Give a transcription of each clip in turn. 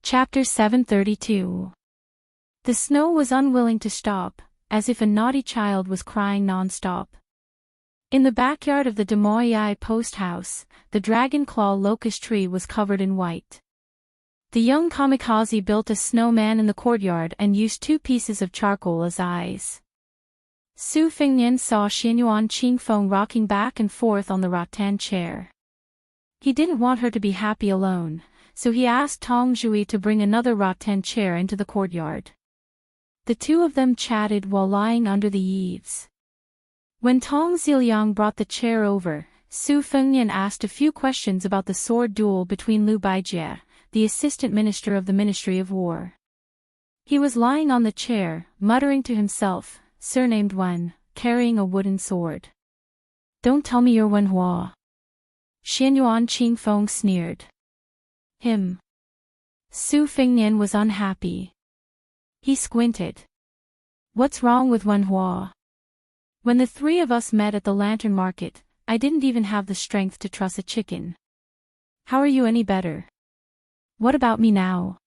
Chapter 732. The snow was unwilling to stop, as if a naughty child was crying non-stop. In the backyard of the Demoyai post house, the dragon claw locust tree was covered in white. The young kamikaze built a snowman in the courtyard and used 2 pieces of charcoal as eyes. Su Fengnian saw Xianyuan Qingfeng rocking back and forth on the rattan chair. He didn't want her to be happy alone, so he asked Tong Zhui to bring another rattan chair into the courtyard. The two of them chatted while lying under the eaves. When Tong Ziliang brought the chair over, Su Fengnian asked a few questions about the sword duel between Liu Baijie, the assistant minister of the Ministry of War. He was lying on the chair, muttering to himself, surnamed Wen, carrying a wooden sword. "Don't tell me you're Wen Hua." Xianyuan Qingfeng sneered. Him. Su Fengnian was unhappy. He squinted. "What's wrong with Wen Hua? When the 3 of us met at the lantern market, I didn't even have the strength to truss a chicken. How are you any better? What about me now?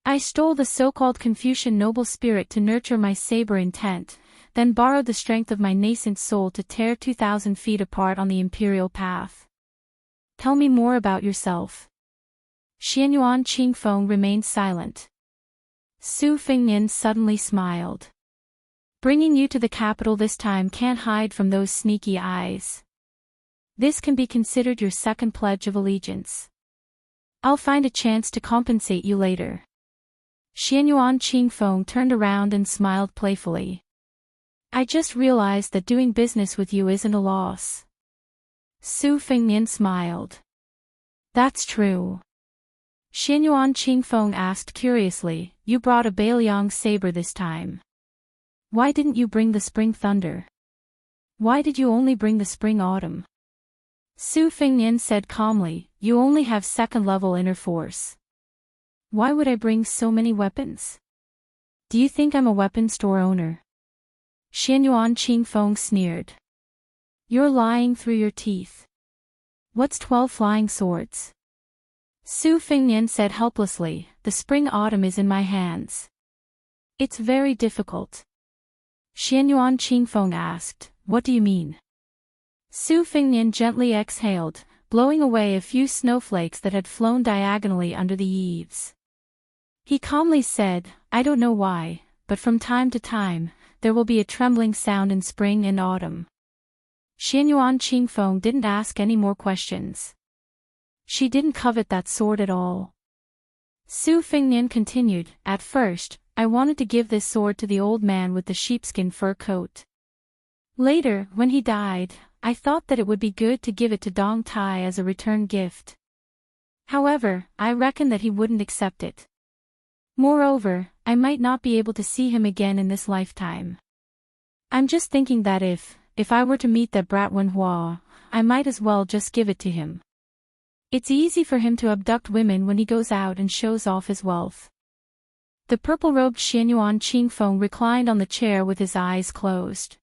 I stole the so-called Confucian noble spirit to nurture my saber intent, then borrowed the strength of my nascent soul to tear 2,000 feet apart on the imperial path. Tell me more about yourself." Xianyuan Qingfeng remained silent. Su Fengnian suddenly smiled. "Bringing you to the capital this time can't hide from those sneaky eyes. This can be considered your second pledge of allegiance. I'll find a chance to compensate you later." Xianyuan Qingfeng turned around and smiled playfully. "I just realized that doing business with you isn't a loss." Su Fengnian smiled. "That's true." Xianyuan Qingfeng asked curiously, "You brought a Beiliang saber this time. Why didn't you bring the spring thunder? Why did you only bring the spring autumn?" Su Fengnian said calmly, "You only have 2nd level inner force. Why would I bring so many weapons? Do you think I'm a weapon store owner?" Xianyuan Qingfeng sneered. "You're lying through your teeth. What's 12 flying swords?" Su Fengnian said helplessly, "The spring autumn is in my hands. It's very difficult." Xianyuan Qingfeng asked, "What do you mean?" Su Fengnian gently exhaled, blowing away a few snowflakes that had flown diagonally under the eaves. He calmly said, "I don't know why, but from time to time, there will be a trembling sound in spring and autumn." Xianyuan Qingfeng didn't ask any more questions. She didn't covet that sword at all. Su Fengnian continued, "At first, I wanted to give this sword to the old man with the sheepskin fur coat. Later, when he died, I thought that it would be good to give it to Dong Tai as a return gift. However, I reckon that he wouldn't accept it. Moreover, I might not be able to see him again in this lifetime. I'm just thinking that if I were to meet that brat Wen Hua, I might as well just give it to him. It's easy for him to abduct women when he goes out and shows off his wealth." The purple-robed Xianyuan Qingfeng reclined on the chair with his eyes closed.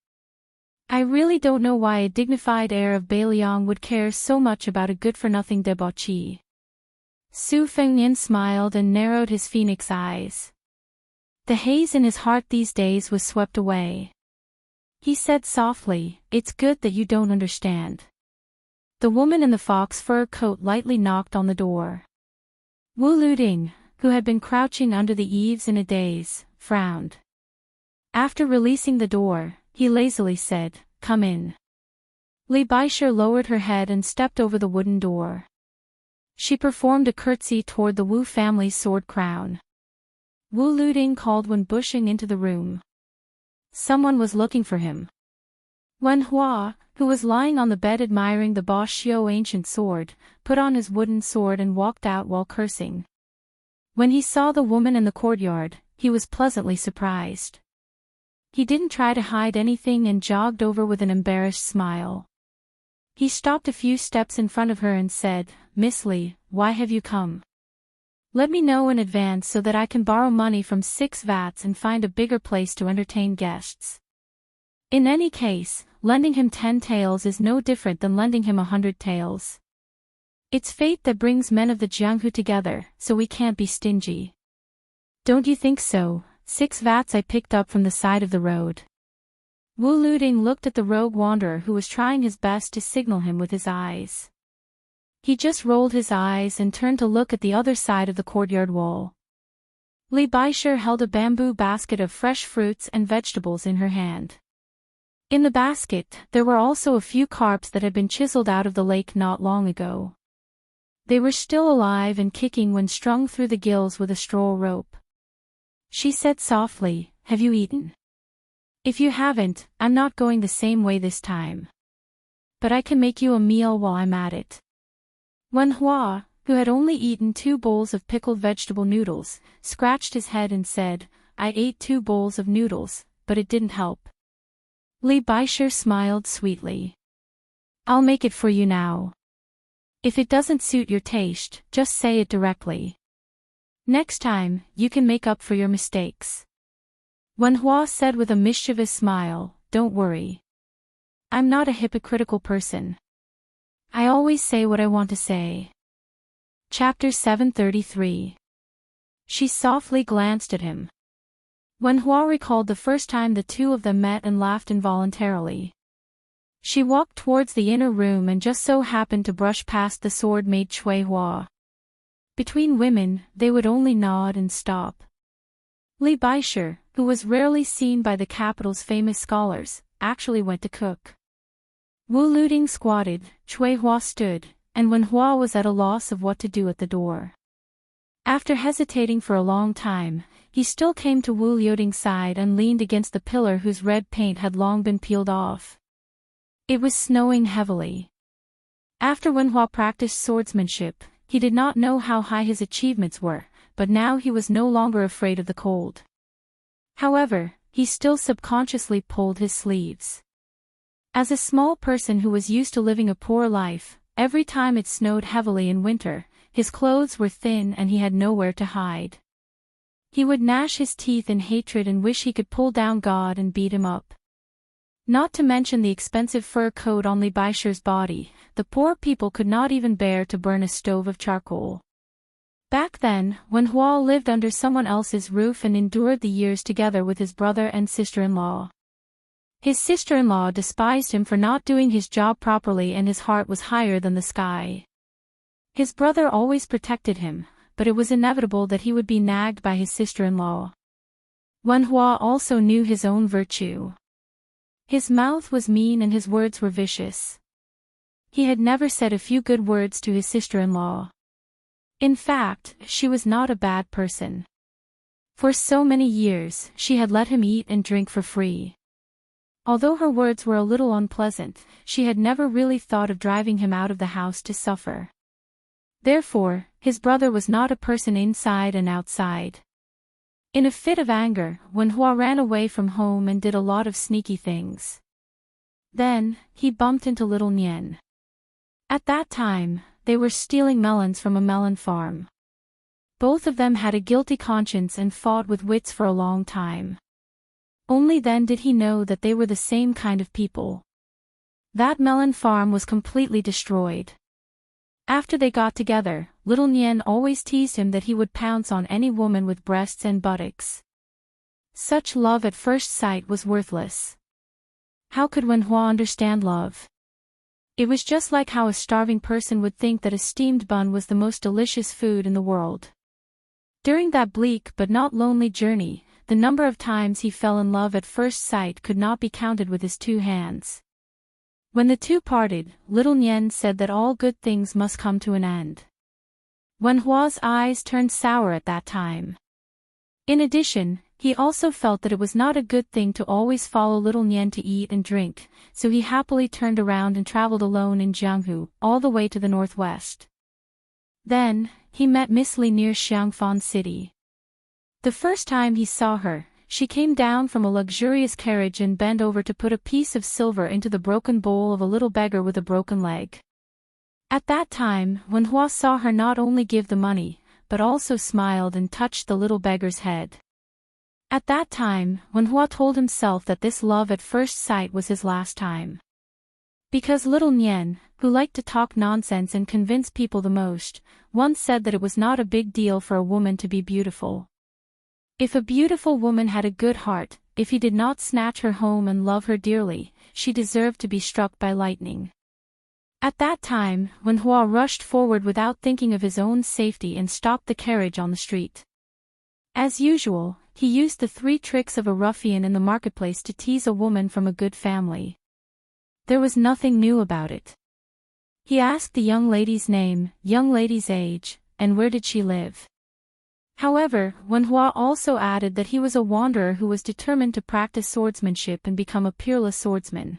"I really don't know why a dignified heir of Beiliang would care so much about a good-for-nothing debauchee." Su Fengnian smiled and narrowed his phoenix eyes. The haze in his heart these days was swept away. He said softly, "It's good that you don't understand." The woman in the fox fur coat lightly knocked on the door. Wu Luding, who had been crouching under the eaves in a daze, frowned. After releasing the door, he lazily said, "Come in." Li Baisher lowered her head and stepped over the wooden door. She performed a curtsy toward the Wu family's sword crown. Wu Luding called when pushing into the room. Someone was looking for him. Wen Hua, who was lying on the bed admiring the Ba Xiu ancient sword, put on his wooden sword and walked out while cursing. When he saw the woman in the courtyard, he was pleasantly surprised. He didn't try to hide anything and jogged over with an embarrassed smile. He stopped a few steps in front of her and said, "Miss Li, why have you come? Let me know in advance so that I can borrow money from 6 vats and find a bigger place to entertain guests. In any case, lending him 10 taels is no different than lending him 100 taels." It's fate that brings men of the Jianghu together, so we can't be stingy. Don't you think so? 6 vats I picked up from the side of the road. Wu Luding looked at the rogue wanderer who was trying his best to signal him with his eyes. He just rolled his eyes and turned to look at the other side of the courtyard wall. Li Baisher held a bamboo basket of fresh fruits and vegetables in her hand. In the basket, there were also a few carps that had been chiseled out of the lake not long ago. They were still alive and kicking when strung through the gills with a straw rope. She said softly, "Have you eaten? If you haven't, I'm not going the same way this time. But I can make you a meal while I'm at it." Wen Hua, who had only eaten 2 bowls of pickled vegetable noodles, scratched his head and said, "I ate 2 bowls of noodles, but it didn't help." Li Baisher smiled sweetly. "I'll make it for you now. If it doesn't suit your taste, just say it directly. Next time, you can make up for your mistakes." Wen Hua said with a mischievous smile, "Don't worry. I'm not a hypocritical person. I always say what I want to say." Chapter 733. She softly glanced at him. Wen Hua recalled the first time the two of them met and laughed involuntarily. She walked towards the inner room and just so happened to brush past the sword-made Chui Hua. Between women, they would only nod and stop. Li Baisher, who was rarely seen by the capital's famous scholars, actually went to cook. Wu Luding squatted, Chui Hua stood, and Wen Hua was at a loss of what to do at the door. After hesitating for a long time, he still came to Wu Liuding's side and leaned against the pillar whose red paint had long been peeled off. It was snowing heavily. After Wen Hua practiced swordsmanship, he did not know how high his achievements were, but now he was no longer afraid of the cold. However, he still subconsciously pulled his sleeves. As a small person who was used to living a poor life, every time it snowed heavily in winter, his clothes were thin and he had nowhere to hide. He would gnash his teeth in hatred and wish he could pull down God and beat him up. Not to mention the expensive fur coat on Li Baisher's body, the poor people could not even bear to burn a stove of charcoal. Back then, Wen Hua lived under someone else's roof and endured the years together with his brother and sister-in-law. His sister-in-law despised him for not doing his job properly and his heart was higher than the sky. His brother always protected him, but it was inevitable that he would be nagged by his sister-in-law. Wen Hua also knew his own virtue. His mouth was mean and his words were vicious. He had never said a few good words to his sister-in-law. In fact, she was not a bad person. For so many years, she had let him eat and drink for free. Although her words were a little unpleasant, she had never really thought of driving him out of the house to suffer. Therefore, his brother was not a person inside and outside. In a fit of anger, Wen Hua ran away from home and did a lot of sneaky things. Then, he bumped into little Nian. At that time, they were stealing melons from a melon farm. Both of them had a guilty conscience and fought with wits for a long time. Only then did he know that they were the same kind of people. That melon farm was completely destroyed. After they got together, little Nian always teased him that he would pounce on any woman with breasts and buttocks. Such love at first sight was worthless. How could Wen Hua understand love? It was just like how a starving person would think that a steamed bun was the most delicious food in the world. During that bleak but not lonely journey, the number of times he fell in love at first sight could not be counted with his 2 hands. When the two parted, little Nian said that all good things must come to an end. Wen Hua's eyes turned sour at that time. In addition, he also felt that it was not a good thing to always follow little Nian to eat and drink, so he happily turned around and traveled alone in Jianghu, all the way to the northwest. Then, he met Miss Li near Xiangfan City. The first time he saw her, she came down from a luxurious carriage and bent over to put a piece of silver into the broken bowl of a little beggar with a broken leg. At that time, Wen Hua saw her not only give the money, but also smiled and touched the little beggar's head. At that time, Wen Hua told himself that this love at first sight was his last time. Because little Nian, who liked to talk nonsense and convince people the most, once said that it was not a big deal for a woman to be beautiful. If a beautiful woman had a good heart, if he did not snatch her home and love her dearly, she deserved to be struck by lightning. At that time, when Hua rushed forward without thinking of his own safety and stopped the carriage on the street. As usual, he used the 3 tricks of a ruffian in the marketplace to tease a woman from a good family. There was nothing new about it. He asked the young lady's name, young lady's age, and where did she live. However, when Hua also added that he was a wanderer who was determined to practice swordsmanship and become a peerless swordsman.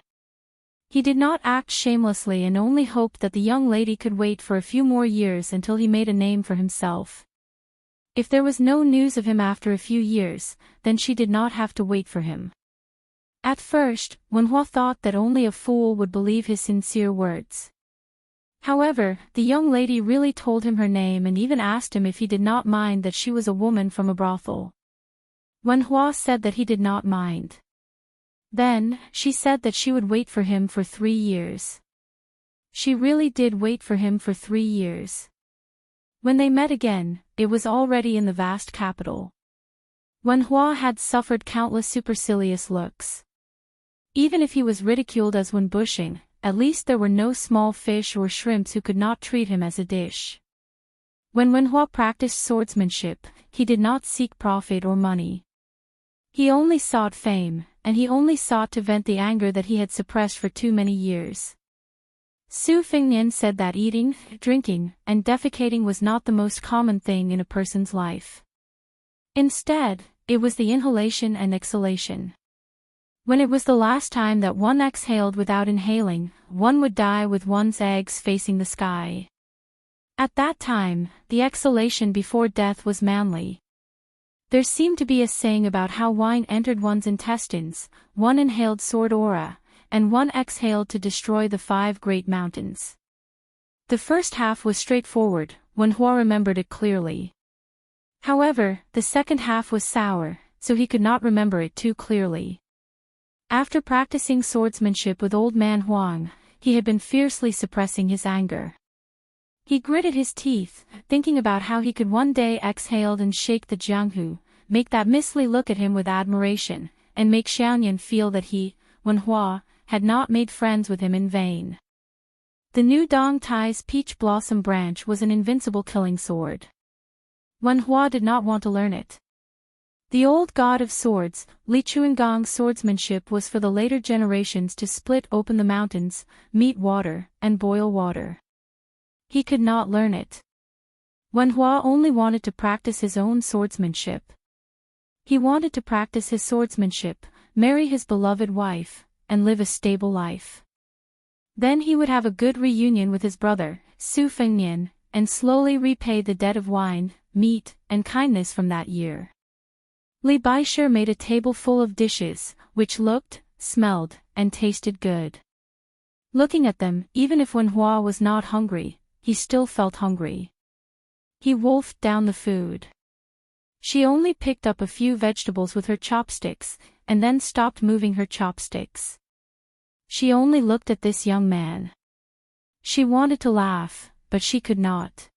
He did not act shamelessly and only hoped that the young lady could wait for a few more years until he made a name for himself. If there was no news of him after a few years, then she did not have to wait for him. At first, Wen Hua thought that only a fool would believe his sincere words. However, the young lady really told him her name and even asked him if he did not mind that she was a woman from a brothel. Wen Hua said that he did not mind. Then, she said that she would wait for him for 3 years. She really did wait for him for 3 years. When they met again, it was already in the vast capital. Wen Hua had suffered countless supercilious looks. Even if he was ridiculed as when bushing, at least there were no small fish or shrimps who could not treat him as a dish. When Wen Hua practiced swordsmanship, he did not seek profit or money. He only sought fame, and he only sought to vent the anger that he had suppressed for too many years. Su Fengnian said that eating, drinking, and defecating was not the most common thing in a person's life. Instead, it was the inhalation and exhalation. When it was the last time that one exhaled without inhaling, one would die with one's eggs facing the sky. At that time, the exhalation before death was manly. There seemed to be a saying about how wine entered one's intestines, one inhaled sword aura, and one exhaled to destroy the 5 great mountains. The first half was straightforward, Wen Hua remembered it clearly. However, the second half was sour, so he could not remember it too clearly. After practicing swordsmanship with old man Huang, he had been fiercely suppressing his anger. He gritted his teeth, thinking about how he could one day exhale and shake the Jianghu, make that Miss Li look at him with admiration, and make Xiaoyan feel that he, Wen Hua, had not made friends with him in vain. The new Dong Tai's peach blossom branch was an invincible killing sword. Wen Hua did not want to learn it. The old god of swords, Li Chuangong's swordsmanship was for the later generations to split open the mountains, meet water, and boil water. He could not learn it. Wen Hua only wanted to practice his own swordsmanship. He wanted to practice his swordsmanship, marry his beloved wife, and live a stable life. Then he would have a good reunion with his brother, Su Fengnian, and slowly repay the debt of wine, meat, and kindness from that year. Li Baisher made a table full of dishes, which looked, smelled, and tasted good. Looking at them, even if Wen Hua was not hungry, he still felt hungry. He wolfed down the food. She only picked up a few vegetables with her chopsticks, and then stopped moving her chopsticks. She only looked at this young man. She wanted to laugh, but she could not.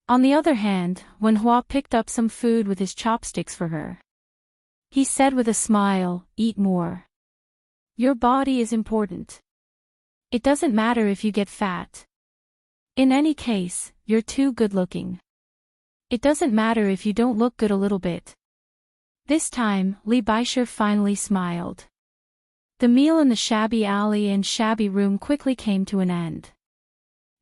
On the other hand, Wen Hua picked up some food with his chopsticks for her. He said with a smile, "Eat more. Your body is important. It doesn't matter if you get fat. In any case, you're too good-looking. It doesn't matter if you don't look good a little bit." This time, Li Baisher finally smiled. The meal in the shabby alley and shabby room quickly came to an end.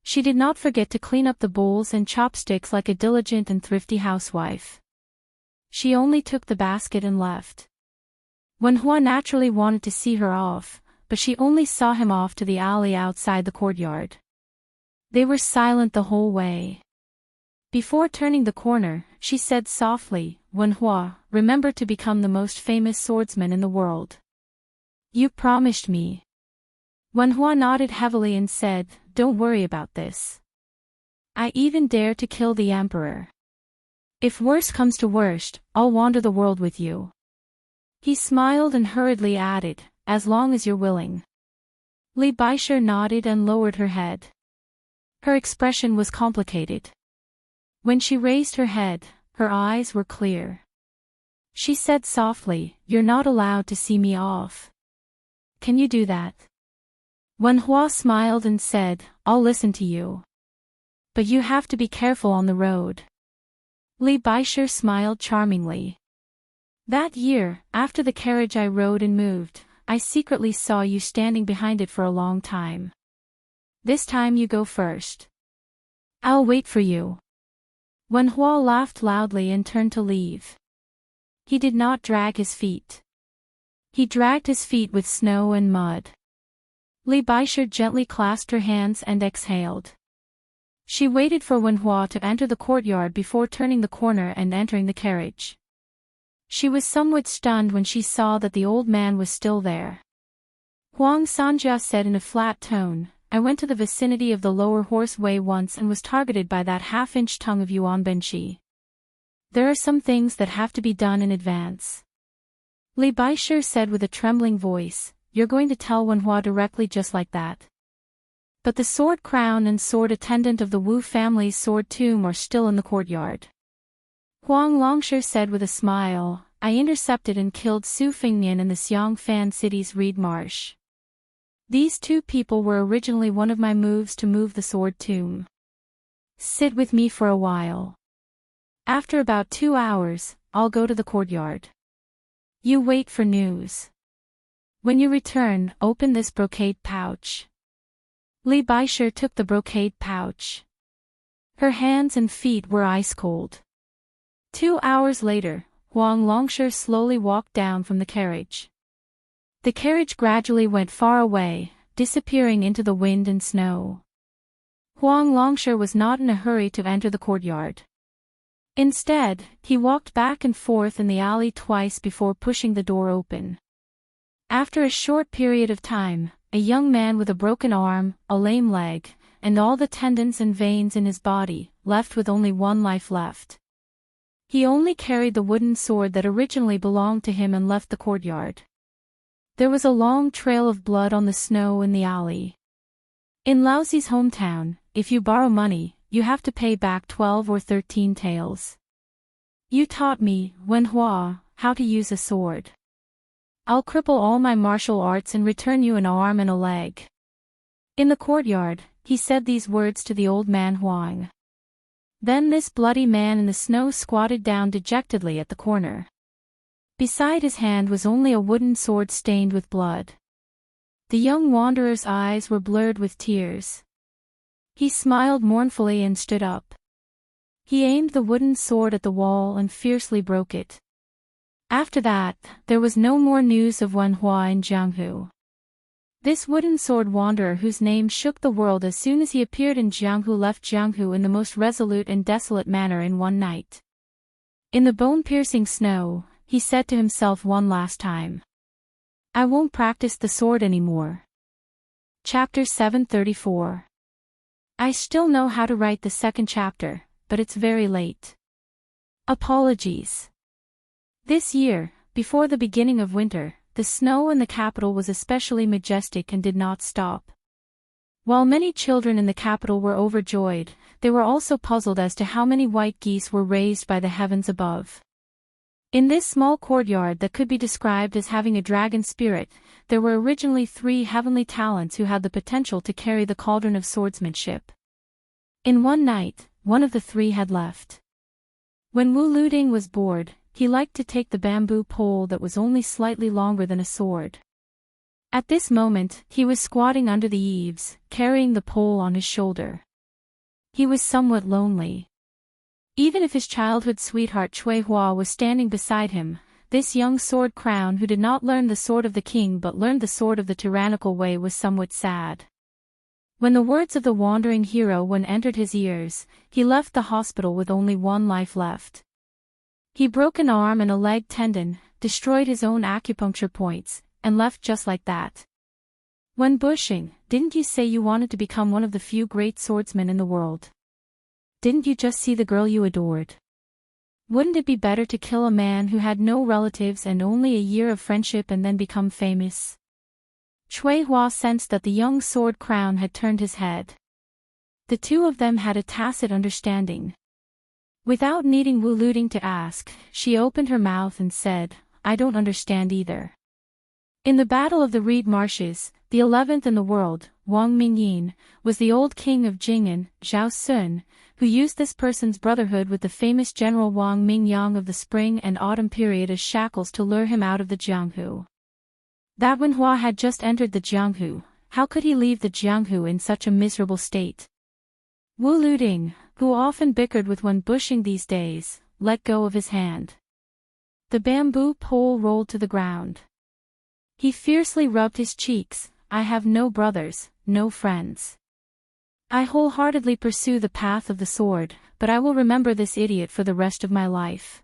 She did not forget to clean up the bowls and chopsticks like a diligent and thrifty housewife. She only took the basket and left. Wen Hua naturally wanted to see her off, but she only saw him off to the alley outside the courtyard. They were silent the whole way. Before turning the corner, she said softly, "Wen Hua, remember to become the most famous swordsman in the world. You promised me." Wen Hua nodded heavily and said, "Don't worry about this. I even dare to kill the emperor. If worst comes to worst, I'll wander the world with you." He smiled and hurriedly added, "As long as you're willing." Li Baisha nodded and lowered her head. Her expression was complicated. When she raised her head, her eyes were clear. She said softly, "You're not allowed to see me off. Can you do that?" Wen Hua smiled and said, "I'll listen to you. But you have to be careful on the road." Li Baisha smiled charmingly. "That year, after the carriage I rode and moved, I secretly saw you standing behind it for a long time. This time you go first. I'll wait for you." Wen Hua laughed loudly and turned to leave. He did not drag his feet. He dragged his feet with snow and mud. Li Baisha gently clasped her hands and exhaled. She waited for Wen Hua to enter the courtyard before turning the corner and entering the carriage. She was somewhat stunned when she saw that the old man was still there. Huang Sanjia said in a flat tone, "I went to the vicinity of the lower horseway once and was targeted by that half-inch tongue of Yuan Benshi. There are some things that have to be done in advance." Li Baisha said with a trembling voice, "You're going to tell Wen Hua directly just like that?" But the sword crown and sword attendant of the Wu family's sword tomb are still in the courtyard. Huang Longsha said with a smile, "I intercepted and killed Su Fingnian in the Xiangfan city's reed marsh. These two people were originally one of my moves to move the sword tomb. Sit with me for a while. After about 2 hours, I'll go to the courtyard. You wait for news. When you return, open this brocade pouch." Li Baisha took the brocade pouch. Her hands and feet were ice cold. 2 hours later, Huang Longsha slowly walked down from the carriage. The carriage gradually went far away, disappearing into the wind and snow. Huang Longsha was not in a hurry to enter the courtyard. Instead, he walked back and forth in the alley twice before pushing the door open. After a short period of time, a young man with a broken arm, a lame leg, and all the tendons and veins in his body, left with only one life left. He only carried the wooden sword that originally belonged to him and left the courtyard. There was a long trail of blood on the snow in the alley. In Laozi's hometown, if you borrow money, you have to pay back 12 or 13 taels. You taught me, Wen Hua, how to use a sword. I'll cripple all my martial arts and return you an arm and a leg. In the courtyard, he said these words to the old man Huang. Then this bloody man in the snow squatted down dejectedly at the corner. Beside his hand was only a wooden sword stained with blood. The young wanderer's eyes were blurred with tears. He smiled mournfully and stood up. He aimed the wooden sword at the wall and fiercely broke it. After that, there was no more news of Wen Hua in Jianghu. This wooden sword wanderer whose name shook the world as soon as he appeared in Jianghu left Jianghu in the most resolute and desolate manner in one night. In the bone-piercing snow, he said to himself one last time, "I won't practice the sword anymore." Chapter 734. I still know how to write the second chapter, but it's very late. Apologies. This year, before the beginning of winter, the snow in the capital was especially majestic and did not stop. While many children in the capital were overjoyed, they were also puzzled as to how many white geese were raised by the heavens above. In this small courtyard that could be described as having a dragon spirit, there were originally 3 heavenly talents who had the potential to carry the cauldron of swordsmanship. In one night, one of the 3 had left. When Wu Luding was bored, he liked to take the bamboo pole that was only slightly longer than a sword. At this moment, he was squatting under the eaves, carrying the pole on his shoulder. He was somewhat lonely. Even if his childhood sweetheart Cui Hua was standing beside him, this young sword crown who did not learn the sword of the king but learned the sword of the tyrannical way was somewhat sad. When the words of the wandering hero entered his ears, he left the hospital with only one life left. He broke an arm and a leg tendon, destroyed his own acupuncture points, and left just like that. Wen Bushing, didn't you say you wanted to become one of the few great swordsmen in the world? Didn't you just see the girl you adored? Wouldn't it be better to kill a man who had no relatives and only a year of friendship and then become famous? Chui Hua sensed that the young sword crown had turned his head. The two of them had a tacit understanding. Without needing Wu Luting to ask, she opened her mouth and said, "I don't understand either." In the Battle of the Reed Marshes, the 11th in the world, Wang Mingyin, was the old king of Jing'an, Zhao Sun, who used this person's brotherhood with the famous general Wang Mingyang of the spring and autumn period as shackles to lure him out of the Jianghu. That when Hua had just entered the Jianghu, how could he leave the Jianghu in such a miserable state? Wu Luting, who often bickered with Wen Bushing these days, let go of his hand. The bamboo pole rolled to the ground. He fiercely rubbed his cheeks. "I have no brothers, no friends. I wholeheartedly pursue the path of the sword, but I will remember this idiot for the rest of my life.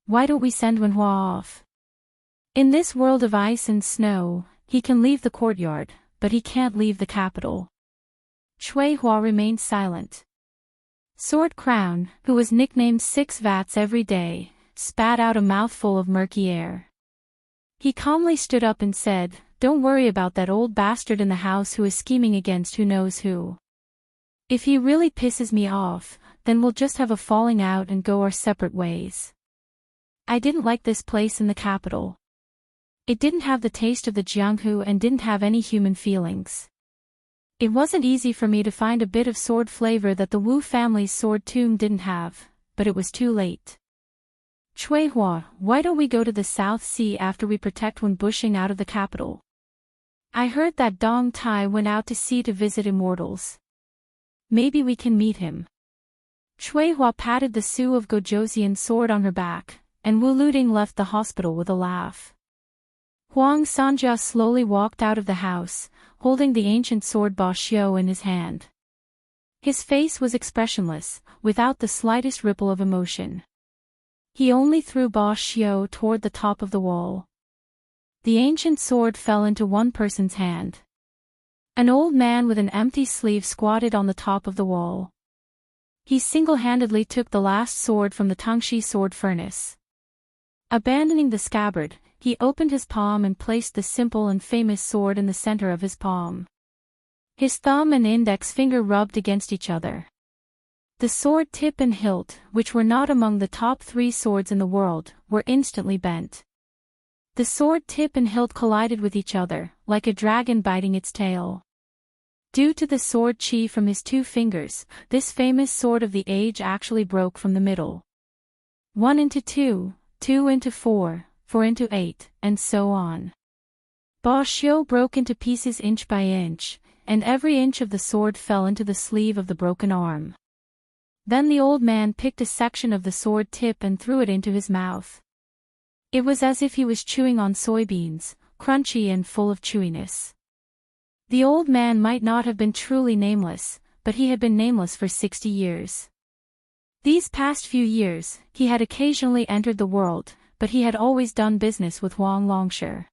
Why don't we send Wenhua off? In this world of ice and snow, he can leave the courtyard, but he can't leave the capital." Chui Hua remained silent. Sword Crown, who was nicknamed 6 Vats every day, spat out a mouthful of murky air. He calmly stood up and said, "Don't worry about that old bastard in the house who is scheming against who knows who. If he really pisses me off, then we'll just have a falling out and go our separate ways. I didn't like this place in the capital. It didn't have the taste of the Jianghu and didn't have any human feelings. It wasn't easy for me to find a bit of sword flavor that the Wu family's sword tomb didn't have, but it was too late. Chui Hua, why don't we go to the South Sea after we protect Wen Bushing out of the capital? I heard that Dong Tai went out to sea to visit immortals. Maybe we can meet him." Chui Hua patted the Su of Gojosian sword on her back, and Wu Luting left the hospital with a laugh. Huang Sanjia slowly walked out of the house, holding the ancient sword Ba Xiu in his hand. His face was expressionless, without the slightest ripple of emotion. He only threw Ba Xiu toward the top of the wall. The ancient sword fell into one person's hand. An old man with an empty sleeve squatted on the top of the wall. He single-handedly took the last sword from the Tangxi sword furnace. Abandoning the scabbard, he opened his palm and placed the simple and famous sword in the center of his palm. His thumb and index finger rubbed against each other. The sword tip and hilt, which were not among the top 3 swords in the world, were instantly bent. The sword tip and hilt collided with each other, like a dragon biting its tail. Due to the sword chi from his 2 fingers, this famous sword of the age actually broke from the middle. 1 into 2, 2 into 4, 4 into 8, and so on. Ba Xiu broke into pieces inch by inch, and every inch of the sword fell into the sleeve of the broken arm. Then the old man picked a section of the sword tip and threw it into his mouth. It was as if he was chewing on soybeans, crunchy and full of chewiness. The old man might not have been truly nameless, but he had been nameless for 60 years. These past few years, he had occasionally entered the world, but he had always done business with Wang Longshi.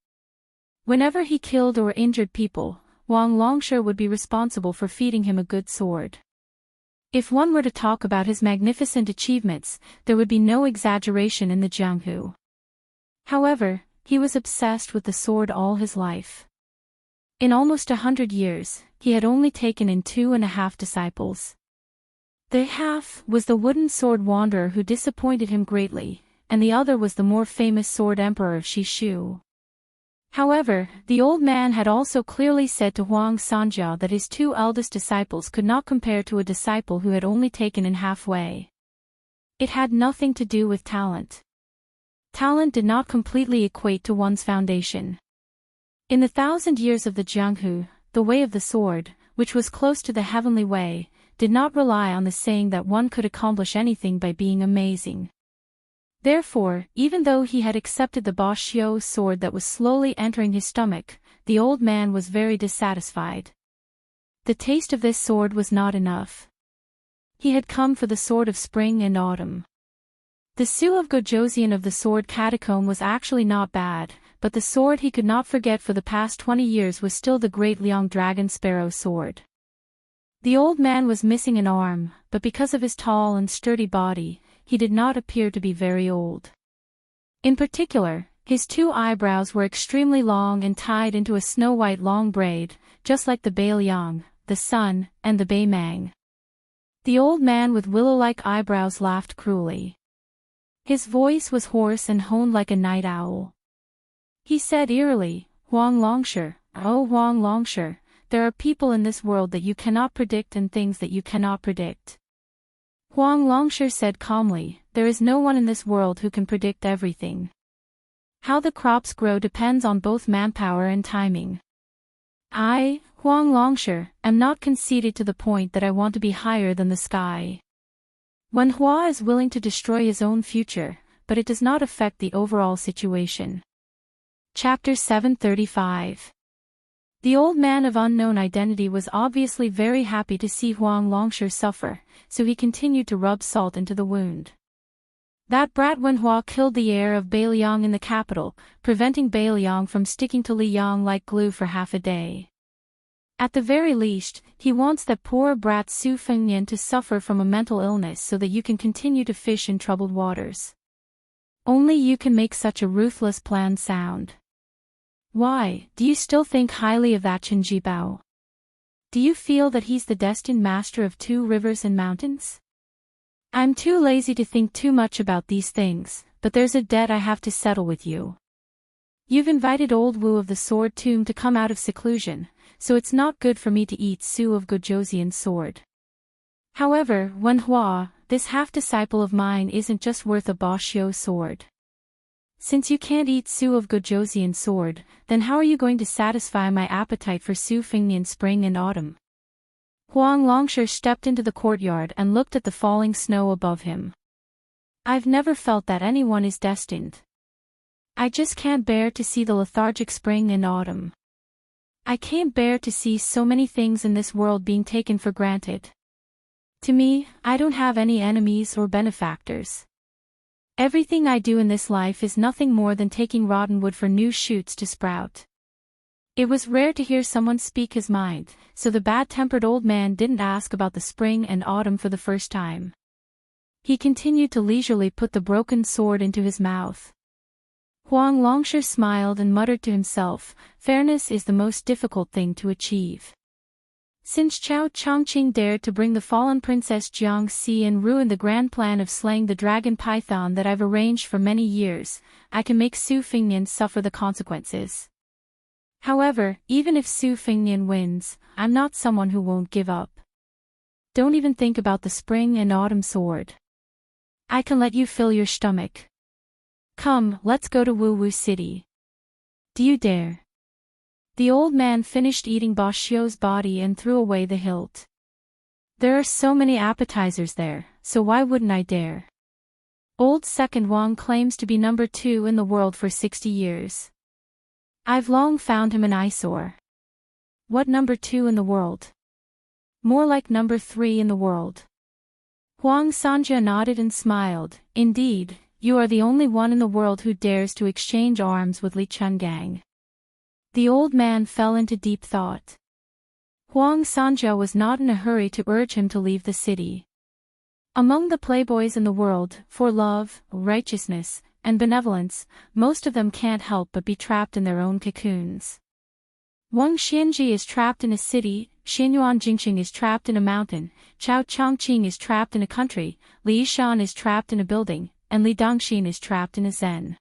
Whenever he killed or injured people, Wang Longshi would be responsible for feeding him a good sword. If one were to talk about his magnificent achievements, there would be no exaggeration in the Jianghu. However, he was obsessed with the sword all his life. In almost 100 years, he had only taken in 2.5 disciples. The half was the wooden sword wanderer who disappointed him greatly, and the other was the more famous sword emperor Shishu. However, the old man had also clearly said to Huang Sanjia that his 2 eldest disciples could not compare to a disciple who had only taken in halfway. It had nothing to do with talent. Talent did not completely equate to one's foundation. In the 1,000 years of the Jianghu, the way of the sword, which was close to the heavenly way, did not rely on the saying that one could accomplish anything by being amazing. Therefore, even though he had accepted the Ba Xiu sword that was slowly entering his stomach, the old man was very dissatisfied. The taste of this sword was not enough. He had come for the sword of spring and autumn. The Su of Gojosian of the sword catacomb was actually not bad, but the sword he could not forget for the past 20 years was still the great Liang Dragon Sparrow sword. The old man was missing an arm, but because of his tall and sturdy body, he did not appear to be very old. In particular, His 2 eyebrows were extremely long and tied into a snow-white long braid, just like the Bailiang, the sun, and the Baimang. The old man with willow-like eyebrows laughed cruelly. His voice was hoarse and honed like a night owl. He said eerily, "Huang Longsher, oh Huang Longsher, there are people in this world that you cannot predict and things that you cannot predict." Huang Longsher said calmly, "There is no one in this world who can predict everything. How the crops grow depends on both manpower and timing. I, Huang Longsher, am not conceited to the point that I want to be higher than the sky. Wen Hua is willing to destroy his own future, but it does not affect the overall situation." Chapter 735. The old man of unknown identity was obviously very happy to see Huang Longsher suffer, so he continued to rub salt into the wound. That brat Wen Hua killed the heir of Bailiang in the capital, preventing Bailiang from sticking to Liang like glue for half a day. At the very least, he wants that poor brat Su Fengnian to suffer from a mental illness so that you can continue to fish in troubled waters. Only you can make such a ruthless plan sound. Why, do you still think highly of that Chen Jibao? Do you feel that he's the destined master of 2 rivers and mountains? I'm too lazy to think too much about these things, but there's a debt I have to settle with you. You've invited old Wu of the Sword Tomb to come out of seclusion, so it's not good for me to eat Su of Gojoseon's sword. However, Wen Hua, this half-disciple of mine isn't just worth a Boshio sword. Since you can't eat Su of Gojoseon's sword, then how are you going to satisfy my appetite for Su Fengnian spring and autumn?" Huang Longsher stepped into the courtyard and looked at the falling snow above him. "I've never felt that anyone is destined. I just can't bear to see the lethargic spring and autumn. I can't bear to see so many things in this world being taken for granted. To me, I don't have any enemies or benefactors. Everything I do in this life is nothing more than taking rotten wood for new shoots to sprout." It was rare to hear someone speak his mind, so the bad-tempered old man didn't ask about the spring and autumn for the first time. He continued to leisurely put the broken sword into his mouth. Huang Longsher smiled and muttered to himself, "Fairness is the most difficult thing to achieve. Since Chao Chongqing dared to bring the fallen Princess Jiang Si and ruin the grand plan of slaying the dragon python that I've arranged for many years, I can make Su Fengnian suffer the consequences. However, even if Su Fengnian wins, I'm not someone who won't give up. Don't even think about the spring and autumn sword. I can let you fill your stomach. Come, let's go to Wu Wu City. Do you dare?" The old man finished eating Boshio's body and threw away the hilt. "There are so many appetizers there, so why wouldn't I dare? Old Second Wang claims to be number 2 in the world for 60 years. I've long found him an eyesore. What number 2 in the world? More like number 3 in the world." Huang Sanja nodded and smiled. "Indeed, you are the only one in the world who dares to exchange arms with Li Chungang." The old man fell into deep thought. Huang Sanja was not in a hurry to urge him to leave the city. Among the playboys in the world, for love, righteousness, and benevolence, most of them can't help but be trapped in their own cocoons. Wang Xianji is trapped in a city, Xianyuan Jingxing is trapped in a mountain, Chao Chongqing is trapped in a country, Li Yishan is trapped in a building, and Li Dongxin is trapped in a zen.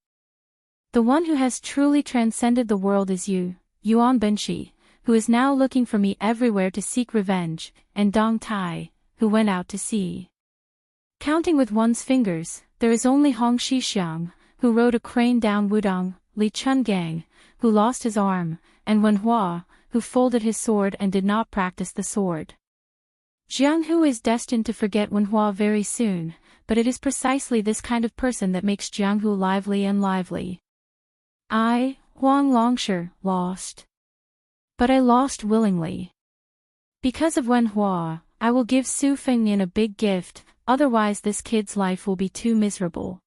The one who has truly transcended the world is you, Yuan Benshi, who is now looking for me everywhere to seek revenge, and Dong Tai, who went out to sea. Counting with one's fingers, there is only Hong Shixiang, who rode a crane down Wudong, Li Chungang, who lost his arm, and Wen Hua, who folded his sword and did not practice the sword. Jiang Hu is destined to forget Wen Hua very soon, but it is precisely this kind of person that makes Jiang Hu lively and lively. I, Huang Longsher, lost. But I lost willingly. Because of Wen Hua, I will give Su Fengnian a big gift, otherwise this kid's life will be too miserable.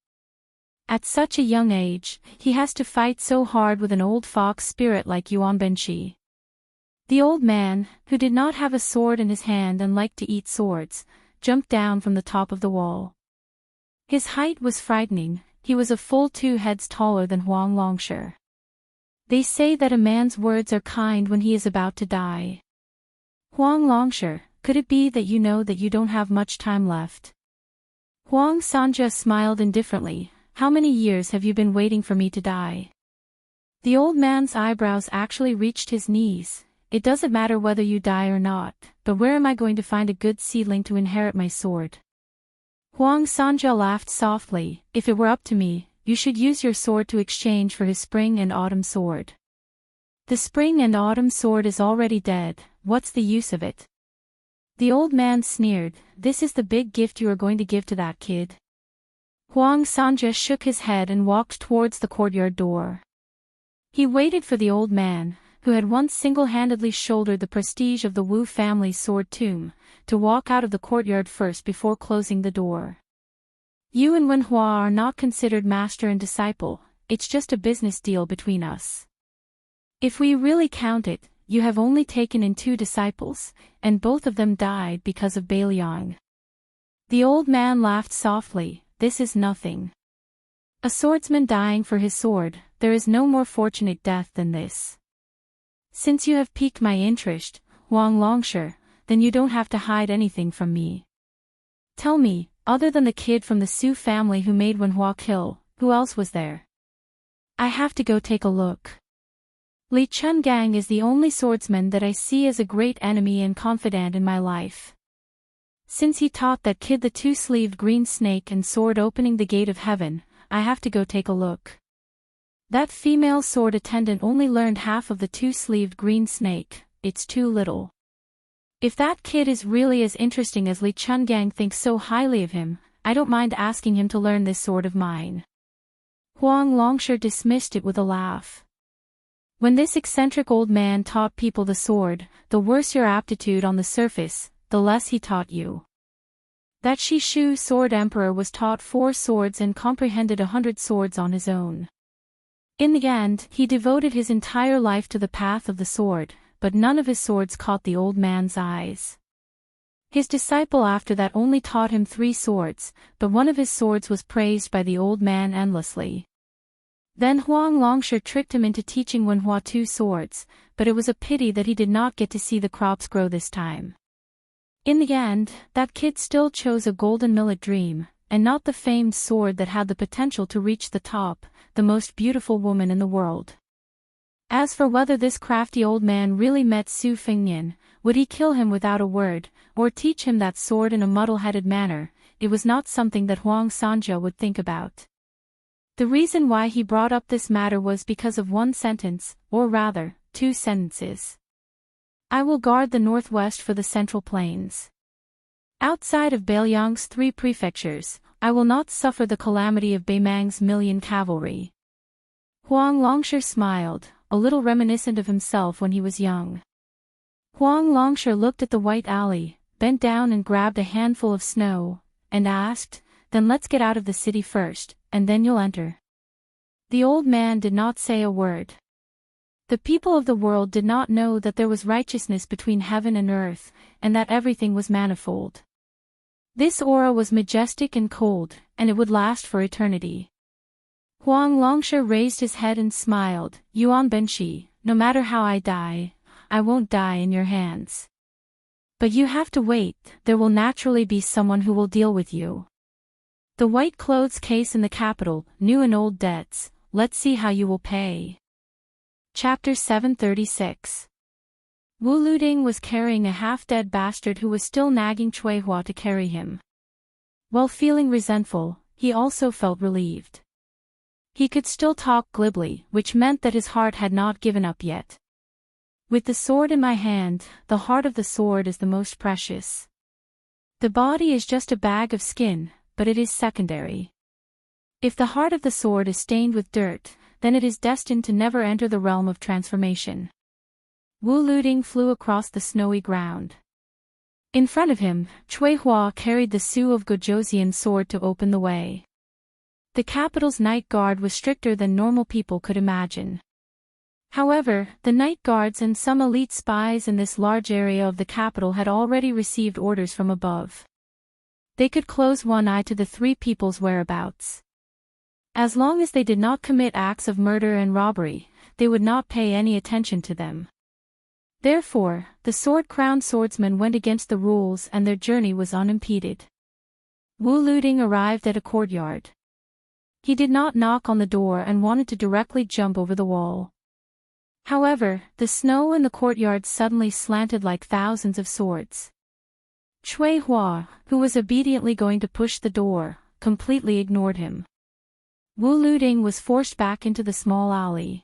At such a young age, he has to fight so hard with an old fox spirit like Yuan Benshi. The old man, who did not have a sword in his hand and liked to eat swords, jumped down from the top of the wall. His height was frightening, he was a full 2 heads taller than Huang Longshi. They say that a man's words are kind when he is about to die. Huang Longshi, could it be that you know that you don't have much time left? Huang Sanja smiled indifferently. How many years have you been waiting for me to die? The old man's eyebrows actually reached his knees. It doesn't matter whether you die or not, but where am I going to find a good seedling to inherit my sword? Huang Sanja laughed softly. If it were up to me, you should use your sword to exchange for his spring and autumn sword. The spring and autumn sword is already dead, what's the use of it? The old man sneered. This is the big gift you are going to give to that kid. Huang Sanja shook his head and walked towards the courtyard door. He waited for the old man, who had once single-handedly shouldered the prestige of the Wu family's sword tomb, to walk out of the courtyard first before closing the door. You and Wenhua are not considered master and disciple, it's just a business deal between us. If we really count it, you have only taken in 2 disciples, and both of them died because of Beiliang. The old man laughed softly. This is nothing. A swordsman dying for his sword, there is no more fortunate death than this. Since you have piqued my interest, Huang Longshi, then you don't have to hide anything from me. Tell me, other than the kid from the Su family who made Wenhua kill, who else was there? I have to go take a look. Li Chungang is the only swordsman that I see as a great enemy and confidant in my life. Since he taught that kid the 2-sleeved green snake and sword opening the gate of heaven, I have to go take a look. That female sword attendant only learned half of the 2-sleeved green snake, it's too little. If that kid is really as interesting as Li Chungang thinks so highly of him, I don't mind asking him to learn this sword of mine. Huang Longshi dismissed it with a laugh. When this eccentric old man taught people the sword, the worse your aptitude on the surface, the less he taught you. That Shishu sword emperor was taught 4 swords and comprehended 100 swords on his own. In the end, he devoted his entire life to the path of the sword, but none of his swords caught the old man's eyes. His disciple after that only taught him 3 swords, but one of his swords was praised by the old man endlessly. Then Huang Longshi tricked him into teaching Wenhua 2 swords, but it was a pity that he did not get to see the crops grow this time. In the end, that kid still chose a golden millet dream, and not the famed sword that had the potential to reach the top, the most beautiful woman in the world. As for whether this crafty old man really met Su Fengnian, would he kill him without a word, or teach him that sword in a muddle-headed manner, it was not something that Huang Sanja would think about. The reason why he brought up this matter was because of 1 sentence, or rather, 2 sentences. I will guard the northwest for the central plains. Outside of Beiliang's 3 prefectures, I will not suffer the calamity of Beimang's 1,000,000 cavalry. Huang Longshi smiled, a little reminiscent of himself when he was young. Huang Longshi looked at the white alley, bent down and grabbed a handful of snow, and asked, then let's get out of the city first, and then you'll enter. The old man did not say a word. The people of the world did not know that there was righteousness between heaven and earth, and that everything was manifold. This aura was majestic and cold, and it would last for eternity. Huang Longshi raised his head and smiled. Yuan Benshi, no matter how I die, I won't die in your hands. But you have to wait, there will naturally be someone who will deal with you. The white clothes case in the capital, new and old debts, let's see how you will pay. Chapter 736. Wu Luding was carrying a half-dead bastard who was still nagging Chuihua to carry him. While feeling resentful, he also felt relieved. He could still talk glibly, which meant that his heart had not given up yet. With the sword in my hand, the heart of the sword is the most precious. The body is just a bag of skin, but it is secondary. If the heart of the sword is stained with dirt, then it is destined to never enter the realm of transformation. Wu Luding flew across the snowy ground. In front of him, Chuihua carried the Su of Gojoseon's sword to open the way. The capital's night guard was stricter than normal people could imagine. However, the night guards and some elite spies in this large area of the capital had already received orders from above. They could close one eye to the 3 people's whereabouts. As long as they did not commit acts of murder and robbery, they would not pay any attention to them. Therefore, the sword-crowned swordsmen went against the rules and their journey was unimpeded. Wu Luding arrived at a courtyard. He did not knock on the door and wanted to directly jump over the wall. However, the snow in the courtyard suddenly slanted like thousands of swords. Cui Hua, who was obediently going to push the door, completely ignored him. Wu Luding was forced back into the small alley.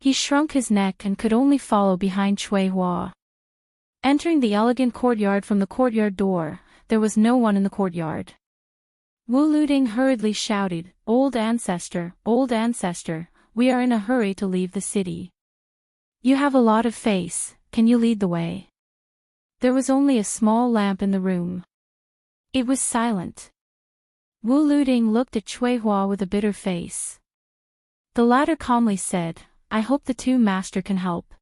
He shrunk his neck and could only follow behind Cui Hua. Entering the elegant courtyard from the courtyard door, there was no one in the courtyard. Wu Luding hurriedly shouted, old ancestor, we are in a hurry to leave the city. You have a lot of face, can you lead the way?" There was only a small lamp in the room. It was silent. Wu Luding looked at Cui Hua with a bitter face. The latter calmly said, "I hope the two master can help."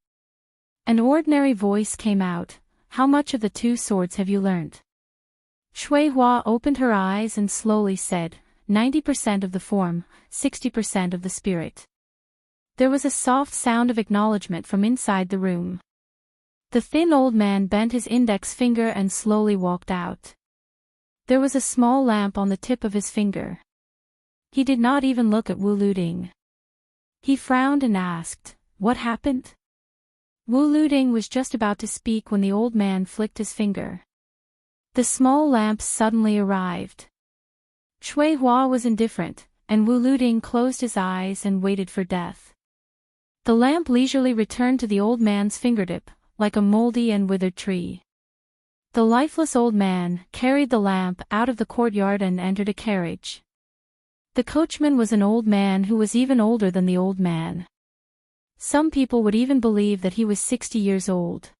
An ordinary voice came out, "How much of the two swords have you learnt?" Cui Hua opened her eyes and slowly said, 90% of the form, 60% of the spirit. There was a soft sound of acknowledgement from inside the room. The thin old man bent his index finger and slowly walked out. There was a small lamp on the tip of his finger. He did not even look at Wu Luding. He frowned and asked, "What happened?" Wu Luding was just about to speak when the old man flicked his finger. The small lamp suddenly arrived. Cui Hua was indifferent, and Wu Luding closed his eyes and waited for death. The lamp leisurely returned to the old man's fingertip, like a moldy and withered tree. The lifeless old man carried the lamp out of the courtyard and entered a carriage. The coachman was an old man who was even older than the old man. Some people would even believe that he was 60 years old.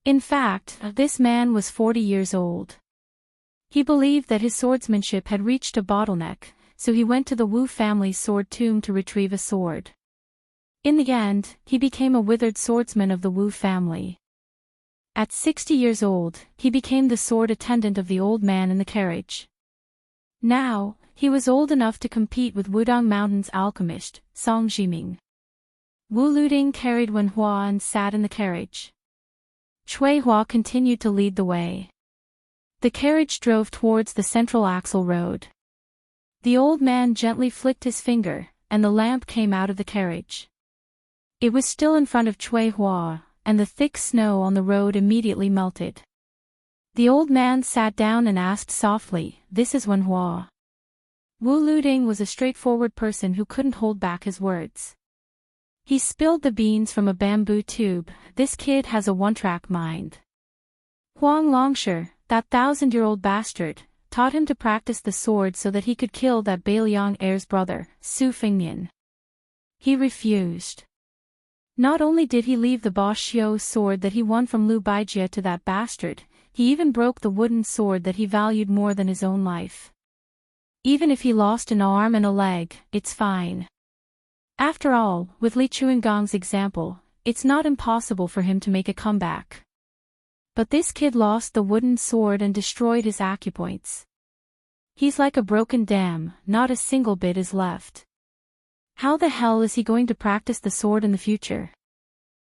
In fact, this man was 40 years old. He believed that his swordsmanship had reached a bottleneck, so he went to the Wu family's sword tomb to retrieve a sword. In the end, he became a withered swordsman of the Wu family. At 60 years old, he became the sword attendant of the old man in the carriage. Now, he was old enough to compete with Wudong Mountain's alchemist, Song Jiming. Wu Luding carried Wen Hua and sat in the carriage. Cui Hua continued to lead the way. The carriage drove towards the central axle road. The old man gently flicked his finger, and the lamp came out of the carriage. It was still in front of Cui Hua, and the thick snow on the road immediately melted. The old man sat down and asked softly, "This is Wen Hua." Wu Luding was a straightforward person who couldn't hold back his words. He spilled the beans from a bamboo tube. "This kid has a one-track mind. Huang Longshi, that 1,000-year-old bastard, taught him to practice the sword so that he could kill that Beiliang heir's brother, Su Fengnian. He refused. Not only did he leave the Ba Xiu sword that he won from Lu Baijie to that bastard, he even broke the wooden sword that he valued more than his own life. Even if he lost an arm and a leg, it's fine. After all, with Li Chuangong's example, it's not impossible for him to make a comeback. But this kid lost the wooden sword and destroyed his acupoints. He's like a broken dam, not a single bit is left. How the hell is he going to practice the sword in the future?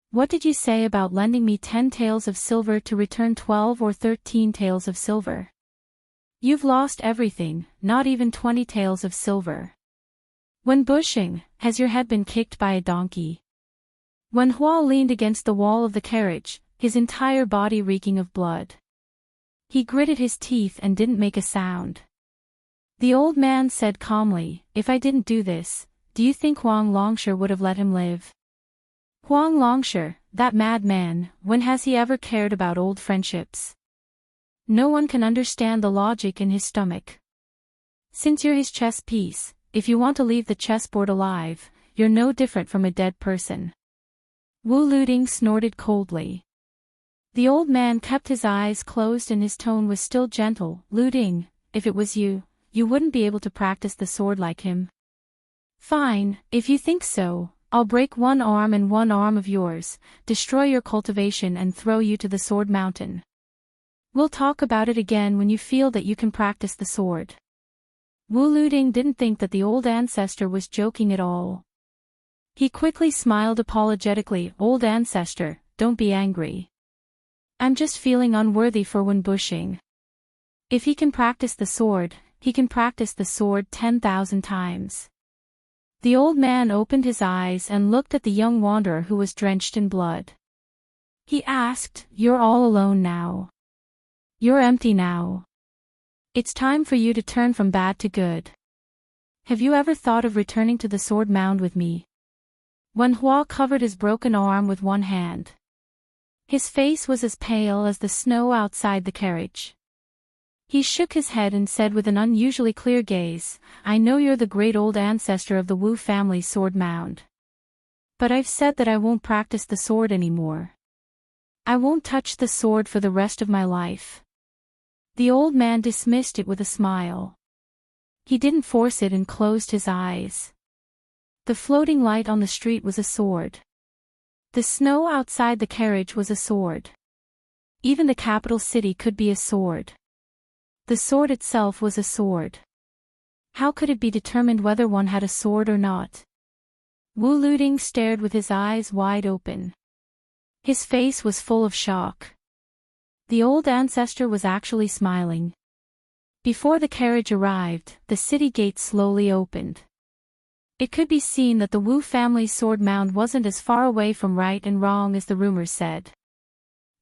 What did you say about lending me 10 taels of silver to return 12 or 13 taels of silver? You've lost everything, not even 20 taels of silver. When bushing, has your head been kicked by a donkey? When Hua leaned against the wall of the carriage, his entire body reeking of blood. He gritted his teeth and didn't make a sound. The old man said calmly, "If I didn't do this, do you think Huang Longshi would have let him live? Huang Longshi, that madman, when has he ever cared about old friendships? No one can understand the logic in his stomach. Since you're his chess piece, if you want to leave the chessboard alive, you're no different from a dead person." Wu Luding snorted coldly. The old man kept his eyes closed and his tone was still gentle. "Luding, if it was you, you wouldn't be able to practice the sword like him. Fine, if you think so, I'll break one arm and one arm of yours, destroy your cultivation and throw you to the sword mountain. We'll talk about it again when you feel that you can practice the sword." Wu Luding didn't think that the old ancestor was joking at all. He quickly smiled apologetically. Old ancestor, don't be angry. I'm just feeling unworthy for Wen Bushing. If he can practice the sword, he can practice the sword 10,000 times. The old man opened his eyes and looked at the young wanderer who was drenched in blood. He asked, "You're all alone now. You're empty now. It's time for you to turn from bad to good. Have you ever thought of returning to the sword mound with me?" Wen Hua covered his broken arm with one hand. His face was as pale as the snow outside the carriage. He shook his head and said with an unusually clear gaze, "I know you're the great old ancestor of the Wu family sword mound. But I've said that I won't practice the sword anymore. I won't touch the sword for the rest of my life." The old man dismissed it with a smile. He didn't force it and closed his eyes. The floating light on the street was a sword. The snow outside the carriage was a sword. Even the capital city could be a sword. The sword itself was a sword. How could it be determined whether one had a sword or not? Wu Luding stared with his eyes wide open. His face was full of shock. The old ancestor was actually smiling. Before the carriage arrived, the city gate slowly opened. It could be seen that the Wu family's sword mound wasn't as far away from right and wrong as the rumors said.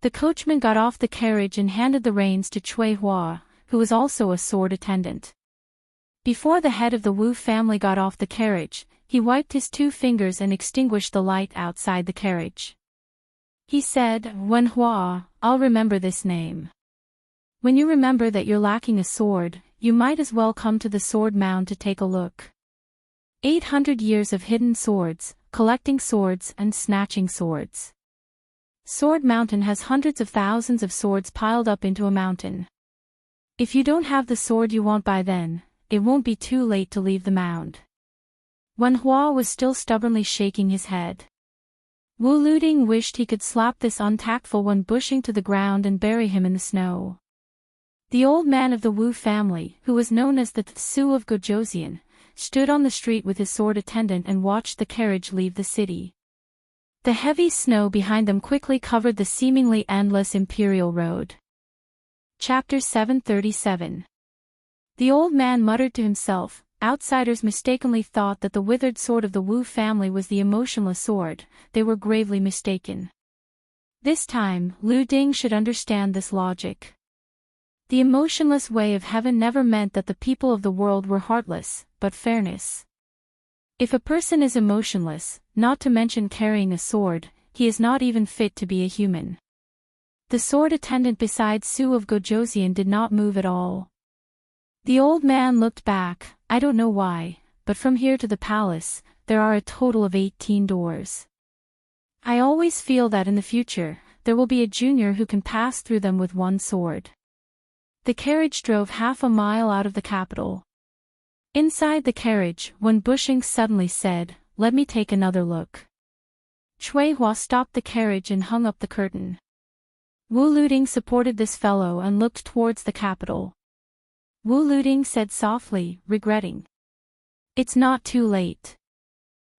The coachman got off the carriage and handed the reins to Chui Hua, who was also a sword attendant. Before the head of the Wu family got off the carriage, he wiped his 2 fingers and extinguished the light outside the carriage. He said, "Wen Hua, I'll remember this name. When you remember that you're lacking a sword, you might as well come to the sword mound to take a look. 800 years of hidden swords, collecting swords and snatching swords. Sword Mountain has hundreds of thousands of swords piled up into a mountain. If you don't have the sword you want by then, it won't be too late to leave the mound." Wen Hua was still stubbornly shaking his head. Wu Luding wished he could slap this untactful Wen Bushing to the ground and bury him in the snow. The old man of the Wu family, who was known as the Tsu of Gojoseon, stood on the street with his sword attendant and watched the carriage leave the city. The heavy snow behind them quickly covered the seemingly endless imperial road. Chapter 737. The old man muttered to himself. Outsiders mistakenly thought that the withered sword of the Wu family was the emotionless sword. They were gravely mistaken. This time, Lu Ding should understand this logic. The emotionless way of heaven never meant that the people of the world were heartless, but fairness. If a person is emotionless, not to mention carrying a sword, he is not even fit to be a human. The sword attendant beside Su of Gojoseon did not move at all. The old man looked back. "I don't know why, but from here to the palace, there are a total of 18 doors. I always feel that in the future, there will be a junior who can pass through them with one sword." The carriage drove half a mile out of the capital. Inside the carriage, Wen Bushing suddenly said, "Let me take another look." Chui Hua stopped the carriage and hung up the curtain. Wu Luding supported this fellow and looked towards the capital. Wu Luding said softly, regretting. "It's not too late.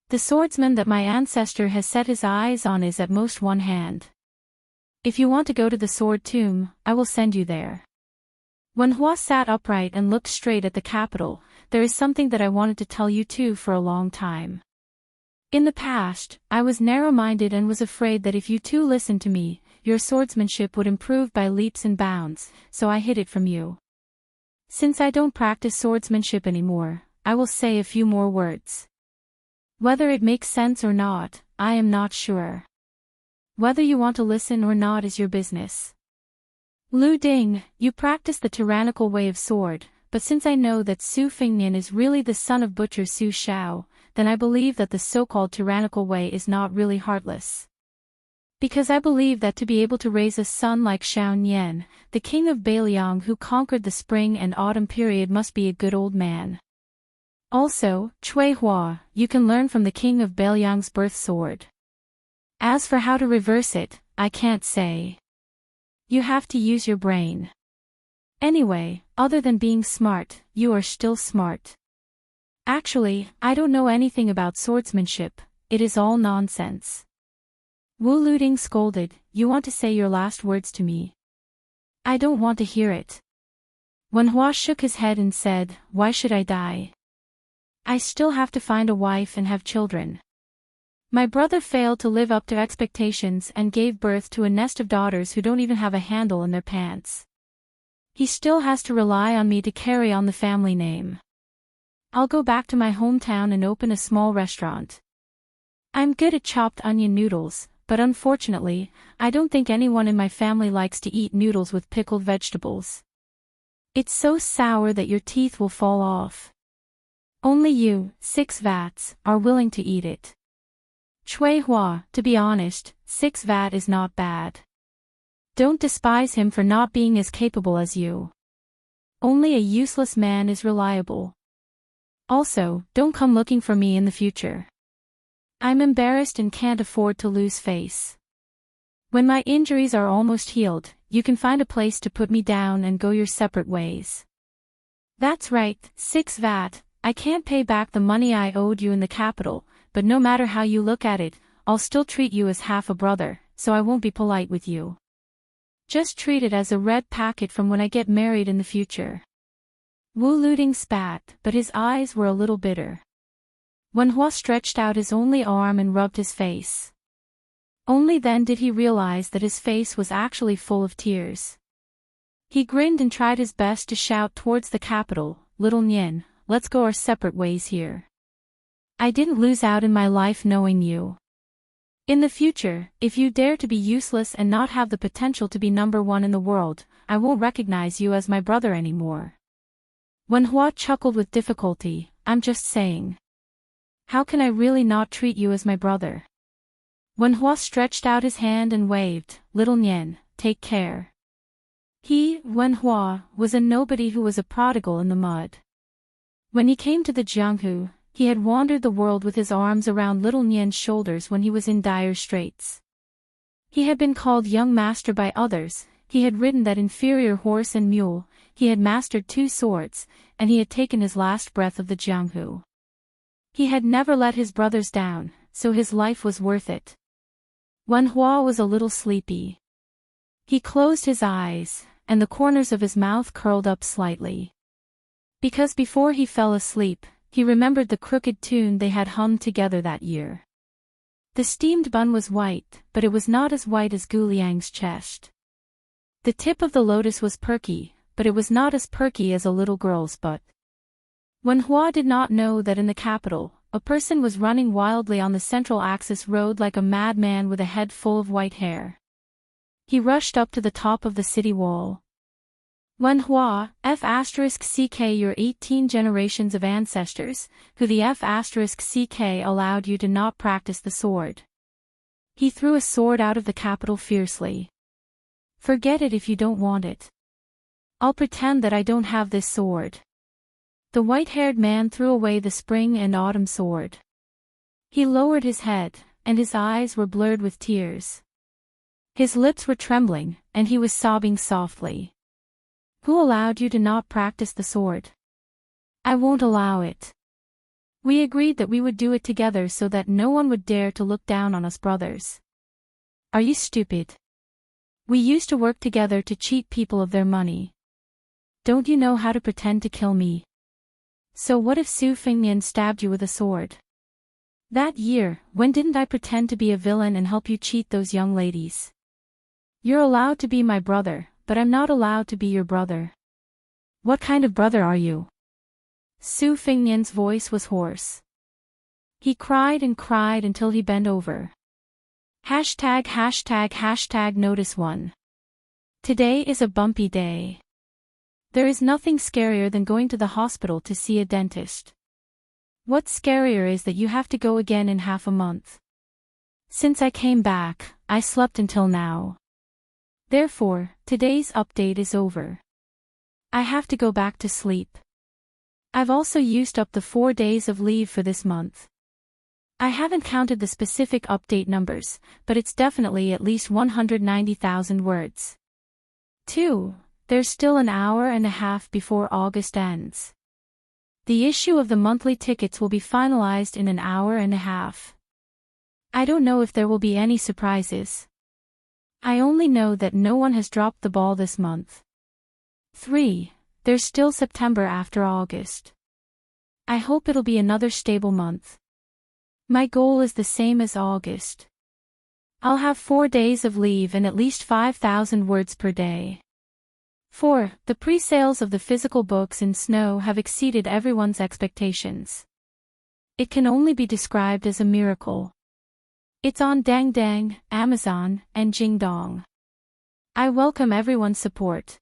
The swordsman that my ancestor has set his eyes on is at most one hand. If you want to go to the sword tomb, I will send you there." Wen Hua sat upright and looked straight at the capital. "There is something that I wanted to tell you too for a long time. In the past, I was narrow-minded and was afraid that if you two listened to me, your swordsmanship would improve by leaps and bounds, so I hid it from you. Since I don't practice swordsmanship anymore, I will say a few more words. Whether it makes sense or not, I am not sure. Whether you want to listen or not is your business. Lu Ding, you practice the tyrannical way of sword, but since I know that Su Fingnian is really the son of Butcher Su Shao, then I believe that the so-called tyrannical way is not really heartless. Because I believe that to be able to raise a son like Shao Nian, the king of Beiliang who conquered the spring and autumn period must be a good old man. Also, Chui Hua, you can learn from the king of Beiliang's birth sword. As for how to reverse it, I can't say. You have to use your brain. Anyway, other than being smart, you are still smart. Actually, I don't know anything about swordsmanship, it is all nonsense. Wu Luting scolded, you want to say your last words to me? I don't want to hear it. Wenhua shook his head and said, why should I die? I still have to find a wife and have children. My brother failed to live up to expectations and gave birth to a nest of daughters who don't even have a handle in their pants. He still has to rely on me to carry on the family name. I'll go back to my hometown and open a small restaurant. I'm good at chopped onion noodles, but unfortunately, I don't think anyone in my family likes to eat noodles with pickled vegetables. It's so sour that your teeth will fall off. Only you, 6 vats, are willing to eat it. Cui Hua, to be honest, 6 vat is not bad. Don't despise him for not being as capable as you. Only a useless man is reliable. Also, don't come looking for me in the future. I'm embarrassed and can't afford to lose face. When my injuries are almost healed, you can find a place to put me down and go your separate ways. That's right, 6 vat, I can't pay back the money I owed you in the capital, but no matter how you look at it, I'll still treat you as half a brother, so I won't be polite with you. Just treat it as a red packet from when I get married in the future. Wu Luting spat, but his eyes were a little bitter. Wenhua stretched out his only arm and rubbed his face. Only then did he realize that his face was actually full of tears. He grinned and tried his best to shout towards the capital, Little Nian, let's go our separate ways here. I didn't lose out in my life knowing you. In the future, if you dare to be useless and not have the potential to be number 1 in the world, I won't recognize you as my brother anymore. Wenhua chuckled with difficulty, I'm just saying. How can I really not treat you as my brother? Wenhua stretched out his hand and waved, Little Nian, take care. He, Wenhua, was a nobody who was a prodigal in the mud. When he came to the Jianghu, he had wandered the world with his arms around Little Nian's shoulders when he was in dire straits. He had been called young master by others, he had ridden that inferior horse and mule, he had mastered 2 swords, and he had taken his last breath of the Jianghu. He had never let his brothers down, so his life was worth it. Wenhua was a little sleepy. He closed his eyes, and the corners of his mouth curled up slightly. Because before he fell asleep, he remembered the crooked tune they had hummed together that year. The steamed bun was white, but it was not as white as Gu Liang's chest. The tip of the lotus was perky, but it was not as perky as a little girl's butt. Wenhua did not know that in the capital, a person was running wildly on the Central Axis Road like a madman with a head full of white hair. He rushed up to the top of the city wall. Wenhua, F*ck your 18 generations of ancestors, who the F*ck allowed you to not practice the sword. He threw a sword out of the capital fiercely. Forget it if you don't want it. I'll pretend that I don't have this sword. The white-haired man threw away the spring and autumn sword. He lowered his head, and his eyes were blurred with tears. His lips were trembling, and he was sobbing softly. Who allowed you to not practice the sword? I won't allow it. We agreed that we would do it together so that no one would dare to look down on us brothers. Are you stupid? We used to work together to cheat people of their money. Don't you know how to pretend to kill me? So what if Su Fengnian stabbed you with a sword? That year, when didn't I pretend to be a villain and help you cheat those young ladies? You're allowed to be my brother, but I'm not allowed to be your brother. What kind of brother are you? Su Fengnian's voice was hoarse. He cried and cried until he bent over. Notice 1. Today is a bumpy day. There is nothing scarier than going to the hospital to see a dentist. What's scarier is that you have to go again in half a month. Since I came back, I slept until now. Therefore, today's update is over. I have to go back to sleep. I've also used up the 4 days of leave for this month. I haven't counted the specific update numbers, but it's definitely at least 190,000 words. 2. There's still an hour and a half before August ends. The issue of the monthly tickets will be finalized in an hour and a half. I don't know if there will be any surprises. I only know that no one has dropped the ball this month. 3. There's still September after August. I hope it'll be another stable month. My goal is the same as August. I'll have 4 days of leave and at least 5,000 words per day. 4. The pre-sales of the physical books in Snow have exceeded everyone's expectations. It can only be described as a miracle. It's on Dang Dang, Amazon, and Jingdong. I welcome everyone's support.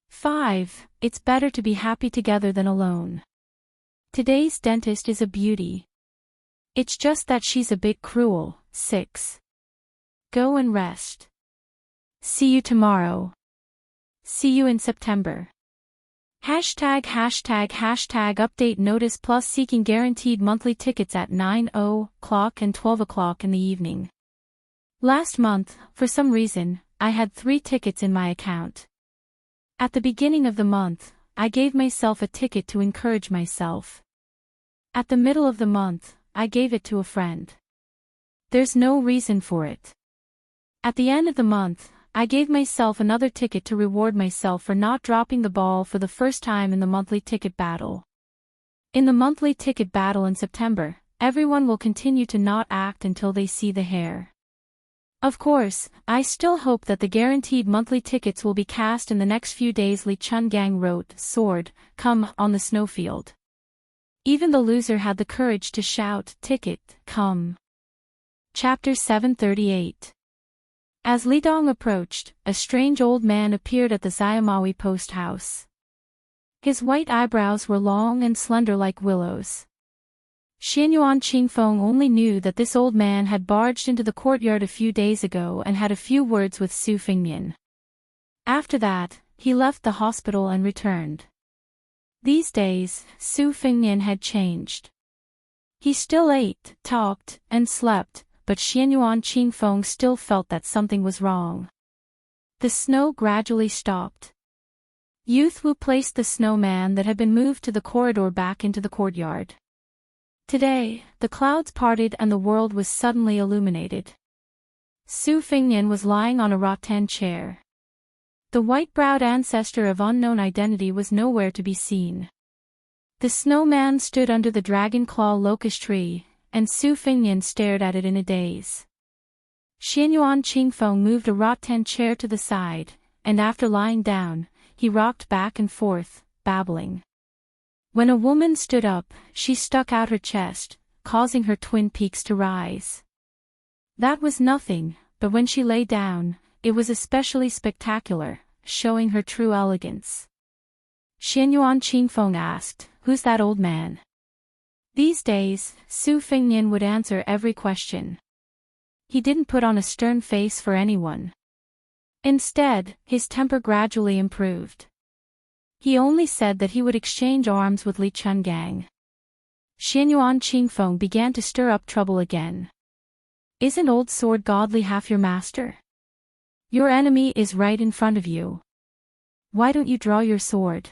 5. It's better to be happy together than alone. Today's dentist is a beauty. It's just that she's a bit cruel. 6. Go and rest. See you tomorrow. See you in September. #update notice plus seeking guaranteed monthly tickets at 9:00 and 12:00 in the evening. Last month, for some reason, I had 3 tickets in my account. At the beginning of the month, I gave myself a ticket to encourage myself. At the middle of the month, I gave it to a friend. There's no reason for it. At the end of the month, I gave myself another ticket to reward myself for not dropping the ball for the first time in the monthly ticket battle. In the monthly ticket battle in September, everyone will continue to not act until they see the hair. Of course, I still hope that the guaranteed monthly tickets will be cast in the next few days. Li Chungang wrote, "Sword, come," on the snowfield. Even the loser had the courage to shout, "Ticket, come." Chapter 738. As Li Dong approached, a strange old man appeared at the Xiamawi post house. His white eyebrows were long and slender like willows. Xianyuan Qingfeng only knew that this old man had barged into the courtyard a few days ago and had a few words with Su Fingnian. After that, he left the hospital and returned. These days, Su Fingnian had changed. He still ate, talked, and slept, but Xianyuan Qingfeng still felt that something was wrong. The snow gradually stopped. Youth Wu placed the snowman that had been moved to the corridor back into the courtyard. Today, the clouds parted and the world was suddenly illuminated. Su Fingnian was lying on a rattan chair. The white-browed ancestor of unknown identity was nowhere to be seen. The snowman stood under the dragon claw locust tree, and Su Fingnian stared at it in a daze. Xianyuan Qingfeng moved a rattan chair to the side, and after lying down, he rocked back and forth, babbling. When a woman stood up, she stuck out her chest, causing her twin peaks to rise. That was nothing, but when she lay down, it was especially spectacular, showing her true elegance. Xianyuan Qingfeng asked, "Who's that old man?" These days, Su Fingnian would answer every question. He didn't put on a stern face for anyone. Instead, his temper gradually improved. He only said that he would exchange arms with Li Chungang. Xianyuan Qingfeng began to stir up trouble again. "Isn't old sword godly half your master? Your enemy is right in front of you. Why don't you draw your sword?"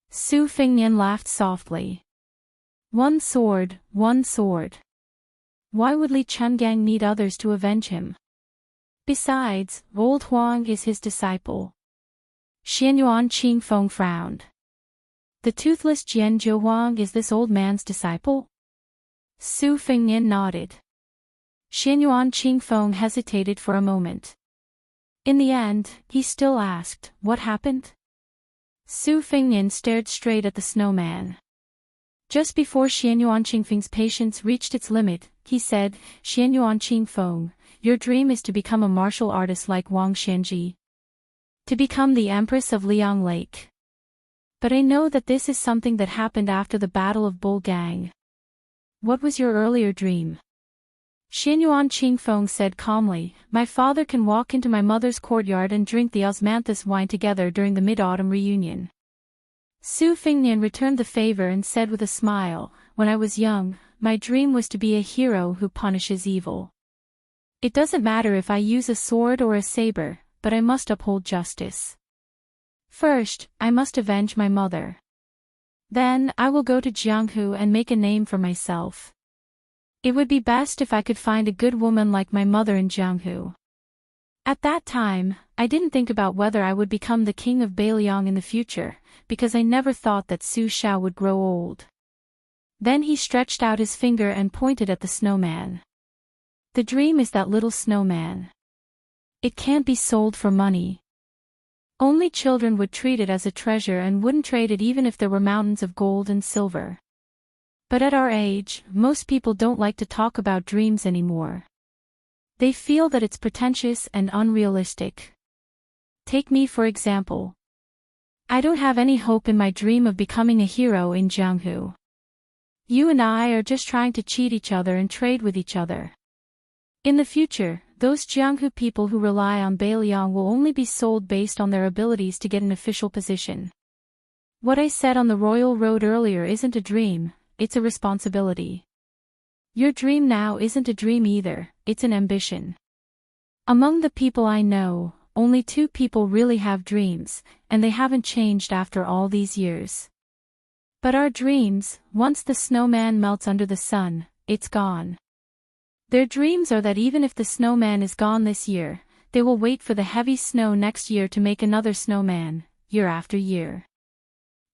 Su Fingnian laughed softly. One sword, one sword. Why would Li Chungang need others to avenge him? Besides, old Huang is his disciple. Xianyuan Qingfeng frowned. The toothless Jian Huang is this old man's disciple? Su Fingnian nodded. Xianyuan Qingfeng hesitated for a moment. In the end, he still asked, "What happened?" Su Fingnian stared straight at the snowman. Just before Xianyuan Qingfeng's patience reached its limit, he said, "Xianyuan Qingfeng, your dream is to become a martial artist like Wang Xianji. To become the Empress of Liang Lake. But I know that this is something that happened after the Battle of Bulgang. What was your earlier dream?" Xianyuan Qingfeng said calmly, "My father can walk into my mother's courtyard and drink the osmanthus wine together during the mid-autumn reunion." Su Fingnian returned the favor and said with a smile, "When I was young, my dream was to be a hero who punishes evil. It doesn't matter if I use a sword or a saber, but I must uphold justice." First, I must avenge my mother. Then, I will go to Jianghu and make a name for myself. It would be best if I could find a good woman like my mother in Jianghu. At that time, I didn't think about whether I would become the king of Beiliang in the future, because I never thought that Su Xiao would grow old. Then he stretched out his finger and pointed at the snowman. The dream is that little snowman. It can't be sold for money. Only children would treat it as a treasure and wouldn't trade it even if there were mountains of gold and silver. But at our age, most people don't like to talk about dreams anymore. They feel that it's pretentious and unrealistic. Take me for example. I don't have any hope in my dream of becoming a hero in Jianghu. You and I are just trying to cheat each other and trade with each other. In the future, those Jianghu people who rely on Beiliang will only be sold based on their abilities to get an official position. What I said on the royal road earlier isn't a dream, it's a responsibility. Your dream now isn't a dream either, it's an ambition. Among the people I know, only 2 people really have dreams, and they haven't changed after all these years. But our dreams, once the snowman melts under the sun, it's gone. Their dreams are that even if the snowman is gone this year, they will wait for the heavy snow next year to make another snowman, year after year.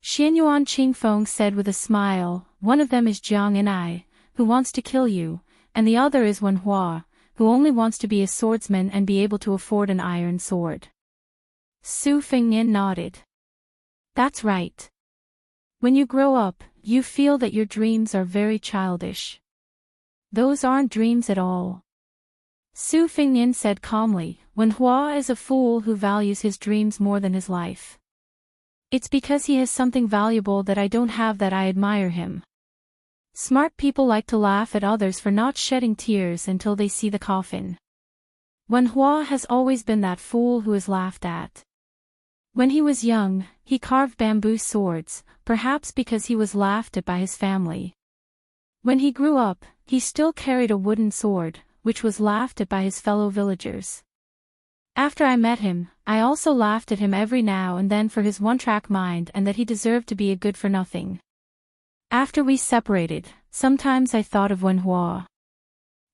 Xianyuan Qingfeng said with a smile, one of them is Jiang and I, who wants to kill you, and the other is Wen Hua, who only wants to be a swordsman and be able to afford an iron sword. Su Fengnian nodded. That's right. When you grow up, you feel that your dreams are very childish. Those aren't dreams at all. Su Fengnian said calmly, Wen Hua is a fool who values his dreams more than his life. It's because he has something valuable that I don't have that I admire him. Smart people like to laugh at others for not shedding tears until they see the coffin. Wen Hua has always been that fool who is laughed at. When he was young, he carved bamboo swords, perhaps because he was laughed at by his family. When he grew up, he still carried a wooden sword, which was laughed at by his fellow villagers. After I met him, I also laughed at him every now and then for his one-track mind and that he deserved to be a good-for-nothing. After we separated, sometimes I thought of Wen Hua.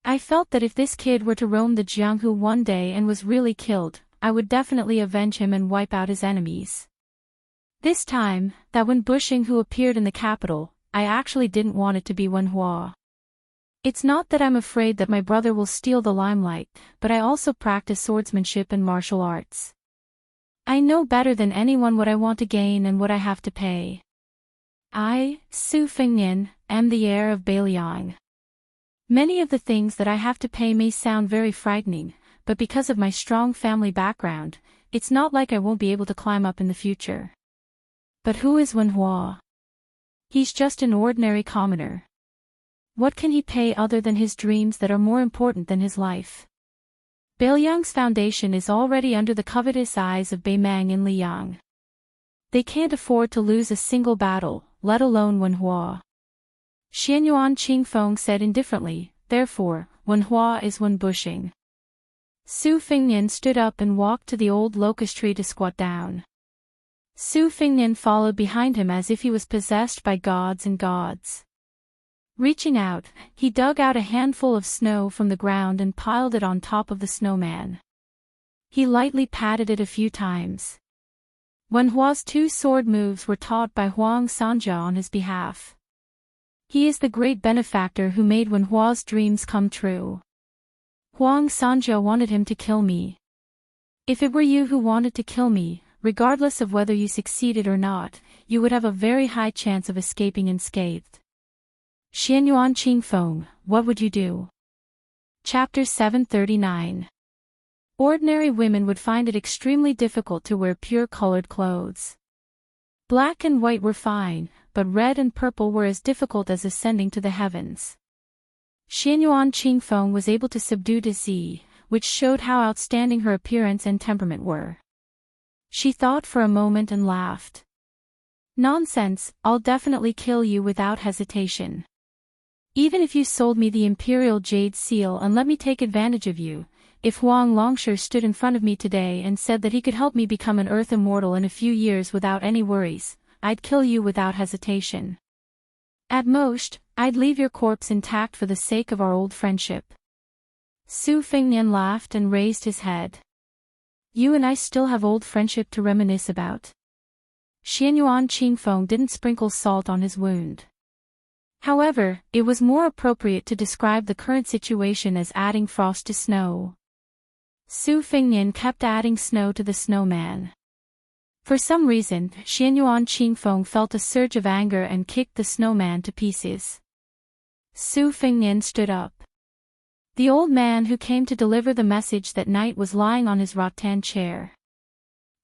I felt that if this kid were to roam the Jianghu one day and was really killed, I would definitely avenge him and wipe out his enemies. This time, that Wen Bushing who appeared in the capital, I actually didn't want it to be Wen Hua. It's not that I'm afraid that my brother will steal the limelight, but I also practice swordsmanship and martial arts. I know better than anyone what I want to gain and what I have to pay. I, Su Fengnian, am the heir of Beiliang. Many of the things that I have to pay may sound very frightening, but because of my strong family background, it's not like I won't be able to climb up in the future. But who is Wen Hua? He's just an ordinary commoner. What can he pay other than his dreams that are more important than his life? Beiliang's foundation is already under the covetous eyes of Beimang and Liyang. They can't afford to lose a single battle, let alone Wen Hua. Xianyuan Qingfeng said indifferently, therefore, Wen Hua is Wen Bushing. Su Fengnian stood up and walked to the old locust tree to squat down. Su Fengnian followed behind him as if he was possessed by gods and gods. Reaching out, he dug out a handful of snow from the ground and piled it on top of the snowman. He lightly patted it a few times. Wen Hua's 2 sword moves were taught by Huang Sanja on his behalf. He is the great benefactor who made Wen Hua's dreams come true. Huang Sanja wanted him to kill me. If it were you who wanted to kill me, regardless of whether you succeeded or not, you would have a very high chance of escaping unscathed. Xianyuan Qingfeng, what would you do? Chapter 739. Ordinary women would find it extremely difficult to wear pure-colored clothes. Black and white were fine, but red and purple were as difficult as ascending to the heavens. Xianyuan Qingfeng was able to subdue disease, which showed how outstanding her appearance and temperament were. She thought for a moment and laughed. Nonsense, I'll definitely kill you without hesitation. Even if you sold me the imperial jade seal and let me take advantage of you, if Huang Longshu stood in front of me today and said that he could help me become an Earth Immortal in a few years without any worries, I'd kill you without hesitation. At most, I'd leave your corpse intact for the sake of our old friendship." Su Fengnian laughed and raised his head. "You and I still have old friendship to reminisce about." Xianyuan Qingfeng didn't sprinkle salt on his wound. However, it was more appropriate to describe the current situation as adding frost to snow. Su Fengnian kept adding snow to the snowman. For some reason, Xianyuan Qingfeng felt a surge of anger and kicked the snowman to pieces. Su Fengnian stood up. The old man who came to deliver the message that night was lying on his rattan chair.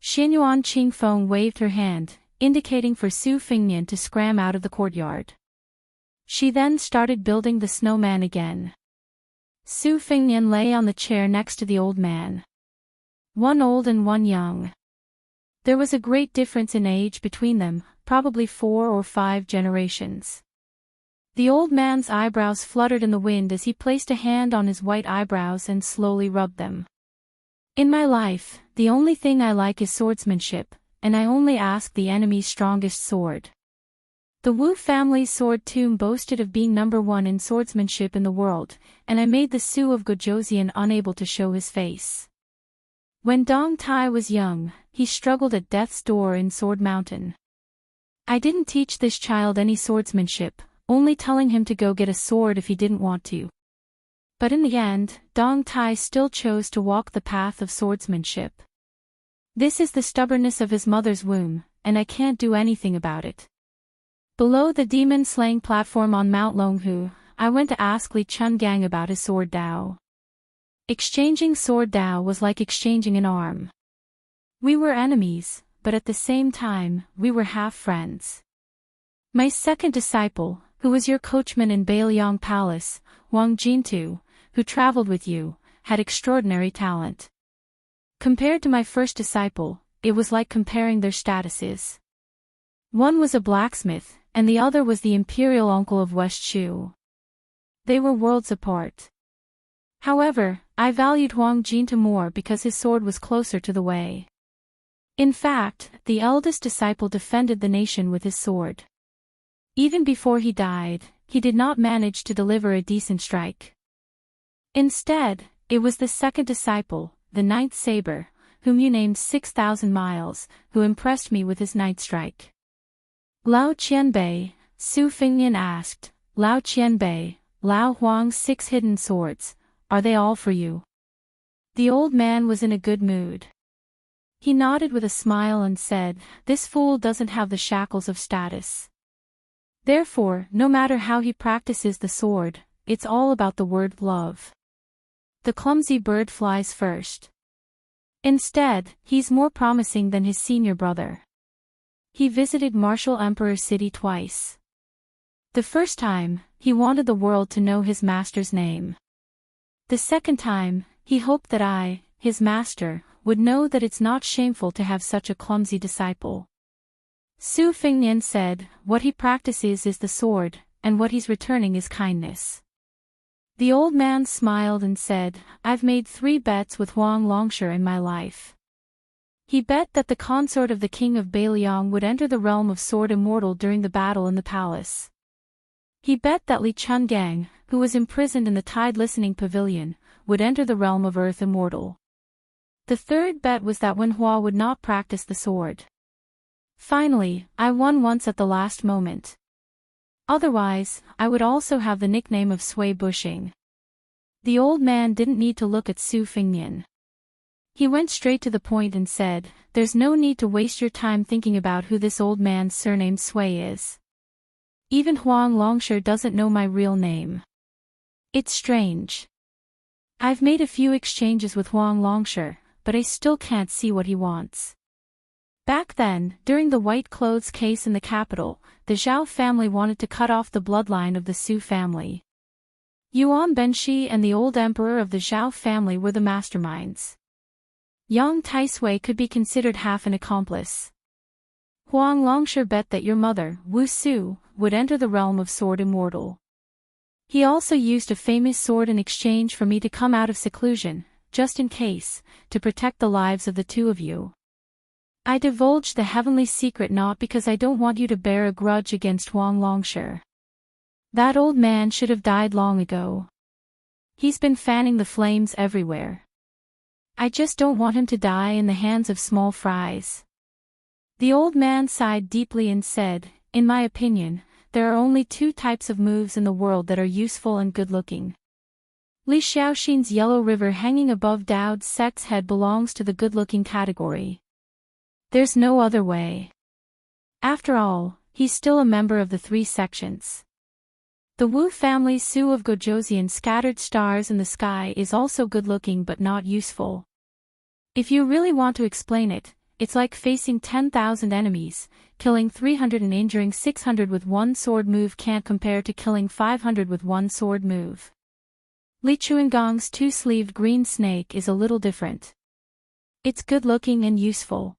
Xianyuan Qingfeng waved her hand, indicating for Su Fengnian to scram out of the courtyard. She then started building the snowman again. Su Fengnian lay on the chair next to the old man. One old and one young. There was a great difference in age between them, probably 4 or 5 generations. The old man's eyebrows fluttered in the wind as he placed a hand on his white eyebrows and slowly rubbed them. "In my life, the only thing I like is swordsmanship, and I only ask the enemy's strongest sword." The Wu family's sword tomb boasted of being number 1 in swordsmanship in the world, and I made the Su of Gojoseon unable to show his face. When Dong Tai was young, he struggled at death's door in Sword Mountain. I didn't teach this child any swordsmanship, only telling him to go get a sword if he didn't want to. But in the end, Dong Tai still chose to walk the path of swordsmanship. This is the stubbornness of his mother's womb, and I can't do anything about it. Below the demon-slaying platform on Mount Longhu, I went to ask Li Chungang about his sword Dao. Exchanging sword Dao was like exchanging an arm. We were enemies, but at the same time, we were half friends. My second disciple, who was your coachman in Bailiang Palace, Wang Jintu, who traveled with you, had extraordinary talent. Compared to my first disciple, it was like comparing their statuses. One was a blacksmith, and the other was the imperial uncle of West Shu. They were worlds apart. However, I valued Wang Jintu more because his sword was closer to the way. In fact, the eldest disciple defended the nation with his sword. Even before he died, he did not manage to deliver a decent strike. Instead, it was the second disciple, the ninth saber, whom you named 6,000 miles, who impressed me with his ninth strike. Lao Qianbei, Su Fengnian asked, "Lao Qianbei, Lao Huang's 6 hidden swords, are they all for you?" The old man was in a good mood. He nodded with a smile and said, "This fool doesn't have the shackles of status. Therefore, no matter how he practices the sword, it's all about the word love. The clumsy bird flies first. Instead, he's more promising than his senior brother." He visited Martial Emperor City twice. The first time, he wanted the world to know his master's name. The second time, he hoped that I, his master, would know that it's not shameful to have such a clumsy disciple. Su Fengnian said, "What he practices is the sword, and what he's returning is kindness." The old man smiled and said, "I've made 3 bets with Huang Longshu in my life." He bet that the consort of the king of Bailiang would enter the realm of Sword Immortal during the battle in the palace. He bet that Li Chungang, who was imprisoned in the Tide Listening Pavilion, would enter the realm of Earth Immortal. The third bet was that Wen Hua would not practice the sword. Finally, I won once at the last moment. Otherwise, I would also have the nickname of Sui Bushing. The old man didn't need to look at Su Fengnian. He went straight to the point and said, "There's no need to waste your time thinking about who this old man's surname Sui is. Even Huang Longshu doesn't know my real name. It's strange. I've made a few exchanges with Huang Longshu, but I still can't see what he wants." Back then, during the white clothes case in the capital, the Zhao family wanted to cut off the bloodline of the Su family. Yuan Benshi and the old emperor of the Zhao family were the masterminds. Yang Taisui could be considered half an accomplice. Huang Longshu bet that your mother, Wu Su, would enter the realm of Sword Immortal. He also used a famous sword in exchange for me to come out of seclusion, just in case, to protect the lives of the two of you. I divulged the heavenly secret not because I don't want you to bear a grudge against Huang Longshi. That old man should have died long ago. He's been fanning the flames everywhere. I just don't want him to die in the hands of small fries. The old man sighed deeply and said, in my opinion, there are only two types of moves in the world that are useful and good-looking. Li Xiaoxin's yellow river hanging above Dao's sect's head belongs to the good-looking category. There's no other way. After all, he's still a member of the three sections. The Wu family Su of Gojoseon scattered stars in the sky is also good-looking but not useful. If you really want to explain it, it's like facing 10,000 enemies, killing 300 and injuring 600 with one sword move can't compare to killing 500 with one sword move. Li Chuangong's two-sleeved green snake is a little different. It's good-looking and useful.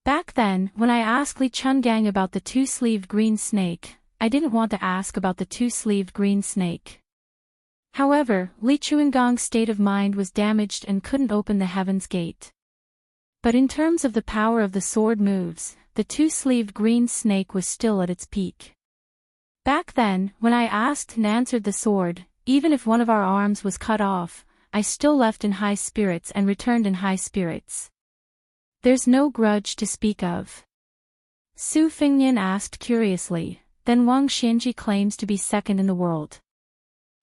Back then, when I asked Li Chungang about the two-sleeved green snake, I didn't want to ask about the two-sleeved green snake. However, Li Chuangong's state of mind was damaged and couldn't open the heaven's gate. But in terms of the power of the sword moves, the two-sleeved green snake was still at its peak. Back then, when I asked and answered the sword, even if one of our arms was cut off, I still left in high spirits and returned in high spirits. There's no grudge to speak of. Su Fingyan asked curiously, then Wang Xianji claims to be second in the world.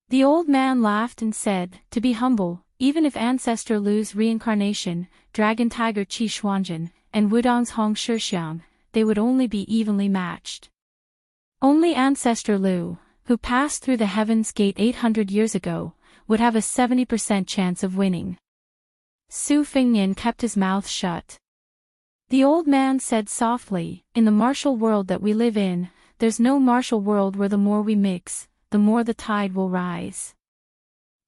The old man laughed and said, to be humble, even if Ancestor Lu's reincarnation, Dragon Tiger Qi Xuanjin, and Wudong's Hong Shixiang, they would only be evenly matched. Only Ancestor Lu, who passed through the Heaven's Gate 800 years ago, would have a 70% chance of winning. Su Fingyan kept his mouth shut. The old man said softly, in the martial world that we live in, there's no martial world where the more we mix, the more the tide will rise.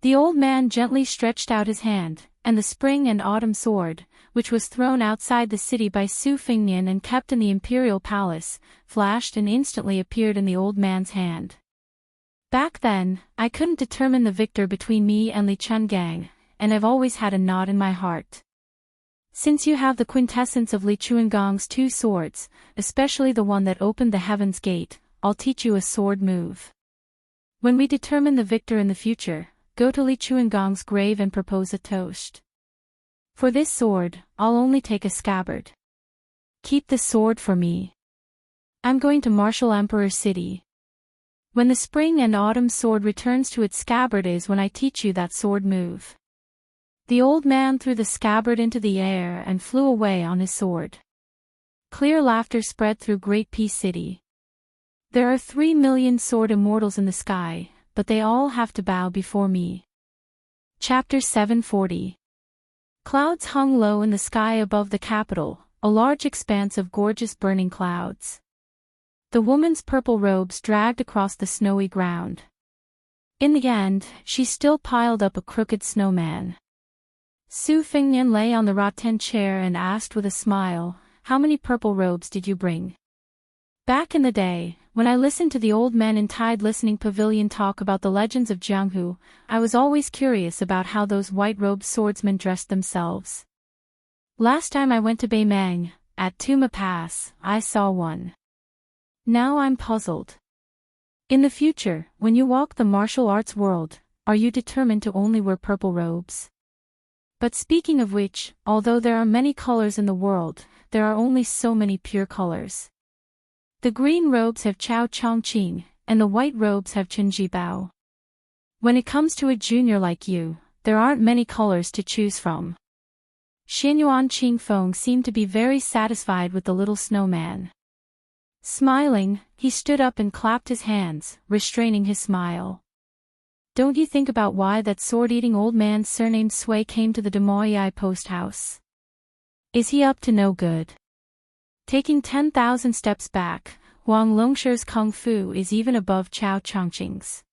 The old man gently stretched out his hand, and the spring and autumn sword, which was thrown outside the city by Su Fingyan and kept in the imperial palace, flashed and instantly appeared in the old man's hand. Back then, I couldn't determine the victor between me and Li Chungang, and I've always had a knot in my heart. Since you have the quintessence of Li Chuangong's two swords, especially the one that opened the Heaven's Gate, I'll teach you a sword move. When we determine the victor in the future, go to Li Chuangong's grave and propose a toast. For this sword, I'll only take a scabbard. Keep the sword for me. I'm going to martial Emperor City. When the spring and autumn sword returns to its scabbard is when I teach you that sword move. The old man threw the scabbard into the air and flew away on his sword. Clear laughter spread through Great Peace City. There are 3 million sword immortals in the sky, but they all have to bow before me. Chapter 740. Clouds hung low in the sky above the capital, a large expanse of gorgeous burning clouds. The woman's purple robes dragged across the snowy ground. In the end, she still piled up a crooked snowman. Su Fingyan lay on the rattan chair and asked with a smile, how many purple robes did you bring? Back in the day, when I listened to the old men in Tide Listening Pavilion talk about the legends of Jianghu, I was always curious about how those white-robed swordsmen dressed themselves. Last time I went to Beimang, at Tuma Pass, I saw one. Now I'm puzzled. In the future, when you walk the martial arts world, are you determined to only wear purple robes? But speaking of which, although there are many colors in the world, there are only so many pure colors. The green robes have Chao Chongqing, and the white robes have Chenji Bao. When it comes to a junior like you, there aren't many colors to choose from. Xianyuan Qingfeng seemed to be very satisfied with the little snowman. Smiling, he stood up and clapped his hands, restraining his smile. Don't you think about why that sword-eating old man surnamed Sui came to the Demoyai post house? Is he up to no good? Taking 10,000 steps back, Huang Longshi's kung fu is even above Chao Chongqing's.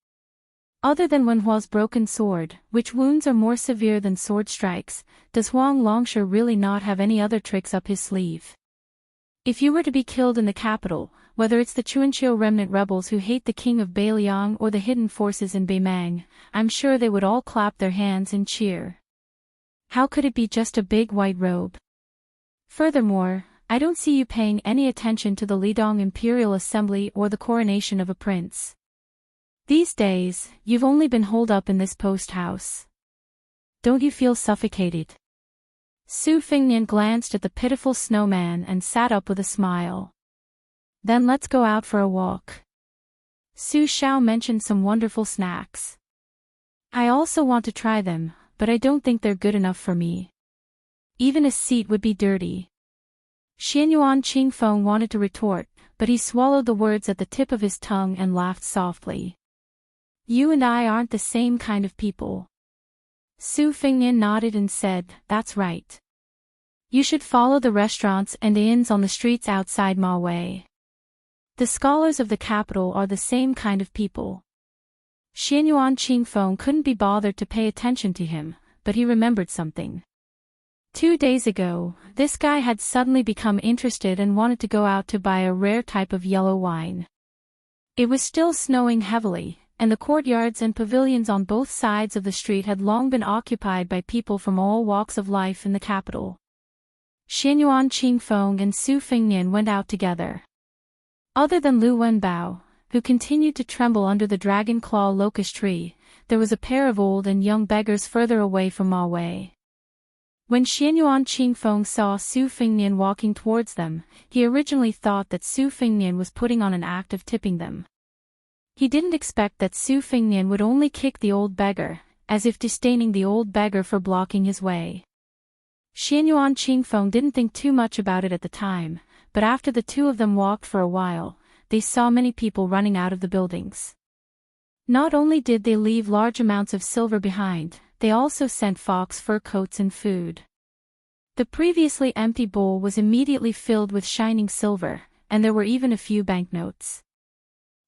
Other than Wen Hua's broken sword, which wounds are more severe than sword strikes, does Huang Longshi really not have any other tricks up his sleeve? If you were to be killed in the capital, whether it's the Chuanqiu remnant rebels who hate the king of Beiliang or the hidden forces in Beimang, I'm sure they would all clap their hands and cheer. How could it be just a big white robe? Furthermore, I don't see you paying any attention to the Lidong Imperial Assembly or the coronation of a prince. These days, you've only been holed up in this post house. Don't you feel suffocated? Su Fingnian glanced at the pitiful snowman and sat up with a smile. Then let's go out for a walk. Su Xiao mentioned some wonderful snacks. I also want to try them, but I don't think they're good enough for me. Even a seat would be dirty. Xianyuan Qingfeng wanted to retort, but he swallowed the words at the tip of his tongue and laughed softly. You and I aren't the same kind of people. Su Fingnian nodded and said, that's right. You should follow the restaurants and inns on the streets outside Ma Wei. The scholars of the capital are the same kind of people. Xianyuan Qingfeng couldn't be bothered to pay attention to him, but he remembered something. 2 days ago, this guy had suddenly become interested and wanted to go out to buy a rare type of yellow wine. It was still snowing heavily, and the courtyards and pavilions on both sides of the street had long been occupied by people from all walks of life in the capital. Xianyuan Qingfeng and Su Fingnian went out together. Other than Lu Wenbao, who continued to tremble under the dragon claw locust tree, there was a pair of old and young beggars further away from Ma Wei. When Xianyuan Qingfeng saw Su Fingnian walking towards them, he originally thought that Su Fingnian was putting on an act of tipping them. He didn't expect that Su Fingnian would only kick the old beggar, as if disdaining the old beggar for blocking his way. Xianyuan Qingfeng didn't think too much about it at the time, but after the two of them walked for a while, they saw many people running out of the buildings. Not only did they leave large amounts of silver behind, they also sent fox fur coats and food. The previously empty bowl was immediately filled with shining silver, and there were even a few banknotes.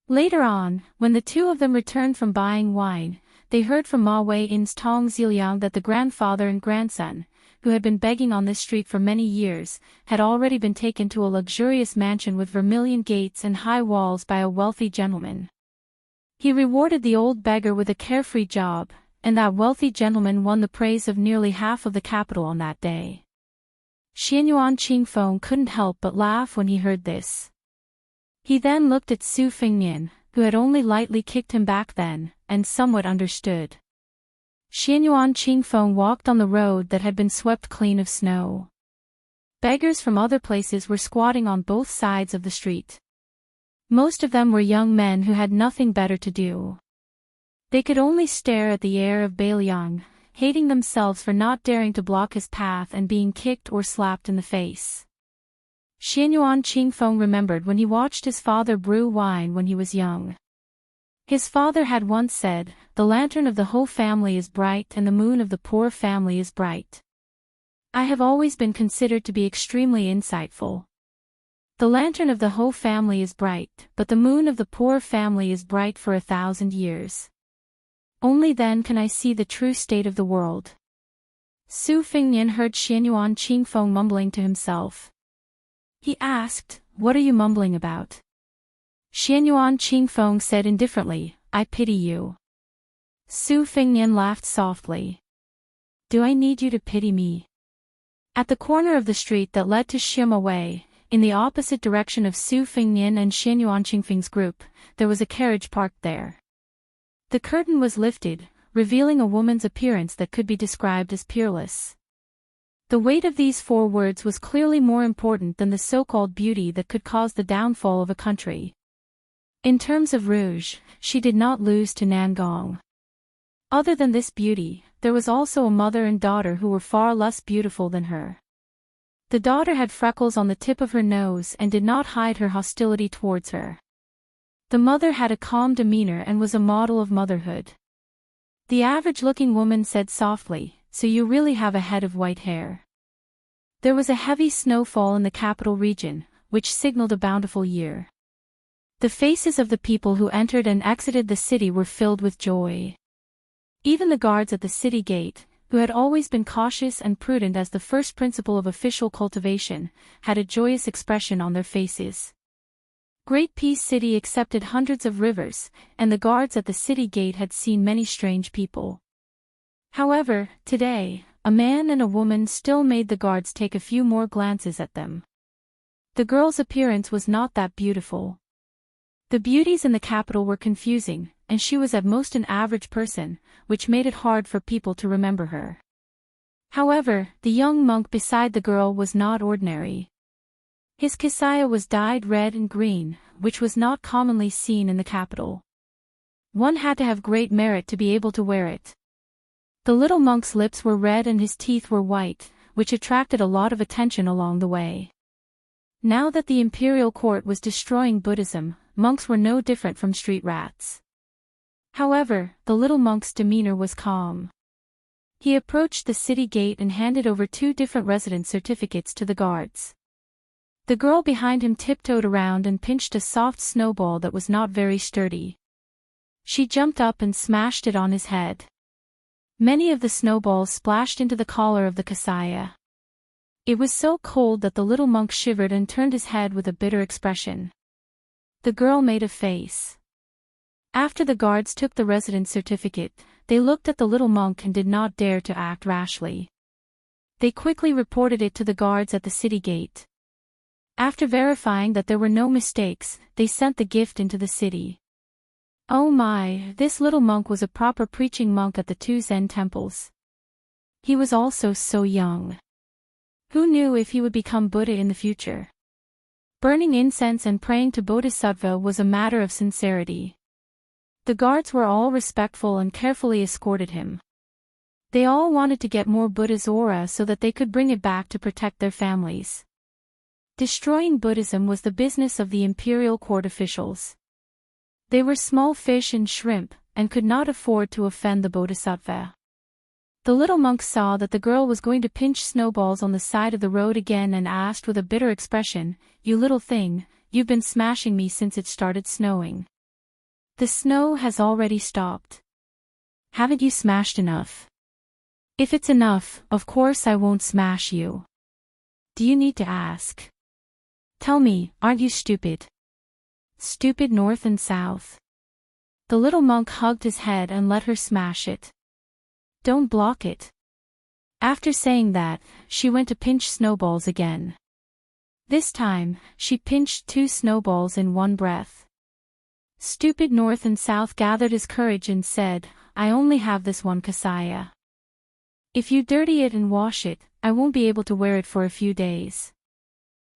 Later on, when the two of them returned from buying wine, they heard from Ma Wei Inn's Tong Ziliang that the grandfather and grandson, who had been begging on this street for many years, had already been taken to a luxurious mansion with vermilion gates and high walls by a wealthy gentleman. He rewarded the old beggar with a carefree job, and that wealthy gentleman won the praise of nearly half of the capital on that day. Xianyuan Qingfeng couldn't help but laugh when he heard this. He then looked at Su Fingnian, who had only lightly kicked him back then, and somewhat understood. Xianyuan Qingfeng walked on the road that had been swept clean of snow. Beggars from other places were squatting on both sides of the street. Most of them were young men who had nothing better to do. They could only stare at the heir of Beiliang, hating themselves for not daring to block his path and being kicked or slapped in the face. Xianyuan Qingfeng remembered when he watched his father brew wine when he was young. His father had once said, "The lantern of the whole family is bright and the moon of the poor family is bright." I have always been considered to be extremely insightful. The lantern of the whole family is bright, but the moon of the poor family is bright for 1,000 years. Only then can I see the true state of the world. Su Fingnian heard Xianyuan Qingfeng mumbling to himself. He asked, "What are you mumbling about?" Xianyuan Qingfeng said indifferently, "I pity you." Su Fingnian laughed softly. "Do I need you to pity me?" At the corner of the street that led to Shima Wei, in the opposite direction of Su Fingnian and Xianyuan Qingfeng's group, there was a carriage parked there. The curtain was lifted, revealing a woman's appearance that could be described as peerless. The weight of these 4 words was clearly more important than the so-called beauty that could cause the downfall of a country. In terms of rouge, she did not lose to Nangong. Other than this beauty, there was also a mother and daughter who were far less beautiful than her. The daughter had freckles on the tip of her nose and did not hide her hostility towards her. The mother had a calm demeanor and was a model of motherhood. The average-looking woman said softly, "So you really have a head of white hair." There was a heavy snowfall in the capital region, which signaled a bountiful year. The faces of the people who entered and exited the city were filled with joy. Even the guards at the city gate, who had always been cautious and prudent as the first principle of official cultivation, had a joyous expression on their faces. Great Peace City accepted hundreds of rivers, and the guards at the city gate had seen many strange people. However, today, a man and a woman still made the guards take a few more glances at them. The girl's appearance was not that beautiful. The beauties in the capital were confusing, and she was at most an average person, which made it hard for people to remember her. However, the young monk beside the girl was not ordinary. His kasaya was dyed red and green, which was not commonly seen in the capital. One had to have great merit to be able to wear it. The little monk's lips were red and his teeth were white, which attracted a lot of attention along the way. Now that the imperial court was destroying Buddhism, monks were no different from street rats. However, the little monk's demeanor was calm. He approached the city gate and handed over 2 different residence certificates to the guards. The girl behind him tiptoed around and pinched a soft snowball that was not very sturdy. She jumped up and smashed it on his head. Many of the snowballs splashed into the collar of the kasaya. It was so cold that the little monk shivered and turned his head with a bitter expression. The girl made a face. After the guards took the residence certificate, they looked at the little monk and did not dare to act rashly. They quickly reported it to the guards at the city gate. After verifying that there were no mistakes, they sent the gift into the city. Oh my, this little monk was a proper preaching monk at the 2 Zen temples. He was also so young. Who knew if he would become Buddha in the future? Burning incense and praying to Bodhisattva was a matter of sincerity. The guards were all respectful and carefully escorted him. They all wanted to get more Buddha's aura so that they could bring it back to protect their families. Destroying Buddhism was the business of the imperial court officials. They were small fish and shrimp, and could not afford to offend the Bodhisattva. The little monk saw that the girl was going to pinch snowballs on the side of the road again and asked with a bitter expression, "You little thing, you've been smashing me since it started snowing. The snow has already stopped. Haven't you smashed enough? If it's enough, of course I won't smash you. Do you need to ask? Tell me, aren't you stupid? Stupid north and south." The little monk hugged his head and let her smash it. Don't block it. After saying that, she went to pinch snowballs again. This time, she pinched 2 snowballs in one breath. Stupid north and south gathered his courage and said, "I only have this one kasaya. If you dirty it and wash it, I won't be able to wear it for a few days.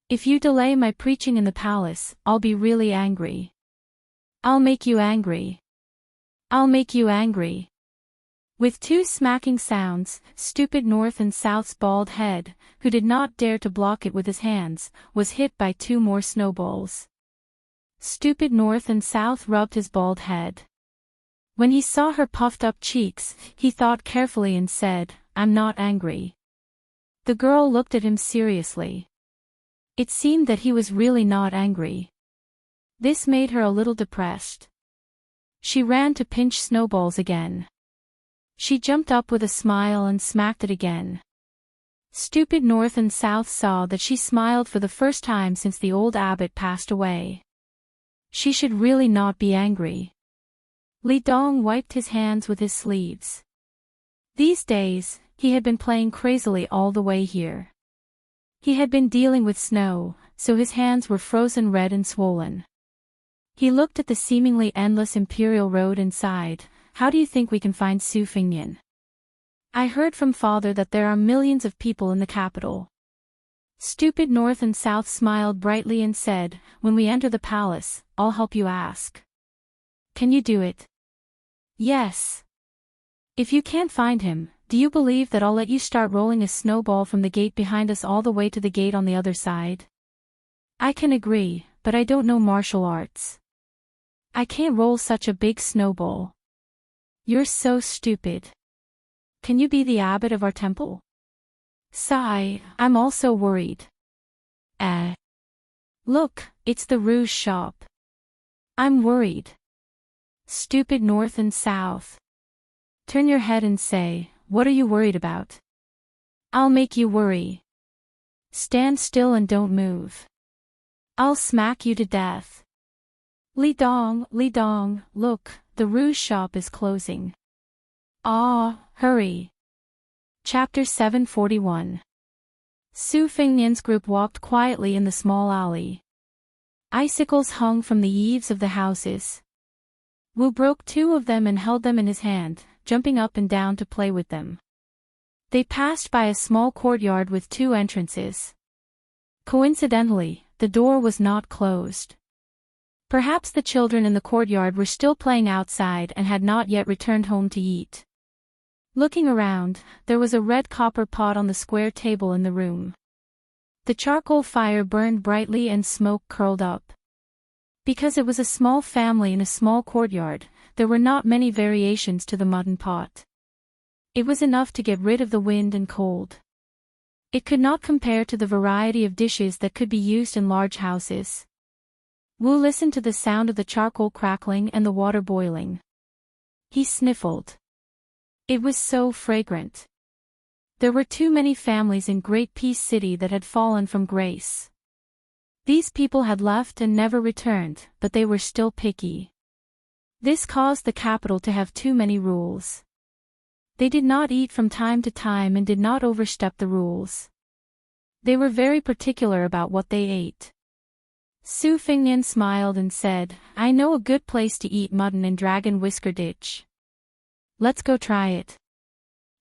If you delay my preaching in the palace, I'll be really angry. I'll make you angry. I'll make you angry." With 2 smacking sounds, stupid north and south's bald head, who did not dare to block it with his hands, was hit by 2 more snowballs. Stupid north and south rubbed his bald head. When he saw her puffed up cheeks, he thought carefully and said, "I'm not angry." The girl looked at him seriously. It seemed that he was really not angry. This made her a little depressed. She ran to pinch snowballs again. She jumped up with a smile and smacked it again. Stupid north and south saw that she smiled for the first time since the old abbot passed away. She should really not be angry. Li Dong wiped his hands with his sleeves. These days, he had been playing crazily all the way here. He had been dealing with snow, so his hands were frozen red and swollen. He looked at the seemingly endless imperial road and sighed. "How do you think we can find Su Fingyan? I heard from father that there are millions of people in the capital." Stupid north and south smiled brightly and said, "When we enter the palace, I'll help you ask." "Can you do it?" "Yes." "If you can't find him, do you believe that I'll let you start rolling a snowball from the gate behind us all the way to the gate on the other side?" "I can agree, but I don't know martial arts. I can't roll such a big snowball." "You're so stupid. Can you be the abbot of our temple?" "Sigh, I'm also worried." Look, it's the rouge shop. I'm worried." Stupid north and south. Turn your head and say, "What are you worried about?" "I'll make you worry. Stand still and don't move. I'll smack you to death." Li Dong, look, the rouge shop is closing." "Ah, hurry. Chapter 741. Su Fengnian's group walked quietly in the small alley. Icicles hung from the eaves of the houses. Wu broke two of them and held them in his hand, jumping up and down to play with them. They passed by a small courtyard with two entrances. Coincidentally, the door was not closed. Perhaps the children in the courtyard were still playing outside and had not yet returned home to eat. Looking around, there was a red copper pot on the square table in the room. The charcoal fire burned brightly and smoke curled up. Because it was a small family in a small courtyard, there were not many variations to the mutton pot. It was enough to get rid of the wind and cold. It could not compare to the variety of dishes that could be used in large houses. Wu listened to the sound of the charcoal crackling and the water boiling. He sniffled. It was so fragrant. There were too many families in Great Peace City that had fallen from grace. These people had left and never returned, but they were still picky. This caused the capital to have too many rules. They did not eat from time to time and did not overstep the rules. They were very particular about what they ate. Su Fengnian smiled and said, "I know a good place to eat mutton in Dragon Whisker Ditch. Let's go try it."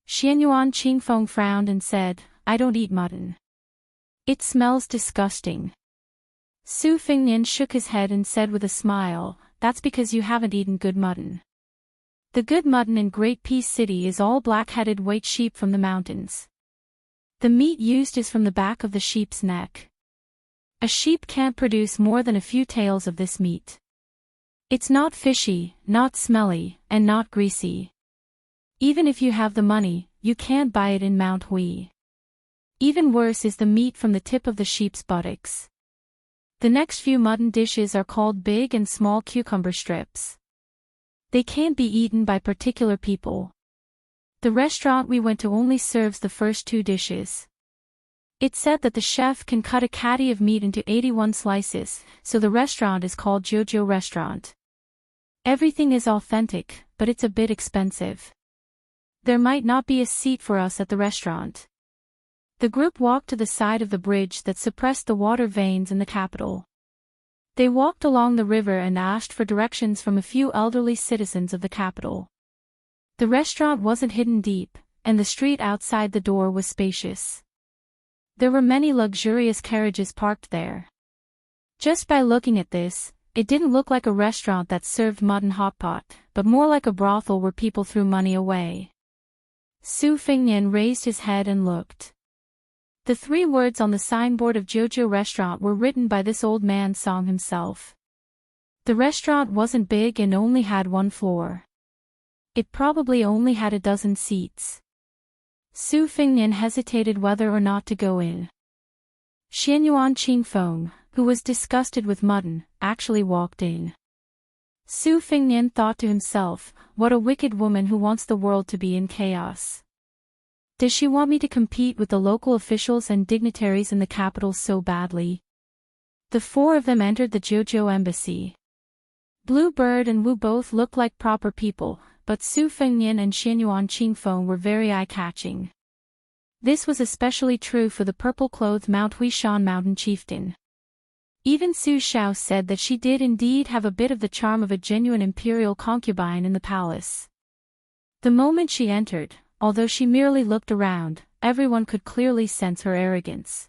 Xianyuan Qingfeng frowned and said, "I don't eat mutton. It smells disgusting." Su Fengnian shook his head and said with a smile, "That's because you haven't eaten good mutton. The good mutton in Great Peace City is all black-headed white sheep from the mountains. The meat used is from the back of the sheep's neck. A sheep can't produce more than a few tails of this meat. It's not fishy, not smelly, and not greasy. Even if you have the money, you can't buy it in Mount Hui. Even worse is the meat from the tip of the sheep's buttocks. The next few mutton dishes are called big and small cucumber strips. They can't be eaten by particular people. The restaurant we went to only serves the first two dishes. It's said that the chef can cut a catty of meat into 81 slices, so the restaurant is called Jojo Restaurant. Everything is authentic, but it's a bit expensive. There might not be a seat for us at the restaurant." The group walked to the side of the bridge that suppressed the water veins in the capital. They walked along the river and asked for directions from a few elderly citizens of the capital. The restaurant wasn't hidden deep, and the street outside the door was spacious. There were many luxurious carriages parked there. Just by looking at this, it didn't look like a restaurant that served mutton hot pot, but more like a brothel where people threw money away. Su Fengnian raised his head and looked. The 3 words on the signboard of Jojo Restaurant were written by this old man Song himself. The restaurant wasn't big and only had 1 floor. It probably only had a dozen seats. Su Fengnian hesitated whether or not to go in. Xianyuan Qingfeng, who was disgusted with mutton, actually walked in. Su Fengnian thought to himself, "What a wicked woman who wants the world to be in chaos. Does she want me to compete with the local officials and dignitaries in the capital so badly?" The 4 of them entered the Jojo embassy. Bluebird and Wu both looked like proper people, but Su Fengnian and Xianyuan Qingfeng were very eye-catching. This was especially true for the purple-clothed Mount Huishan mountain chieftain. Even Su Xiao said that she did indeed have a bit of the charm of a genuine imperial concubine in the palace. The moment she entered, although she merely looked around, everyone could clearly sense her arrogance.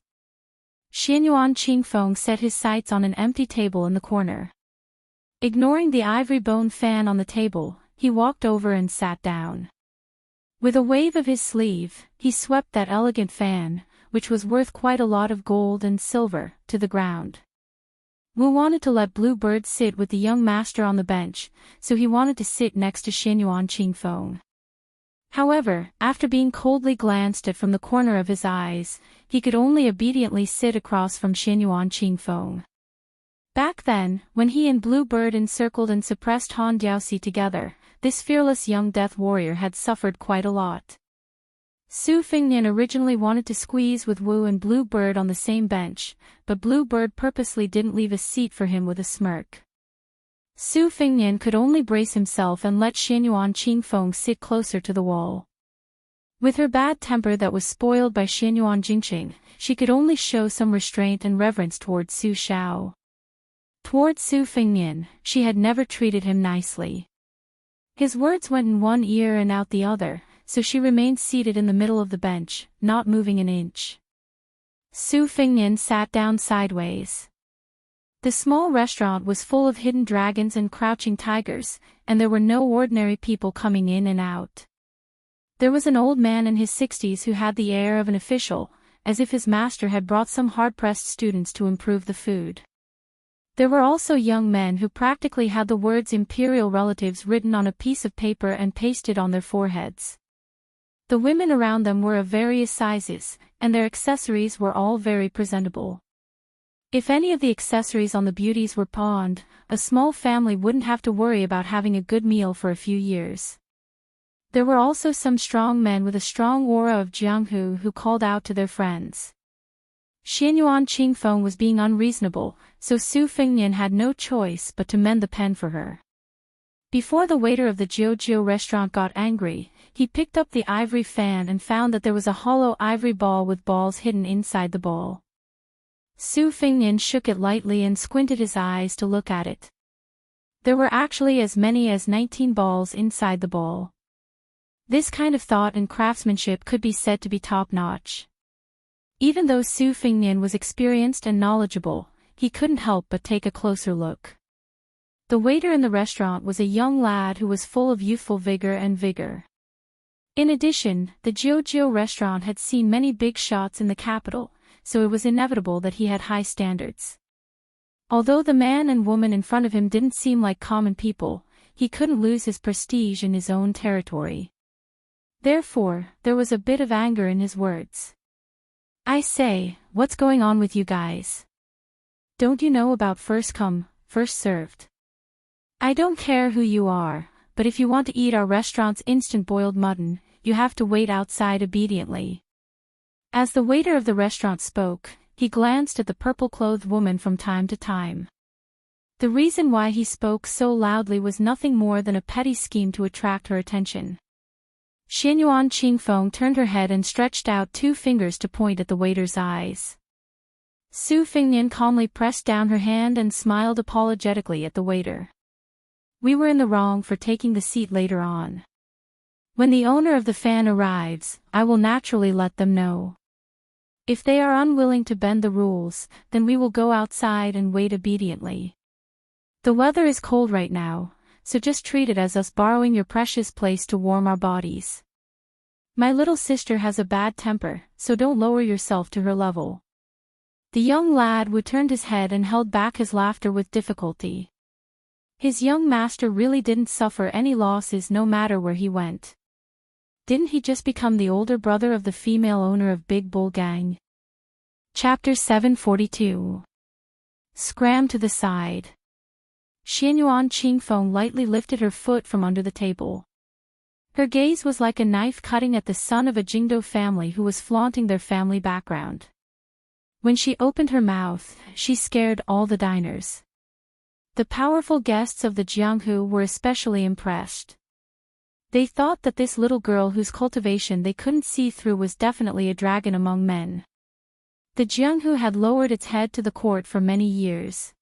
Xianyuan Qingfeng set his sights on an empty table in the corner. Ignoring the ivory bone fan on the table, he walked over and sat down. With a wave of his sleeve, he swept that elegant fan, which was worth quite a lot of gold and silver, to the ground. Wu wanted to let Bluebird sit with the young master on the bench, so he wanted to sit next to Xianyuan Qingfeng. However, after being coldly glanced at from the corner of his eyes, he could only obediently sit across from Xianyuan Qingfeng. Back then, when he and Bluebird encircled and suppressed Han Diaoxi together, this fearless young death warrior had suffered quite a lot. Su Fengnian originally wanted to squeeze with Wu and Bluebird on the same bench, but Bluebird purposely didn't leave a seat for him with a smirk. Su Fengnian could only brace himself and let Xianyuan Qingfeng sit closer to the wall. With her bad temper that was spoiled by Xianyuan Jingqing, she could only show some restraint and reverence towards Su Xiao. Towards Su Fengnian, she had never treated him nicely. His words went in one ear and out the other, so she remained seated in the middle of the bench, not moving an inch. Su Fengnian sat down sideways. The small restaurant was full of hidden dragons and crouching tigers, and there were no ordinary people coming in and out. There was an old man in his 60s who had the air of an official, as if his master had brought some hard-pressed students to improve the food. There were also young men who practically had the words imperial relatives written on a piece of paper and pasted on their foreheads. The women around them were of various sizes, and their accessories were all very presentable. If any of the accessories on the beauties were pawned, a small family wouldn't have to worry about having a good meal for a few years. There were also some strong men with a strong aura of Jianghu who called out to their friends. Xianyuan Qingfeng was being unreasonable, so Su Fengnian had no choice but to mend the pen for her. Before the waiter of the Jiujiu restaurant got angry, he picked up the ivory fan and found that there was a hollow ivory ball with balls hidden inside the ball. Su Fengnian shook it lightly and squinted his eyes to look at it. There were actually as many as 19 balls inside the ball. This kind of thought and craftsmanship could be said to be top-notch. Even though Su Fengnian was experienced and knowledgeable, he couldn't help but take a closer look. The waiter in the restaurant was a young lad who was full of youthful vigor. In addition, the Jiujiu restaurant had seen many big shots in the capital, so it was inevitable that he had high standards. Although the man and woman in front of him didn't seem like common people, he couldn't lose his prestige in his own territory. Therefore, there was a bit of anger in his words. "I say, what's going on with you guys? Don't you know about first come, first served? I don't care who you are, but if you want to eat our restaurant's instant boiled mutton, you have to wait outside obediently." As the waiter of the restaurant spoke, he glanced at the purple-clothed woman from time to time. The reason why he spoke so loudly was nothing more than a petty scheme to attract her attention. Xianyuan Qingfeng turned her head and stretched out 2 fingers to point at the waiter's eyes. Su Fengnian calmly pressed down her hand and smiled apologetically at the waiter. "We were in the wrong for taking the seat later on. When the owner of the fan arrives, I will naturally let them know. If they are unwilling to bend the rules, then we will go outside and wait obediently. The weather is cold right now, so just treat it as us borrowing your precious place to warm our bodies. My little sister has a bad temper, so don't lower yourself to her level." The young lad Wu turned his head and held back his laughter with difficulty. His young master really didn't suffer any losses no matter where he went. Didn't he just become the older brother of the female owner of Big Bull Gang? Chapter 742. Scram to the side. Xianyuan Qingfeng lightly lifted her foot from under the table. Her gaze was like a knife cutting at the son of a Jingdo family who was flaunting their family background. When she opened her mouth, she scared all the diners. The powerful guests of the Jianghu were especially impressed. They thought that this little girl whose cultivation they couldn't see through was definitely a dragon among men. The Jianghu had lowered its head to the court for many years.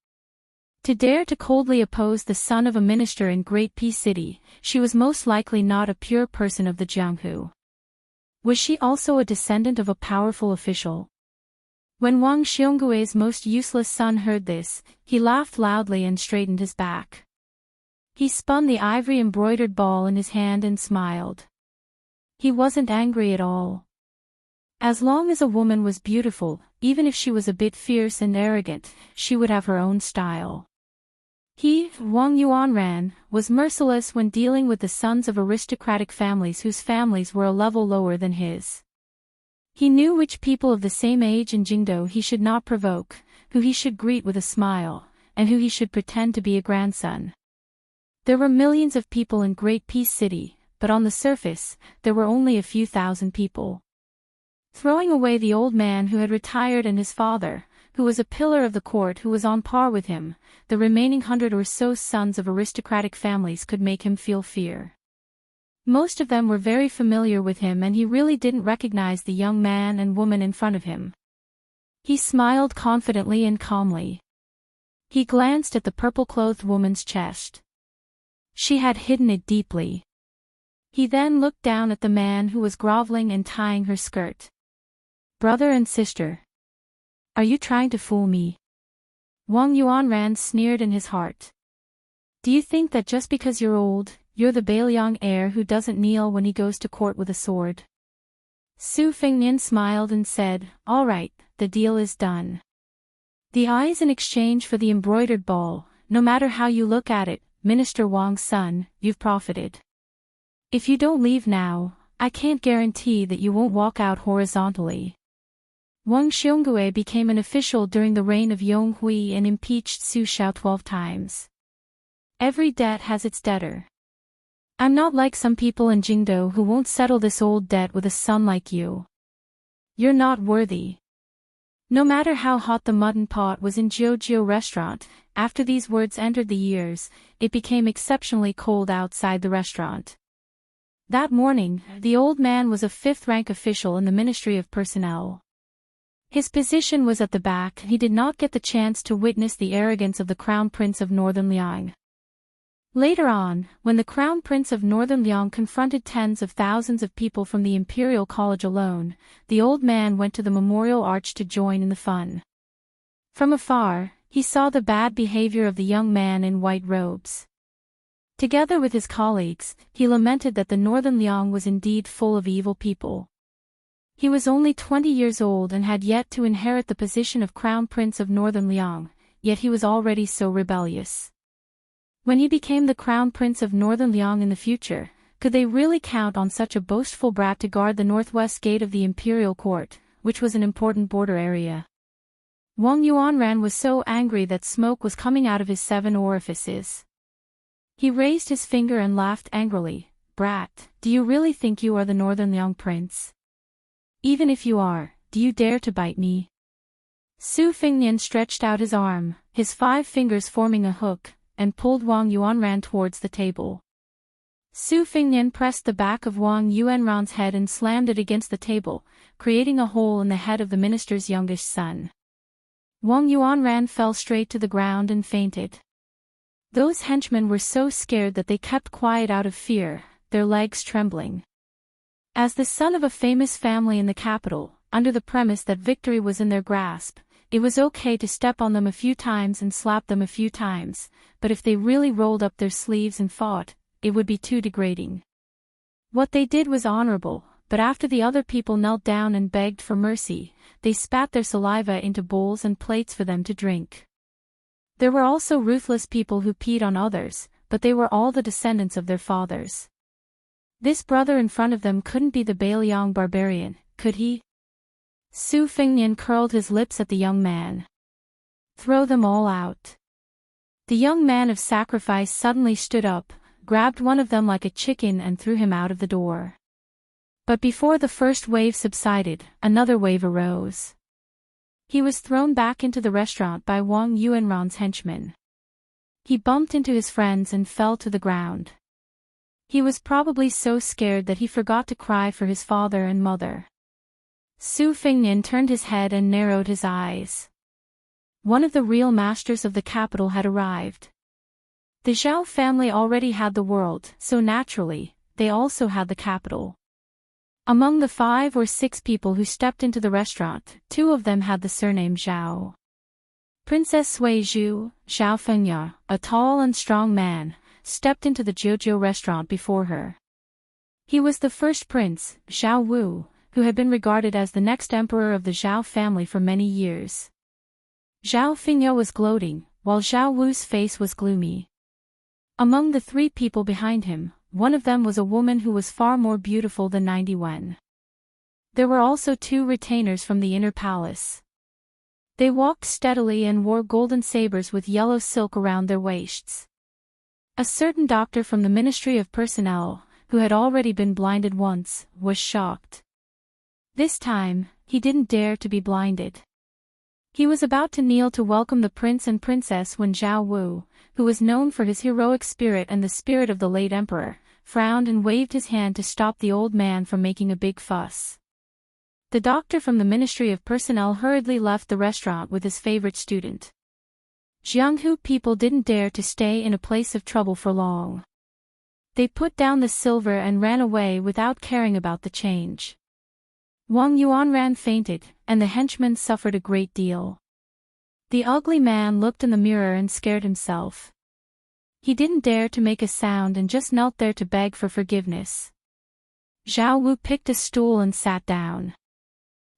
To dare to coldly oppose the son of a minister in Great Peace City, she was most likely not a pure person of the Jianghu. Was she also a descendant of a powerful official? When Wang Xionggui's most useless son heard this, he laughed loudly and straightened his back. He spun the ivory-embroidered ball in his hand and smiled. He wasn't angry at all. As long as a woman was beautiful, even if she was a bit fierce and arrogant, she would have her own style. He, Wang Yuanran, was merciless when dealing with the sons of aristocratic families whose families were a level lower than his. He knew which people of the same age in Jingdo he should not provoke, who he should greet with a smile, and who he should pretend to be a grandson. There were millions of people in Great Peace City, but on the surface, there were only a few thousand people. Throwing away the old man who had retired and his father, who was a pillar of the court who was on par with him, the remaining 100 or so sons of aristocratic families could make him feel fear. Most of them were very familiar with him and he really didn't recognize the young man and woman in front of him. He smiled confidently and calmly. He glanced at the purple-clothed woman's chest. She had hidden it deeply. He then looked down at the man who was groveling and tying her skirt. Brother and sister. Are you trying to fool me? Wang Yuanran sneered in his heart. Do you think that just because you're old, you're the Bailiang heir who doesn't kneel when he goes to court with a sword? Su Fengnian smiled and said, all right, the deal is done. The eyes in exchange for the embroidered ball, no matter how you look at it, Minister Wang's son, you've profited. If you don't leave now, I can't guarantee that you won't walk out horizontally. Wang Xiongui became an official during the reign of Yong Hui and impeached Su Xiao 12 times. Every debt has its debtor. I'm not like some people in Jingdo who won't settle this old debt with a son like you. You're not worthy. No matter how hot the mutton pot was in Jiujiu restaurant, after these words entered the ears, it became exceptionally cold outside the restaurant. That morning, the old man was a fifth-rank official in the Ministry of Personnel. His position was at the back and he did not get the chance to witness the arrogance of the Crown Prince of Northern Liang. Later on, when the Crown Prince of Northern Liang confronted tens of thousands of people from the Imperial College alone, the old man went to the Memorial Arch to join in the fun. From afar, he saw the bad behavior of the young man in white robes. Together with his colleagues, he lamented that the Northern Liang was indeed full of evil people. He was only 20 years old and had yet to inherit the position of Crown Prince of Northern Liang, yet he was already so rebellious. When he became the Crown Prince of Northern Liang in the future, could they really count on such a boastful brat to guard the northwest gate of the Imperial Court, which was an important border area? Wang Yuanran was so angry that smoke was coming out of his 7 orifices. He raised his finger and laughed angrily. Brat, do you really think you are the Northern Liang Prince? Even if you are, do you dare to bite me? Su Fengnian stretched out his arm, his 5 fingers forming a hook, and pulled Wang Yuanran towards the table. Su Fengnian pressed the back of Wang Yuanran's head and slammed it against the table, creating a hole in the head of the minister's youngest son. Wang Yuanran fell straight to the ground and fainted. Those henchmen were so scared that they kept quiet out of fear, their legs trembling. As the son of a famous family in the capital, under the premise that victory was in their grasp, it was okay to step on them a few times and slap them a few times, but if they really rolled up their sleeves and fought, it would be too degrading. What they did was honorable, but after the other people knelt down and begged for mercy, they spat their saliva into bowls and plates for them to drink. There were also ruthless people who peed on others, but they were all the descendants of their fathers. This brother in front of them couldn't be the Bailiang barbarian, could he? Su Fengnian curled his lips at the young man. Throw them all out. The young man of sacrifice suddenly stood up, grabbed one of them like a chicken and threw him out of the door. But before the first wave subsided, another wave arose. He was thrown back into the restaurant by Wang Yuanran's henchmen. He bumped into his friends and fell to the ground. He was probably so scared that he forgot to cry for his father and mother. Su Fengnian turned his head and narrowed his eyes. One of the real masters of the capital had arrived. The Zhao family already had the world, so naturally, they also had the capital. Among the 5 or 6 people who stepped into the restaurant, 2 of them had the surname Zhao. Princess Sui Zhu, Zhao Fengya, a tall and strong man, stepped into the Jiujiu restaurant before her. He was the first prince, Zhao Wu, who had been regarded as the next emperor of the Zhao family for many years. Zhao Fengya was gloating, while Zhao Wu's face was gloomy. Among the 3 people behind him, one of them was a woman who was far more beautiful than 90 Wen. There were also 2 retainers from the inner palace. They walked steadily and wore golden sabers with yellow silk around their waists. A certain doctor from the Ministry of Personnel, who had already been blinded once, was shocked. This time, he didn't dare to be blinded. He was about to kneel to welcome the prince and princess when Zhao Wu, who was known for his heroic spirit and the spirit of the late emperor, frowned and waved his hand to stop the old man from making a big fuss. The doctor from the Ministry of Personnel hurriedly left the restaurant with his favorite student. Jianghu people didn't dare to stay in a place of trouble for long. They put down the silver and ran away without caring about the change. Wang Yuanran fainted, and the henchman suffered a great deal. The ugly man looked in the mirror and scared himself. He didn't dare to make a sound and just knelt there to beg for forgiveness. Zhao Wu picked a stool and sat down.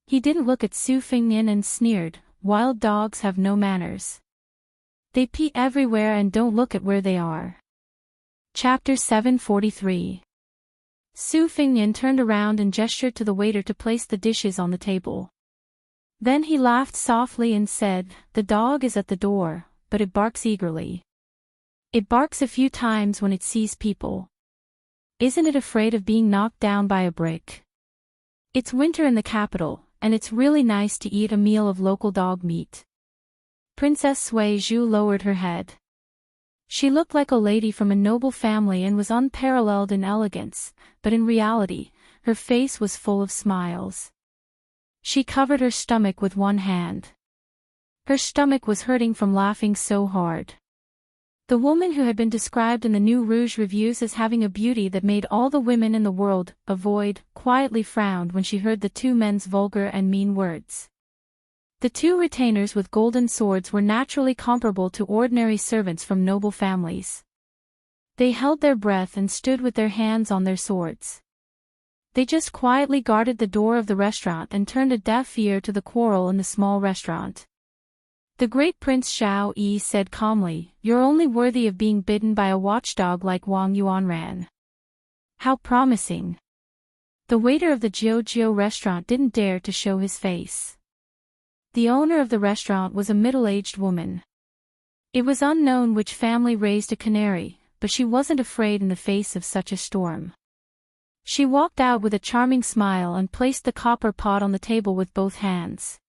He didn't look at Su Fingyan and sneered, "Wild dogs have no manners. They pee everywhere and don't look at where they are." Chapter 743. Su Fingyan turned around and gestured to the waiter to place the dishes on the table. Then he laughed softly and said, "The dog is at the door, but it barks eagerly. It barks a few times when it sees people. Isn't it afraid of being knocked down by a brick? It's winter in the capital, and it's really nice to eat a meal of local dog meat." Princess Sui Zhu lowered her head. She looked like a lady from a noble family and was unparalleled in elegance, but in reality, her face was full of smiles. She covered her stomach with one hand. Her stomach was hurting from laughing so hard. The woman who had been described in the New Rouge reviews as having a beauty that made all the women in the world avoid, quietly frowned when she heard the two men's vulgar and mean words. The two retainers with golden swords were naturally comparable to ordinary servants from noble families. They held their breath and stood with their hands on their swords. They just quietly guarded the door of the restaurant and turned a deaf ear to the quarrel in the small restaurant. The great Prince Xiao Yi said calmly, "You're only worthy of being bidden by a watchdog like Wang Yuanran. How promising." The waiter of the Jiu restaurant didn't dare to show his face. The owner of the restaurant was a middle-aged woman. It was unknown which family raised a canary, but she wasn't afraid in the face of such a storm. She walked out with a charming smile and placed the copper pot on the table with both hands.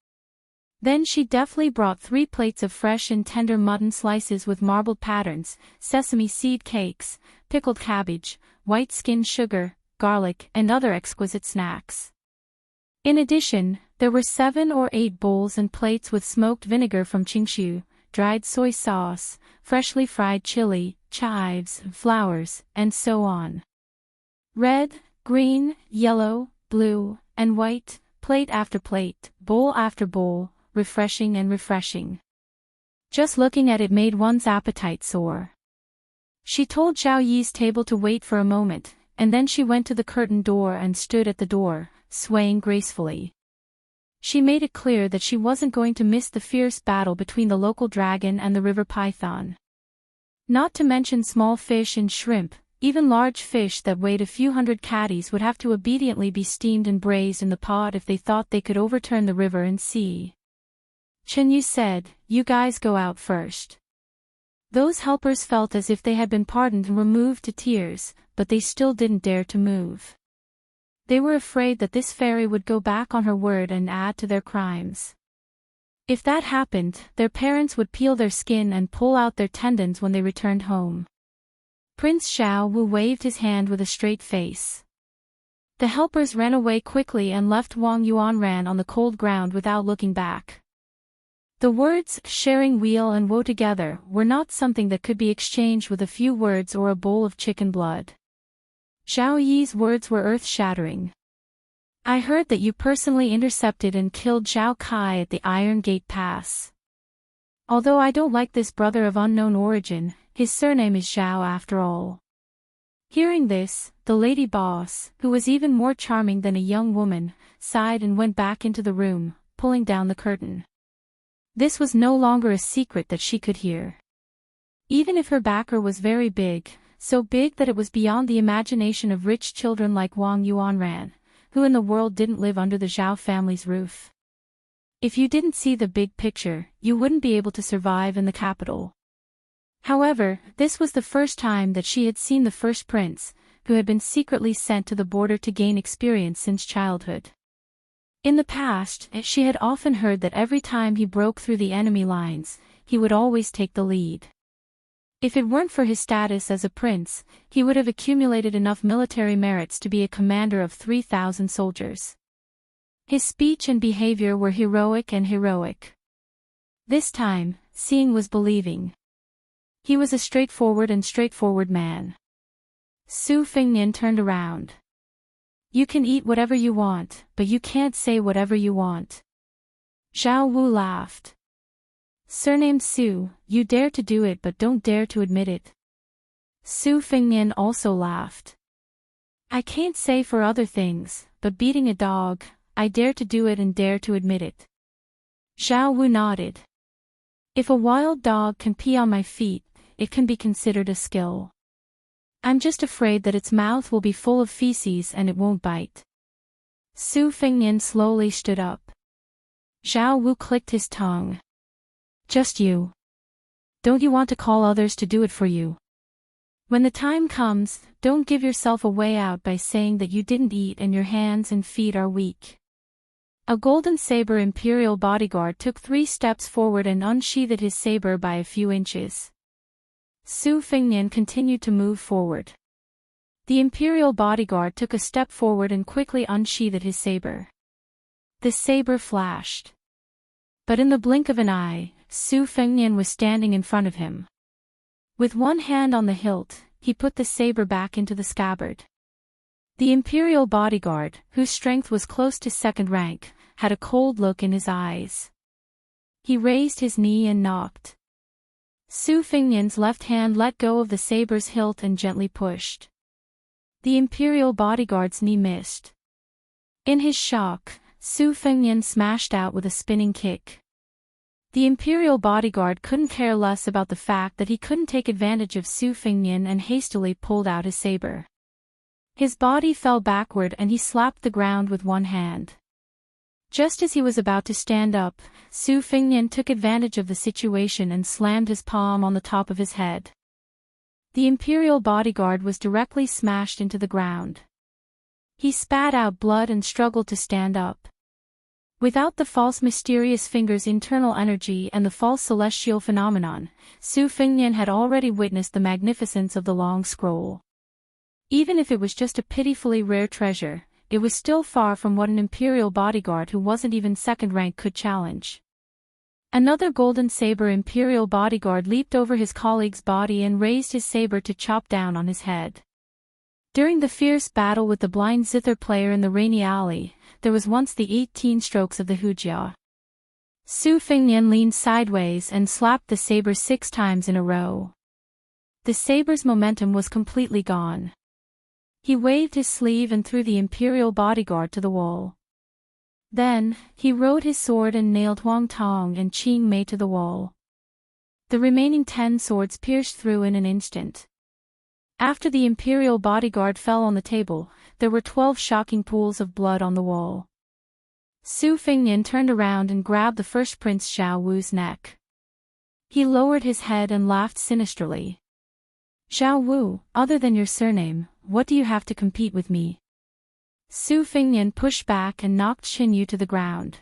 Then she deftly brought 3 plates of fresh and tender mutton slices with marbled patterns, sesame seed cakes, pickled cabbage, white skin sugar, garlic, and other exquisite snacks. In addition, there were 7 or 8 bowls and plates with smoked vinegar from Qingshu, dried soy sauce, freshly fried chili, chives, flowers, and so on. Red, green, yellow, blue, and white, plate after plate, bowl after bowl, refreshing and refreshing. Just looking at it made one's appetite soar. She told Zhao Yi's table to wait for a moment, and then she went to the curtained door and stood at the door, swaying gracefully. She made it clear that she wasn't going to miss the fierce battle between the local dragon and the river python. Not to mention small fish and shrimp, even large fish that weighed a few hundred catties would have to obediently be steamed and braised in the pot if they thought they could overturn the river and sea. Chen Yu said, "You guys go out first." Those helpers felt as if they had been pardoned and were moved to tears, but they still didn't dare to move. They were afraid that this fairy would go back on her word and add to their crimes. If that happened, their parents would peel their skin and pull out their tendons when they returned home. Prince Xiao Wu waved his hand with a straight face. The helpers ran away quickly and left Wang Yuanran on the cold ground without looking back. The words, sharing weal and woe together, were not something that could be exchanged with a few words or a bowl of chicken blood. Zhao Yi's words were earth-shattering. "I heard that you personally intercepted and killed Zhao Kai at the Iron Gate Pass. Although I don't like this brother of unknown origin, his surname is Zhao after all." Hearing this, the lady boss, who was even more charming than a young woman, sighed and went back into the room, pulling down the curtain. This was no longer a secret that she could hear. Even if her backer was very big, so big that it was beyond the imagination of rich children like Wang Yuanran, who in the world didn't live under the Zhao family's roof. If you didn't see the big picture, you wouldn't be able to survive in the capital. However, this was the first time that she had seen the first prince, who had been secretly sent to the border to gain experience since childhood. In the past, she had often heard that every time he broke through the enemy lines, he would always take the lead. If it weren't for his status as a prince, he would have accumulated enough military merits to be a commander of 3,000 soldiers. His speech and behavior were heroic and heroic. This time, seeing was believing. He was a straightforward man. Su Fengnian turned around. You can eat whatever you want, but you can't say whatever you want. Zhao Wu laughed. Surnamed Su, you dare to do it but don't dare to admit it. Su Fengnian also laughed. I can't say for other things, but beating a dog, I dare to do it and dare to admit it. Zhao Wu nodded. If a wild dog can pee on my feet, it can be considered a skill. I'm just afraid that its mouth will be full of feces and it won't bite. Su Fengnian slowly stood up. Zhao Wu clicked his tongue. Just you. Don't you want to call others to do it for you? When the time comes, don't give yourself a way out by saying that you didn't eat and your hands and feet are weak. A golden saber imperial bodyguard took 3 steps forward and unsheathed his saber by a few inches. Su Fengnian continued to move forward. The imperial bodyguard took a step forward and quickly unsheathed his saber. The saber flashed. But in the blink of an eye, Su Fengnian was standing in front of him. With one hand on the hilt, he put the saber back into the scabbard. The imperial bodyguard, whose strength was close to second rank, had a cold look in his eyes. He raised his knee and knocked. Su Fengnian's left hand let go of the saber's hilt and gently pushed. The imperial bodyguard's knee missed. In his shock, Su Fengnian smashed out with a spinning kick. The imperial bodyguard couldn't care less about the fact that he couldn't take advantage of Su Fengnian and hastily pulled out his saber. His body fell backward and he slapped the ground with one hand. Just as he was about to stand up, Su Fengnian took advantage of the situation and slammed his palm on the top of his head. The imperial bodyguard was directly smashed into the ground. He spat out blood and struggled to stand up. Without the false mysterious finger's internal energy and the false celestial phenomenon, Su Fengnian had already witnessed the magnificence of the long scroll. Even if it was just a pitifully rare treasure, it was still far from what an imperial bodyguard who wasn't even second rank could challenge. Another golden saber imperial bodyguard leaped over his colleague's body and raised his saber to chop down on his head. During the fierce battle with the blind zither player in the rainy alley, there was once the 18 strokes of the Wuxia. Su Fengnian leaned sideways and slapped the saber 6 times in a row. The saber's momentum was completely gone. He waved his sleeve and threw the imperial bodyguard to the wall. Then, he rode his sword and nailed Huang Tong and Qing Mei to the wall. The remaining 10 swords pierced through in an instant. After the imperial bodyguard fell on the table, there were 12 shocking pools of blood on the wall. Su Fengnian turned around and grabbed the first Prince Zhao Wu's neck. He lowered his head and laughed sinisterly. Zhao Wu, other than your surname, what do you have to compete with me? Su Fengnian pushed back and knocked Xin Yu to the ground.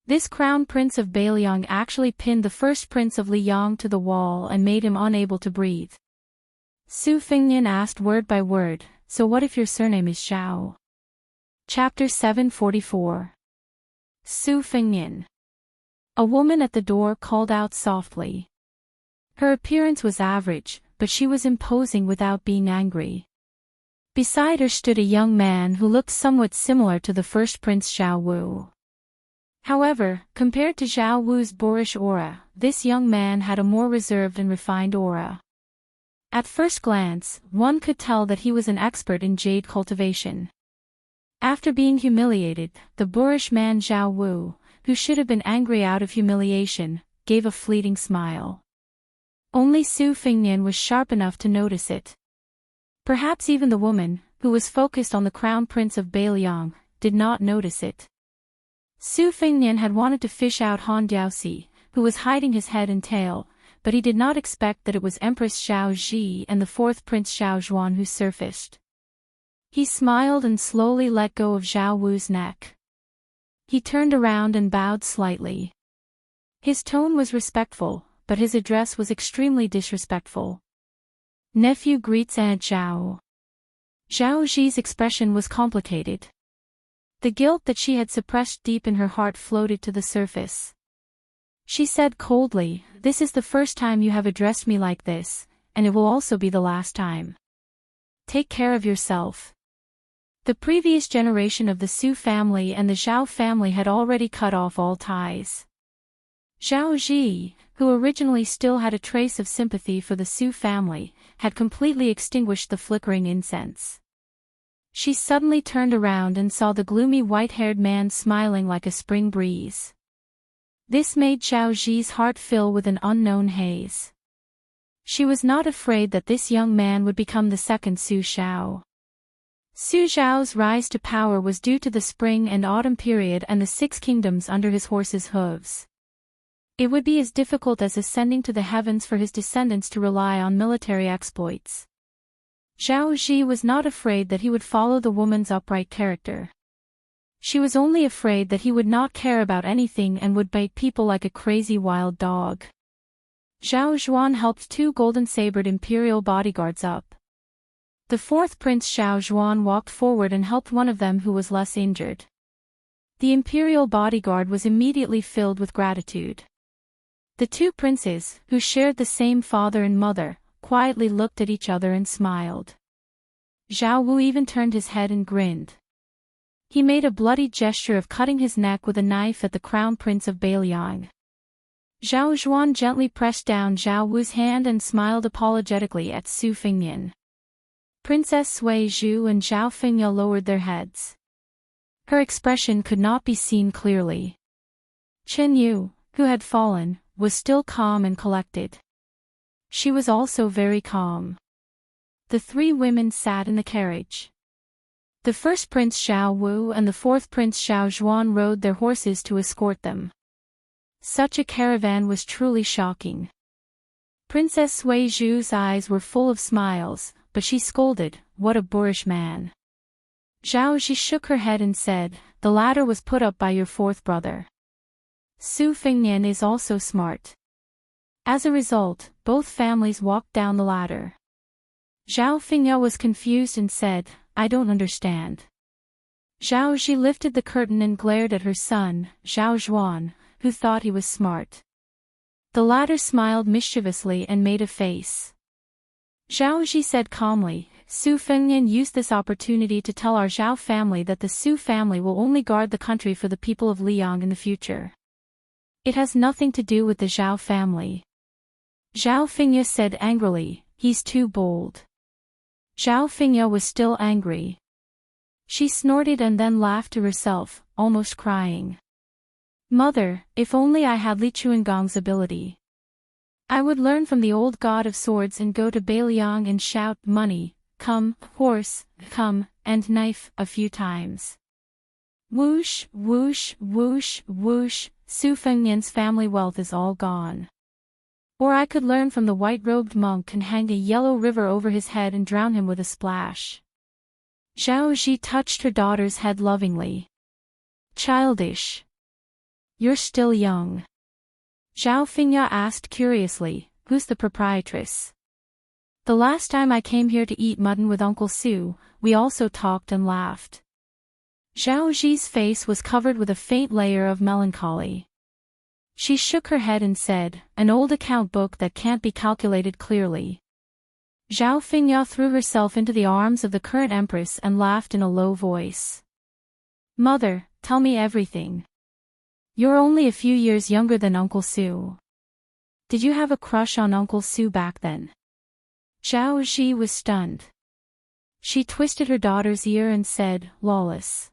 This crown prince of Beiliang actually pinned the first prince of Liang to the wall and made him unable to breathe. Su Fengnian asked word by word, so what if your surname is Zhao? Chapter 744. Su Fengnian. A woman at the door called out softly. Her appearance was average, but she was imposing without being angry. Beside her stood a young man who looked somewhat similar to the first Prince Zhao Wu. However, compared to Zhao Wu's boorish aura, this young man had a more reserved and refined aura. At first glance, one could tell that he was an expert in jade cultivation. After being humiliated, the boorish man Zhao Wu, who should have been angry out of humiliation, gave a fleeting smile. Only Su Fengnian was sharp enough to notice it. Perhaps even the woman, who was focused on the crown prince of Beiliang, did not notice it. Su Fengnian had wanted to fish out Han Diaoxi, who was hiding his head and tail, but he did not expect that it was Empress Xiao Ji and the 4th Prince Xiao Zhuan who surfaced. He smiled and slowly let go of Zhao Wu's neck. He turned around and bowed slightly. His tone was respectful, but his address was extremely disrespectful. Nephew greets Aunt Zhao. Zhao Zi's expression was complicated. The guilt that she had suppressed deep in her heart floated to the surface. She said coldly, "This is the first time you have addressed me like this, and it will also be the last time. Take care of yourself." The previous generation of the Su family and the Zhao family had already cut off all ties. Zhao Zi, who originally still had a trace of sympathy for the Su family, had completely extinguished the flickering incense. She suddenly turned around and saw the gloomy white-haired man smiling like a spring breeze. This made Zhao Zi's heart fill with an unknown haze. She was not afraid that this young man would become the second Su Xiao. Su Xiao's rise to power was due to the spring and autumn period and the 6 kingdoms under his horse's hooves. It would be as difficult as ascending to the heavens for his descendants to rely on military exploits. Zhao Zi was not afraid that he would follow the woman's upright character. She was only afraid that he would not care about anything and would bite people like a crazy wild dog. Zhao Zhuan helped 2 golden-sabred imperial bodyguards up. The 4th Prince Zhao Zhuan walked forward and helped one of them who was less injured. The imperial bodyguard was immediately filled with gratitude. The 2 princes, who shared the same father and mother, quietly looked at each other and smiled. Zhao Wu even turned his head and grinned. He made a bloody gesture of cutting his neck with a knife at the crown prince of Beiliang. Zhao Zhuan gently pressed down Zhao Wu's hand and smiled apologetically at Su Fengyan. Princess Sui Zhu and Zhao Fengya lowered their heads. Her expression could not be seen clearly. Chen Yu, who had fallen, was still calm and collected. She was also very calm. The 3 women sat in the carriage. The 1st Prince Xiao Wu and the 4th Prince Xiao Zhuan rode their horses to escort them. Such a caravan was truly shocking. Princess Sui Zhu's eyes were full of smiles, but she scolded, "What a boorish man." Zhao Zi shook her head and said, "The ladder was put up by your 4th brother. Su Fengyan is also smart." As a result, both families walked down the ladder. Zhao Fengya was confused and said, "I don't understand." Zhao Zi lifted the curtain and glared at her son, Zhao Zhuan, who thought he was smart. The latter smiled mischievously and made a face. Zhao Zi said calmly, "Su Fengyan used this opportunity to tell our Zhao family that the Su family will only guard the country for the people of Liang in the future. It has nothing to do with the Zhao family." Zhao Fengya said angrily, "He's too bold." Zhao Fengya was still angry. She snorted and then laughed to herself, almost crying. "Mother, if only I had Li Chuangong's ability. I would learn from the old god of swords and go to Beiliang and shout, 'Money, come, horse, come,' and knife, a few times. Whoosh, whoosh, whoosh, whoosh, Su Fengyan's family wealth is all gone. Or I could learn from the white-robed monk and hang a yellow river over his head and drown him with a splash." Zhao Zi touched her daughter's head lovingly. "Childish. You're still young." Zhao Fengya asked curiously, "Who's the proprietress?" "The last time I came here to eat mutton with Uncle Su, we also talked and laughed." Zhao Zi's face was covered with a faint layer of melancholy. She shook her head and said, "An old account book that can't be calculated clearly." Zhao Fengya threw herself into the arms of the current empress and laughed in a low voice. "Mother, tell me everything. You're only a few years younger than Uncle Su. Did you have a crush on Uncle Su back then?" Zhao Zi was stunned. She twisted her daughter's ear and said, "Lawless.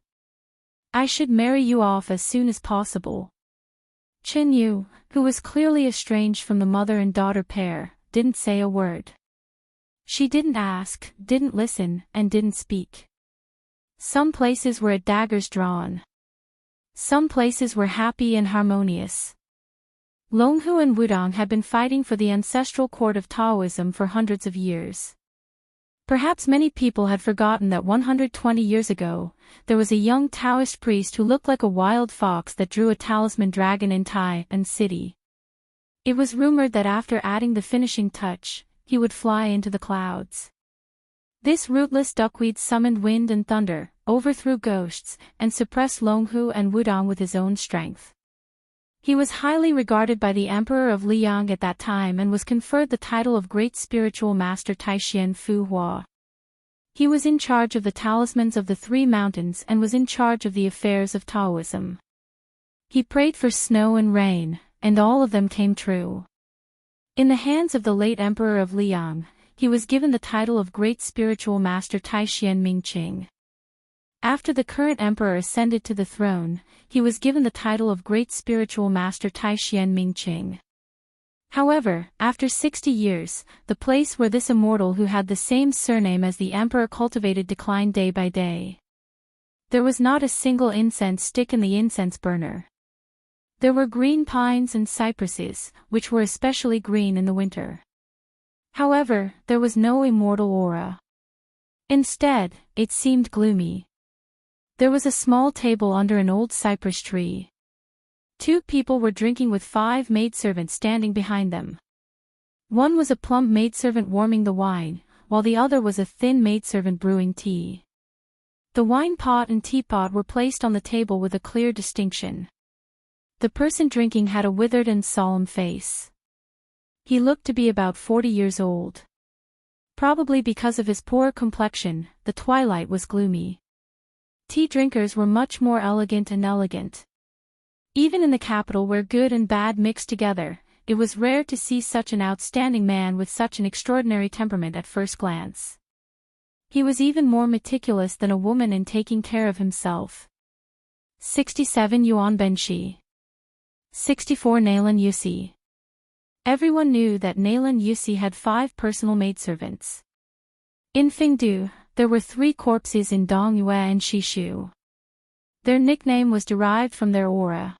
I should marry you off as soon as possible." Chen Yu, who was clearly estranged from the mother and daughter pair, didn't say a word. She didn't ask, didn't listen, and didn't speak. Some places were at daggers drawn. Some places were happy and harmonious. Longhu and Wudong had been fighting for the ancestral court of Taoism for hundreds of years. Perhaps many people had forgotten that 120 years ago, there was a young Taoist priest who looked like a wild fox that drew a talisman dragon in Tai and city. It was rumored that after adding the finishing touch, he would fly into the clouds. This rootless duckweed summoned wind and thunder, overthrew ghosts, and suppressed Longhu and Wudong with his own strength. He was highly regarded by the Emperor of Liang at that time and was conferred the title of Great Spiritual Master Taishian Fu Hua. He was in charge of the talismans of the three mountains and was in charge of the affairs of Taoism. He prayed for snow and rain, and all of them came true. In the hands of the late Emperor of Liang, he was given the title of Great Spiritual Master Taishian Mingqing. After the current emperor ascended to the throne, he was given the title of Great Spiritual Master Taishian Mingqing. However, after 60 years, the place where this immortal who had the same surname as the emperor cultivated declined day by day. There was not a single incense stick in the incense burner. There were green pines and cypresses, which were especially green in the winter. However, there was no immortal aura. Instead, it seemed gloomy. There was a small table under an old cypress tree. 2 people were drinking with 5 maidservants standing behind them. One was a plump maidservant warming the wine, while the other was a thin maidservant brewing tea. The wine pot and teapot were placed on the table with a clear distinction. The person drinking had a withered and solemn face. He looked to be about 40 years old. Probably because of his poor complexion, the twilight was gloomy. Tea drinkers were much more elegant and elegant. Even in the capital where good and bad mixed together, it was rare to see such an outstanding man with such an extraordinary temperament at first glance. He was even more meticulous than a woman in taking care of himself. 67 Yuan Benshi. 64 Nalan Yusi. Everyone knew that Nalan Yusi had 5 personal maidservants. In Fengdu, there were 3 corpses in Dongyue and Shishu. Their nickname was derived from their aura.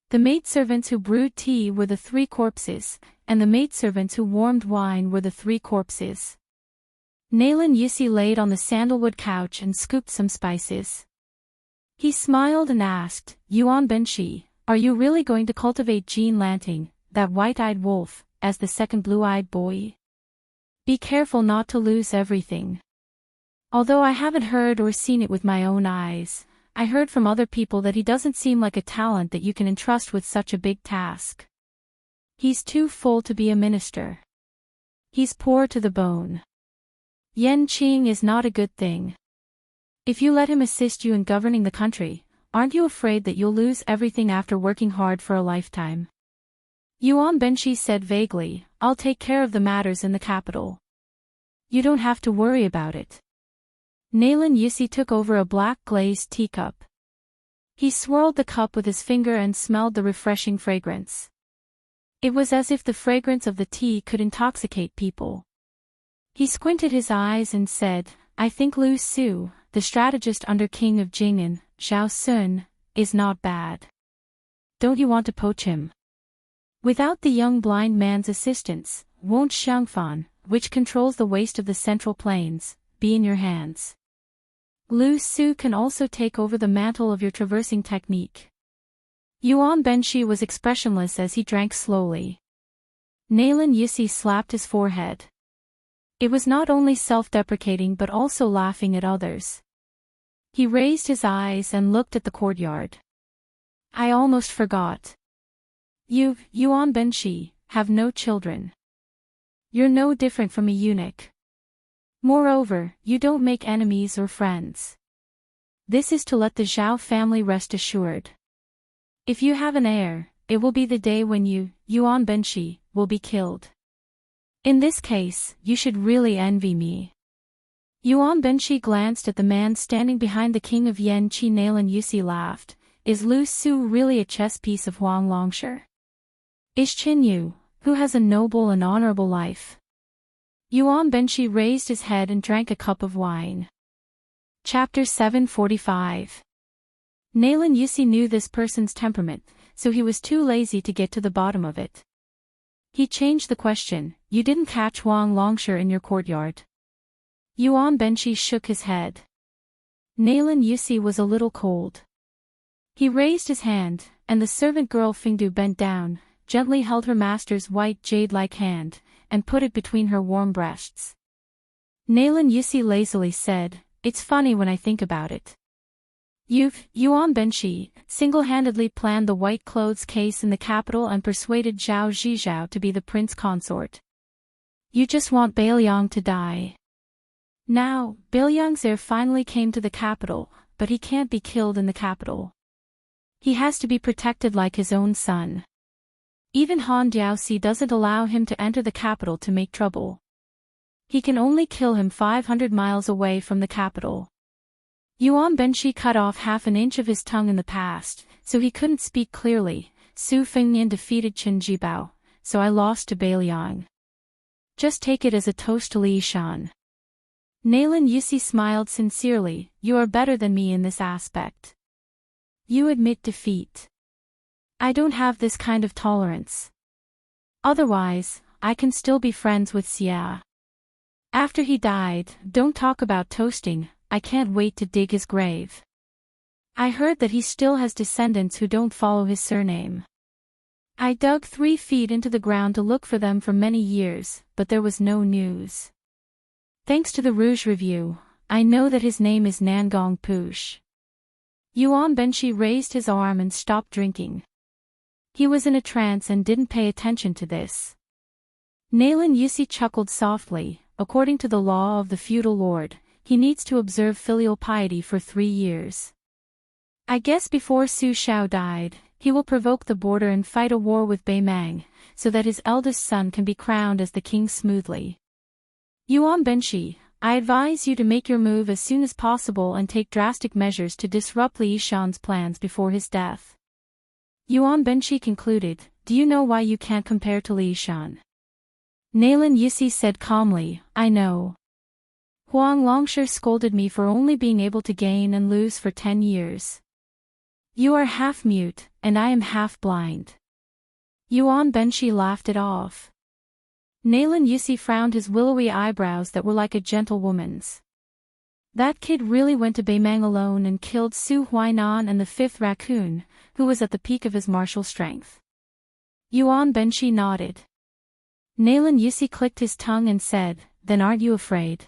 The maidservants who brewed tea were the 3 corpses, and the maidservants who warmed wine were the 3 corpses. Nalan Yusi laid on the sandalwood couch and scooped some spices. He smiled and asked, Yuan Benshi, are you really going to cultivate Jean Lanting, that white-eyed wolf, as the second blue-eyed boy? Be careful not to lose everything. Although I haven't heard or seen it with my own eyes, I heard from other people that he doesn't seem like a talent that you can entrust with such a big task. He's too full to be a minister. He's poor to the bone. Yan Qing is not a good thing. If you let him assist you in governing the country, aren't you afraid that you'll lose everything after working hard for a lifetime? Yuan Benshi said vaguely, I'll take care of the matters in the capital. You don't have to worry about it. Nalan Yusi took over a black glazed teacup. He swirled the cup with his finger and smelled the refreshing fragrance. It was as if the fragrance of the tea could intoxicate people. He squinted his eyes and said, I think Lu Su, the strategist under King of Jing'an, Zhao Sun, is not bad. Don't you want to poach him? Without the young blind man's assistance, won't Xiangfan, which controls the waste of the Central Plains, be in your hands? Lu Su can also take over the mantle of your traversing technique. Yuan Benshi was expressionless as he drank slowly. Nalan Yusi slapped his forehead. It was not only self-deprecating but also laughing at others. He raised his eyes and looked at the courtyard. I almost forgot. You, Yuan Benshi, have no children. You're no different from a eunuch. Moreover, you don't make enemies or friends. This is to let the Zhao family rest assured. If you have an heir, it will be the day when you, Yuan Benshi, will be killed. In this case, you should really envy me. Yuan Benshi glanced at the man standing behind the king of Yan Qi. Nalan Yusi laughed. Is Lu Su really a chess piece of Huang Longshi? Is Qin Yu, who has a noble and honorable life? Yuan Benshi raised his head and drank a cup of wine. Chapter 745. Nalan Yusi knew this person's temperament, so he was too lazy to get to the bottom of it. He changed the question, you didn't catch Huang Longshi in your courtyard? Yuan Benshi shook his head. Nalan Yusi was a little cold. He raised his hand, and the servant girl Fengdu bent down, gently held her master's white jade-like hand, and put it between her warm breasts. Nalan Yusi lazily said, "It's funny when I think about it. Yuan Benshi, single-handedly planned the white clothes case in the capital and persuaded Zhao Zhizhao to be the prince consort. You just want Bailiang to die." Now, Bailiang's heir finally came to the capital, but he can't be killed in the capital. He has to be protected like his own son. Even Han Diaoxi doesn't allow him to enter the capital to make trouble. He can only kill him 500 miles away from the capital. Yuan Benshi cut off half an inch of his tongue in the past, so he couldn't speak clearly. Su Fengnian defeated Qin Jibao, so I lost to Bailiang. Just take it as a toast to Li Shan. Nalan Yusi smiled sincerely. You are better than me in this aspect. You admit defeat. I don't have this kind of tolerance. Otherwise, I can still be friends with Xia. After he died, don't talk about toasting, I can't wait to dig his grave. I heard that he still has descendants who don't follow his surname. I dug 3 feet into the ground to look for them for many years, but there was no news. Thanks to the Rouge Review, I know that his name is Nangong Push. Yuan Benshi raised his arm and stopped drinking. He was in a trance and didn't pay attention to this. Nalan Yusi chuckled softly. According to the law of the feudal lord, he needs to observe filial piety for 3 years. I guess before Su Shao died, he will provoke the border and fight a war with Bei Mang, so that his eldest son can be crowned as the king smoothly. Yuan Benshi, I advise you to make your move as soon as possible and take drastic measures to disrupt Li Shan's plans before his death. Yuan Benshi concluded, do you know why you can't compare to Li Shan? Nalan Yusi said calmly, I know. Huang Longshire scolded me for only being able to gain and lose for 10 years. You are half mute, and I am half blind. Yuan Benshi laughed it off. Nalan Yusi frowned his willowy eyebrows that were like a gentlewoman's. That kid really went to Bei Mang alone and killed Su Huainan and the 5th raccoon, who was at the peak of his martial strength. Yuan Benshi nodded. Nalan Yusi clicked his tongue and said, then aren't you afraid?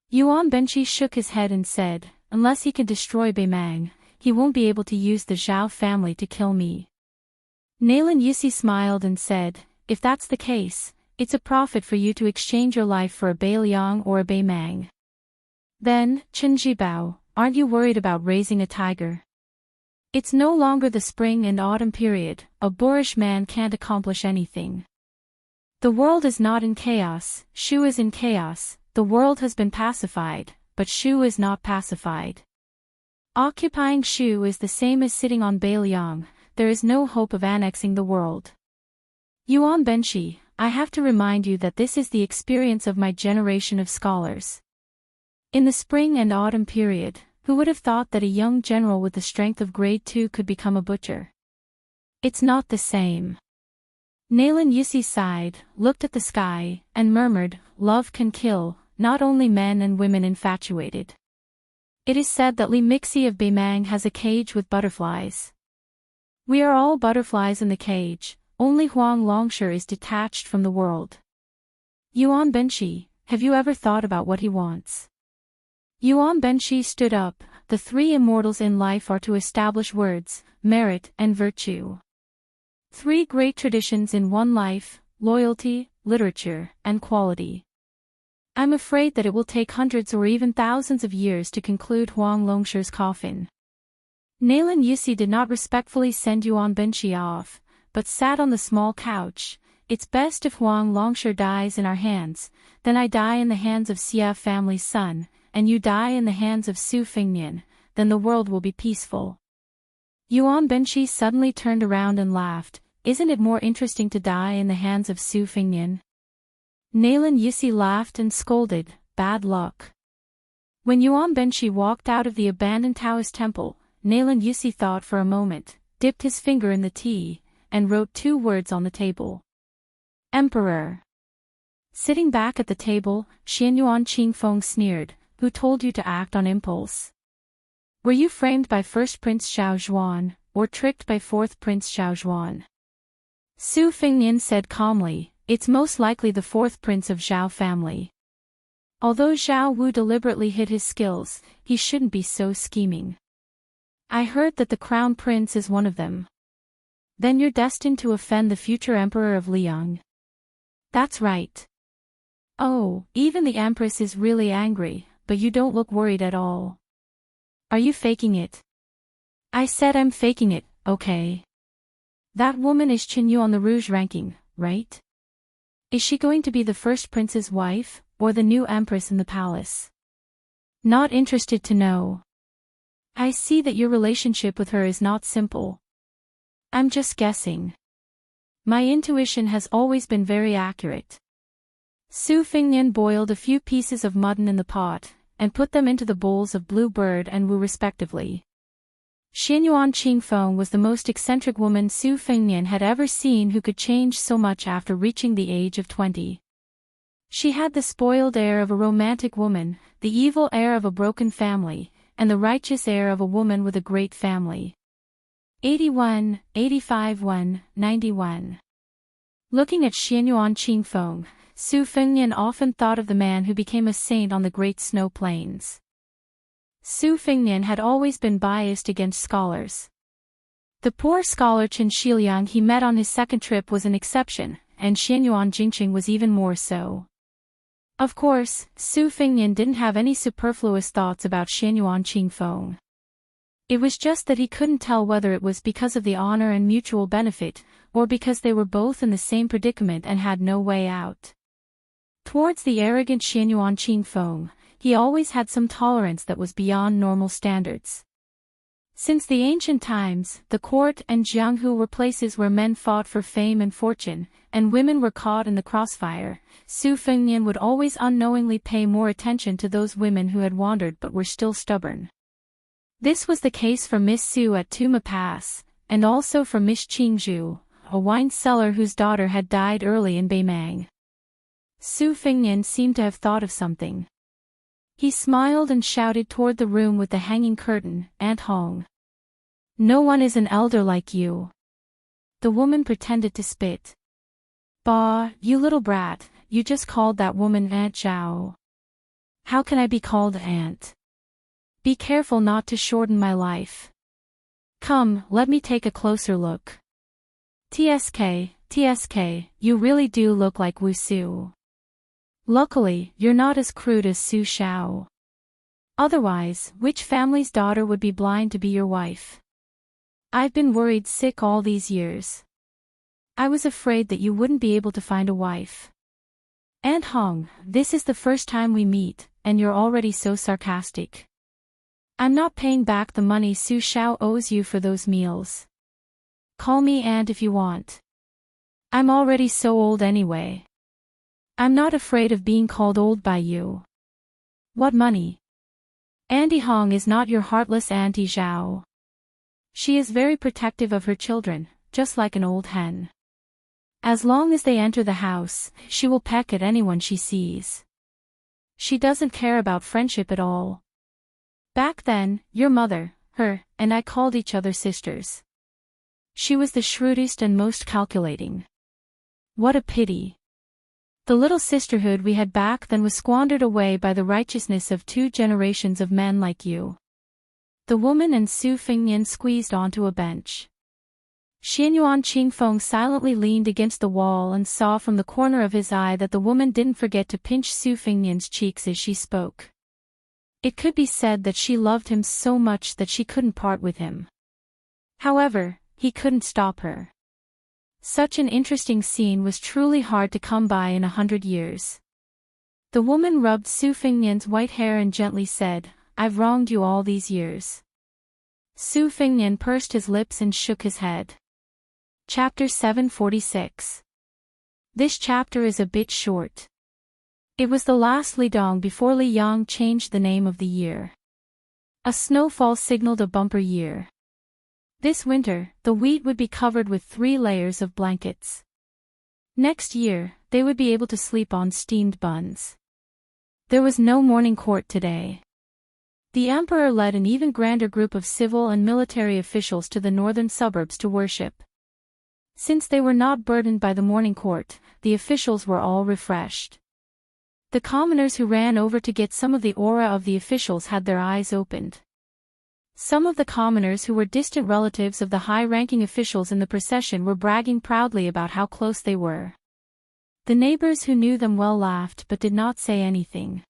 Yuan Benshi shook his head and said, unless he can destroy Bei Mang, he won't be able to use the Zhao family to kill me. Nalan Yusi smiled and said, if that's the case, it's a profit for you to exchange your life for a Bailiang or a Bei Mang. Then, Qin Jibao, aren't you worried about raising a tiger? It's no longer the spring and autumn period, a boorish man can't accomplish anything. The world is not in chaos, Shu is in chaos, the world has been pacified, but Shu is not pacified. Occupying Shu is the same as sitting on Bailiang, there is no hope of annexing the world. Yuan Benshi, I have to remind you that this is the experience of my generation of scholars. In the spring and autumn period, who would have thought that a young general with the strength of grade 2 could become a butcher? It's not the same. Nalan Yusi sighed, looked at the sky, and murmured, love can kill, not only men and women infatuated. It is said that Li Mixi of Bei Mang has a cage with butterflies. We are all butterflies in the cage, only Huang Longshire is detached from the world. Yuan Benshi, have you ever thought about what he wants? Yuan Benshi stood up, the 3 immortals in life are to establish words, merit and virtue. 3 great traditions in one life, loyalty, literature, and quality. I'm afraid that it will take hundreds or even thousands of years to conclude Huang Longshire's coffin. Nalan Yusi did not respectfully send Yuan Benshi off, but sat on the small couch. It's best if Huang Longshire dies in our hands, then I die in the hands of Xia family's son, and you die in the hands of Su Fengnian, then the world will be peaceful. Yuan Benshi suddenly turned around and laughed, isn't it more interesting to die in the hands of Su Fengnian? Nalan Yusi laughed and scolded, bad luck. When Yuan Benshi walked out of the abandoned Taoist temple, Nalan Yusi thought for a moment, dipped his finger in the tea, and wrote 2 words on the table. Emperor. Sitting back at the table, Xianyuan Qingfeng sneered, who told you to act on impulse? Were you framed by first Prince Xiao Zhuan, or tricked by 4th Prince Xiao Zhuan? Su Fengnian said calmly, it's most likely the fourth prince of Zhao family. Although Zhao Wu deliberately hid his skills, he shouldn't be so scheming. I heard that the crown prince is one of them. Then you're destined to offend the future emperor of Liang. That's right. Oh, even the empress is really angry, but you don't look worried at all. Are you faking it? I said I'm faking it, okay. That woman is Qin on the Rouge ranking, right? Is she going to be the first prince's wife, or the new empress in the palace? Not interested to know. I see that your relationship with her is not simple. I'm just guessing. My intuition has always been very accurate. Su Fengnian boiled a few pieces of mutton in the pot, and put them into the bowls of Blue Bird and Wu respectively. Xianyuan Qingfeng was the most eccentric woman Su Fengnian had ever seen who could change so much after reaching the age of 20. She had the spoiled air of a romantic woman, the evil air of a broken family, and the righteous air of a woman with a great family. 81, 85, 91. Looking at Xianyuan Qingfeng, Su Fengnian often thought of the man who became a saint on the Great Snow Plains. Su Fengnian had always been biased against scholars. The poor scholar Chen Shiliang he met on his second trip was an exception, and Xianyuan Jingqing was even more so. Of course, Su Fengnian didn't have any superfluous thoughts about Xianyuan Qingfeng. It was just that he couldn't tell whether it was because of the honor and mutual benefit, or because they were both in the same predicament and had no way out. Towards the arrogant Xianyuan Qingfeng, he always had some tolerance that was beyond normal standards. Since the ancient times, the court and jianghu were places where men fought for fame and fortune, and women were caught in the crossfire. Su Fengnian would always unknowingly pay more attention to those women who had wandered but were still stubborn. This was the case for Miss Su at Tuma Pass, and also for Miss Qingzhu, a wine seller whose daughter had died early in Beimang. Su Fengnian seemed to have thought of something. He smiled and shouted toward the room with the hanging curtain, Aunt Hong. No one is an elder like you. The woman pretended to spit. Bah, you little brat, you just called that woman Aunt Zhao. How can I be called aunt? Be careful not to shorten my life. Come, let me take a closer look. TSK, you really do look like Wuxia. Luckily, you're not as crude as Su Xiao. Otherwise, which family's daughter would be blind to be your wife? I've been worried sick all these years. I was afraid that you wouldn't be able to find a wife. Aunt Hong, this is the first time we meet, and you're already so sarcastic. I'm not paying back the money Su Xiao owes you for those meals. Call me aunt if you want. I'm already so old anyway. I'm not afraid of being called old by you. What money? Auntie Hong is not your heartless Auntie Zhao. She is very protective of her children, just like an old hen. As long as they enter the house, she will peck at anyone she sees. She doesn't care about friendship at all. Back then, your mother, her, and I called each other sisters. She was the shrewdest and most calculating. What a pity. The little sisterhood we had back then was squandered away by the righteousness of 2 generations of men like you. The woman and Su Fengnian squeezed onto a bench. Xianyuan Qingfeng silently leaned against the wall and saw from the corner of his eye that the woman didn't forget to pinch Su Fengnian's cheeks as she spoke. It could be said that she loved him so much that she couldn't part with him. However, he couldn't stop her. Such an interesting scene was truly hard to come by in 100 years. The woman rubbed Su Fengnian's white hair and gently said, I've wronged you all these years. Su Fengnian pursed his lips and shook his head. Chapter 746. This chapter is a bit short. It was the last Lidong before Li Yang changed the name of the year. A snowfall signaled a bumper year. This winter, the wheat would be covered with 3 layers of blankets. Next year, they would be able to sleep on steamed buns. There was no morning court today. The emperor led an even grander group of civil and military officials to the northern suburbs to worship. Since they were not burdened by the morning court, the officials were all refreshed. The commoners who ran over to get some of the aura of the officials had their eyes opened. Some of the commoners who were distant relatives of the high-ranking officials in the procession were bragging proudly about how close they were. The neighbors who knew them well laughed but did not say anything.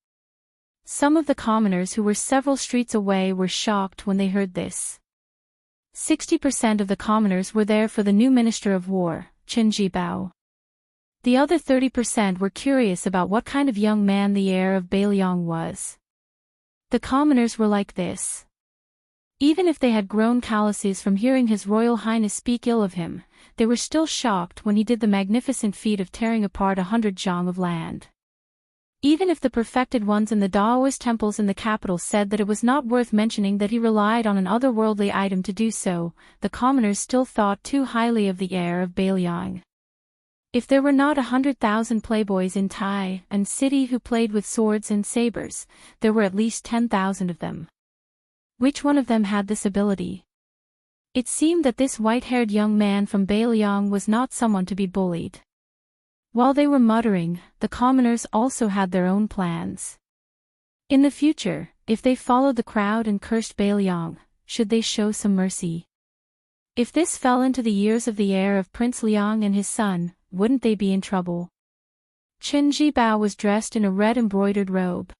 Some of the commoners who were several streets away were shocked when they heard this. 60% of the commoners were there for the new Minister of War, Qin Jibao. The other 30% were curious about what kind of young man the heir of Beiliang was. The commoners were like this. Even if they had grown calluses from hearing His Royal Highness speak ill of him, they were still shocked when he did the magnificent feat of tearing apart 100 zhang of land. Even if the perfected ones in the Daoist temples in the capital said that it was not worth mentioning that he relied on an otherworldly item to do so, the commoners still thought too highly of the heir of Beiliang. If there were not 100,000 playboys in Tai and city who played with swords and sabers, there were at least 10,000 of them. Which one of them had this ability? It seemed that this white-haired young man from Beiliang was not someone to be bullied. While they were muttering, the commoners also had their own plans. In the future, if they followed the crowd and cursed Beiliang, should they show some mercy? If this fell into the ears of the heir of Prince Liang and his son, wouldn't they be in trouble? Qin Jibao was dressed in a red embroidered robe.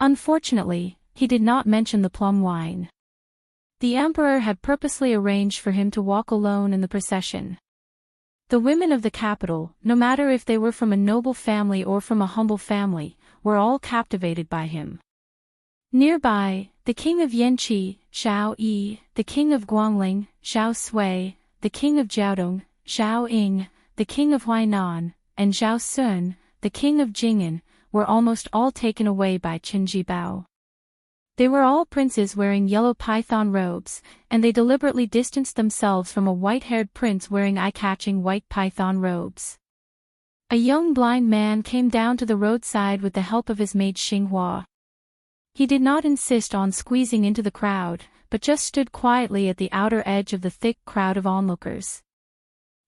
Unfortunately, he did not mention the plum wine. The emperor had purposely arranged for him to walk alone in the procession. The women of the capital, no matter if they were from a noble family or from a humble family, were all captivated by him. Nearby, the king of Yanqi, Xiao Yi, the king of Guangling, Xiao Sui, the king of Jiaodong, Xiao Ying, the king of Huainan, and Zhao Sun, the king of Jing'an, were almost all taken away by Qin Jibao. They were all princes wearing yellow python robes, and they deliberately distanced themselves from a white-haired prince wearing eye-catching white python robes. A young blind man came down to the roadside with the help of his maid Xinghua. He did not insist on squeezing into the crowd, but just stood quietly at the outer edge of the thick crowd of onlookers.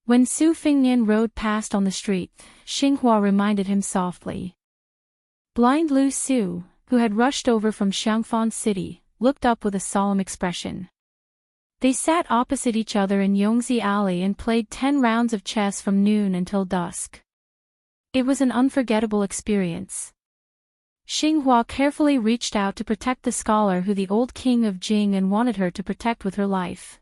When Su Fingnian rode past on the street, Xinghua reminded him softly. Blind Lu Su, who had rushed over from Xiangfan City, looked up with a solemn expression. They sat opposite each other in Yongzi Alley and played 10 rounds of chess from noon until dusk. It was an unforgettable experience. Xinghua carefully reached out to protect the scholar who the old king of Jing wanted her to protect with her life.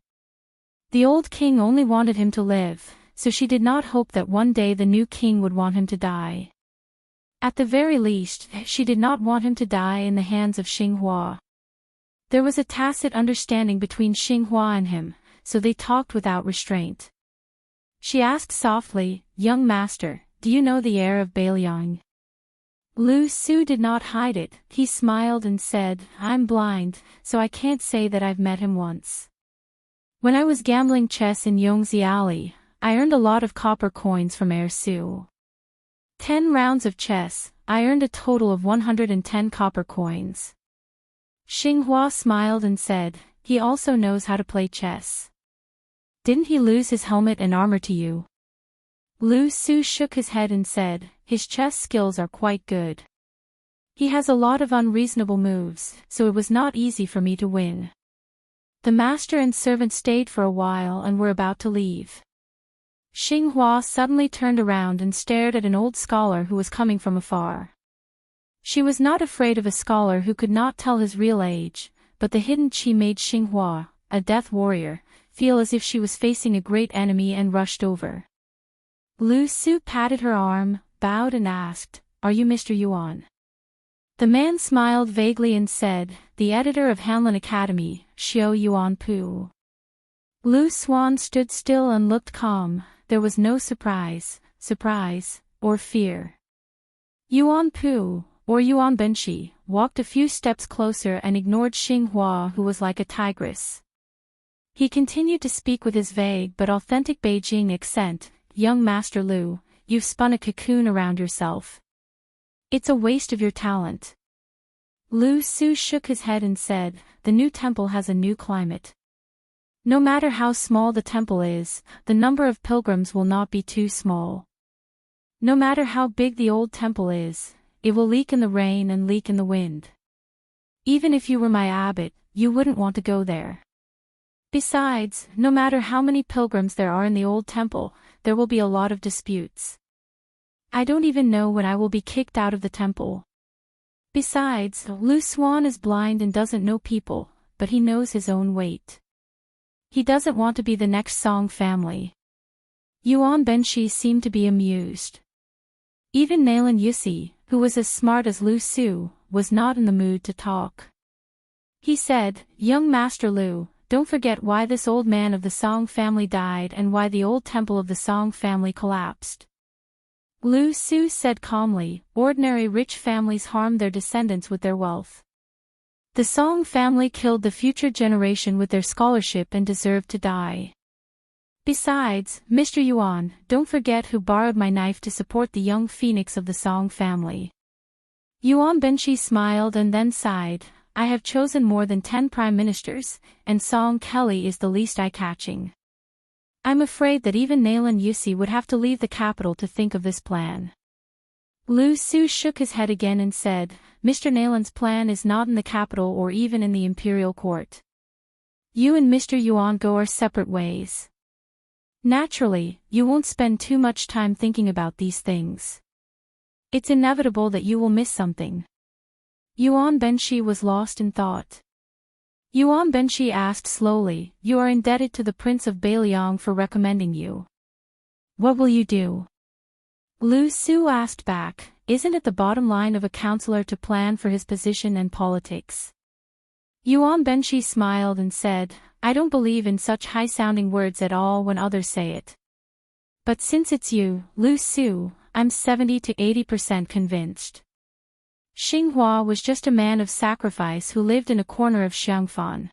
The old king only wanted him to live, so she did not hope that one day the new king would want him to die. At the very least, she did not want him to die in the hands of Xinghua. There was a tacit understanding between Xinghua and him, so they talked without restraint. She asked softly, "Young master, do you know the heir of Beiliang?" Lu Su did not hide it. He smiled and said, "I'm blind, so I can't say that I've met him once. When I was gambling chess in Yongzi Alley, I earned a lot of copper coins from Heir Su. 10 rounds of chess, I earned a total of 110 copper coins." Xinghua smiled and said, "He also knows how to play chess. Didn't he lose his helmet and armor to you?" Lu Su shook his head and said, "His chess skills are quite good. He has a lot of unreasonable moves, so it was not easy for me to win." The master and servant stayed for a while and were about to leave. Xinghua suddenly turned around and stared at an old scholar who was coming from afar. She was not afraid of a scholar who could not tell his real age, but the hidden qi made Xinghua, a death warrior, feel as if she was facing a great enemy and rushed over. Lu Su patted her arm, bowed and asked, "Are you Mr. Yuan?" The man smiled vaguely and said, "The editor of Hanlin Academy, Xiao Yuan Pu." Lu Suan stood still and looked calm. There was no surprise, or fear. Yuan Pu, or Yuan Benshi, walked a few steps closer and ignored Xinghua, who was like a tigress. He continued to speak with his vague but authentic Beijing accent, "Young Master Lu, you've spun a cocoon around yourself. It's a waste of your talent." Lu Su shook his head and said, "The new temple has a new climate. No matter how small the temple is, the number of pilgrims will not be too small. No matter how big the old temple is, it will leak in the rain and leak in the wind. Even if you were my abbot, you wouldn't want to go there. Besides, no matter how many pilgrims there are in the old temple, there will be a lot of disputes. I don't even know when I will be kicked out of the temple. Besides, Lu Xuan is blind and doesn't know people, but he knows his own weight. He doesn't want to be the next Song family. Yuan Benshi seemed to be amused. Even Nalan Yusi, who was as smart as Lu Su, was not in the mood to talk. He said, "Young Master Lu, don't forget why this old man of the Song family died and why the old temple of the Song family collapsed." Lu Su said calmly, "Ordinary rich families harm their descendants with their wealth. The Song family killed the future generation with their scholarship and deserved to die. Besides, Mr. Yuan, don't forget who borrowed my knife to support the young phoenix of the Song family." Yuan Benshi smiled and then sighed, "I have chosen more than 10 prime ministers, and Song Kelly is the least eye-catching. I'm afraid that even Nalan Yusi would have to leave the capital to think of this plan." Lu Su shook his head again and said, "Mr. Nalan's plan is not in the capital or even in the imperial court. You and Mr. Yuan go our separate ways. Naturally, you won't spend too much time thinking about these things. It's inevitable that you will miss something." Yuan Benshi was lost in thought. Yuan Benshi asked slowly, "You are indebted to the Prince of Beiliang for recommending you. What will you do?" Lu Su asked back, "Isn't it the bottom line of a counselor to plan for his position and politics?" Yuan Benshi smiled and said, "I don't believe in such high-sounding words at all when others say it. But since it's you, Lu Su, I'm 70 to 80% convinced." Xinghua was just a man of sacrifice who lived in a corner of Xiangfan.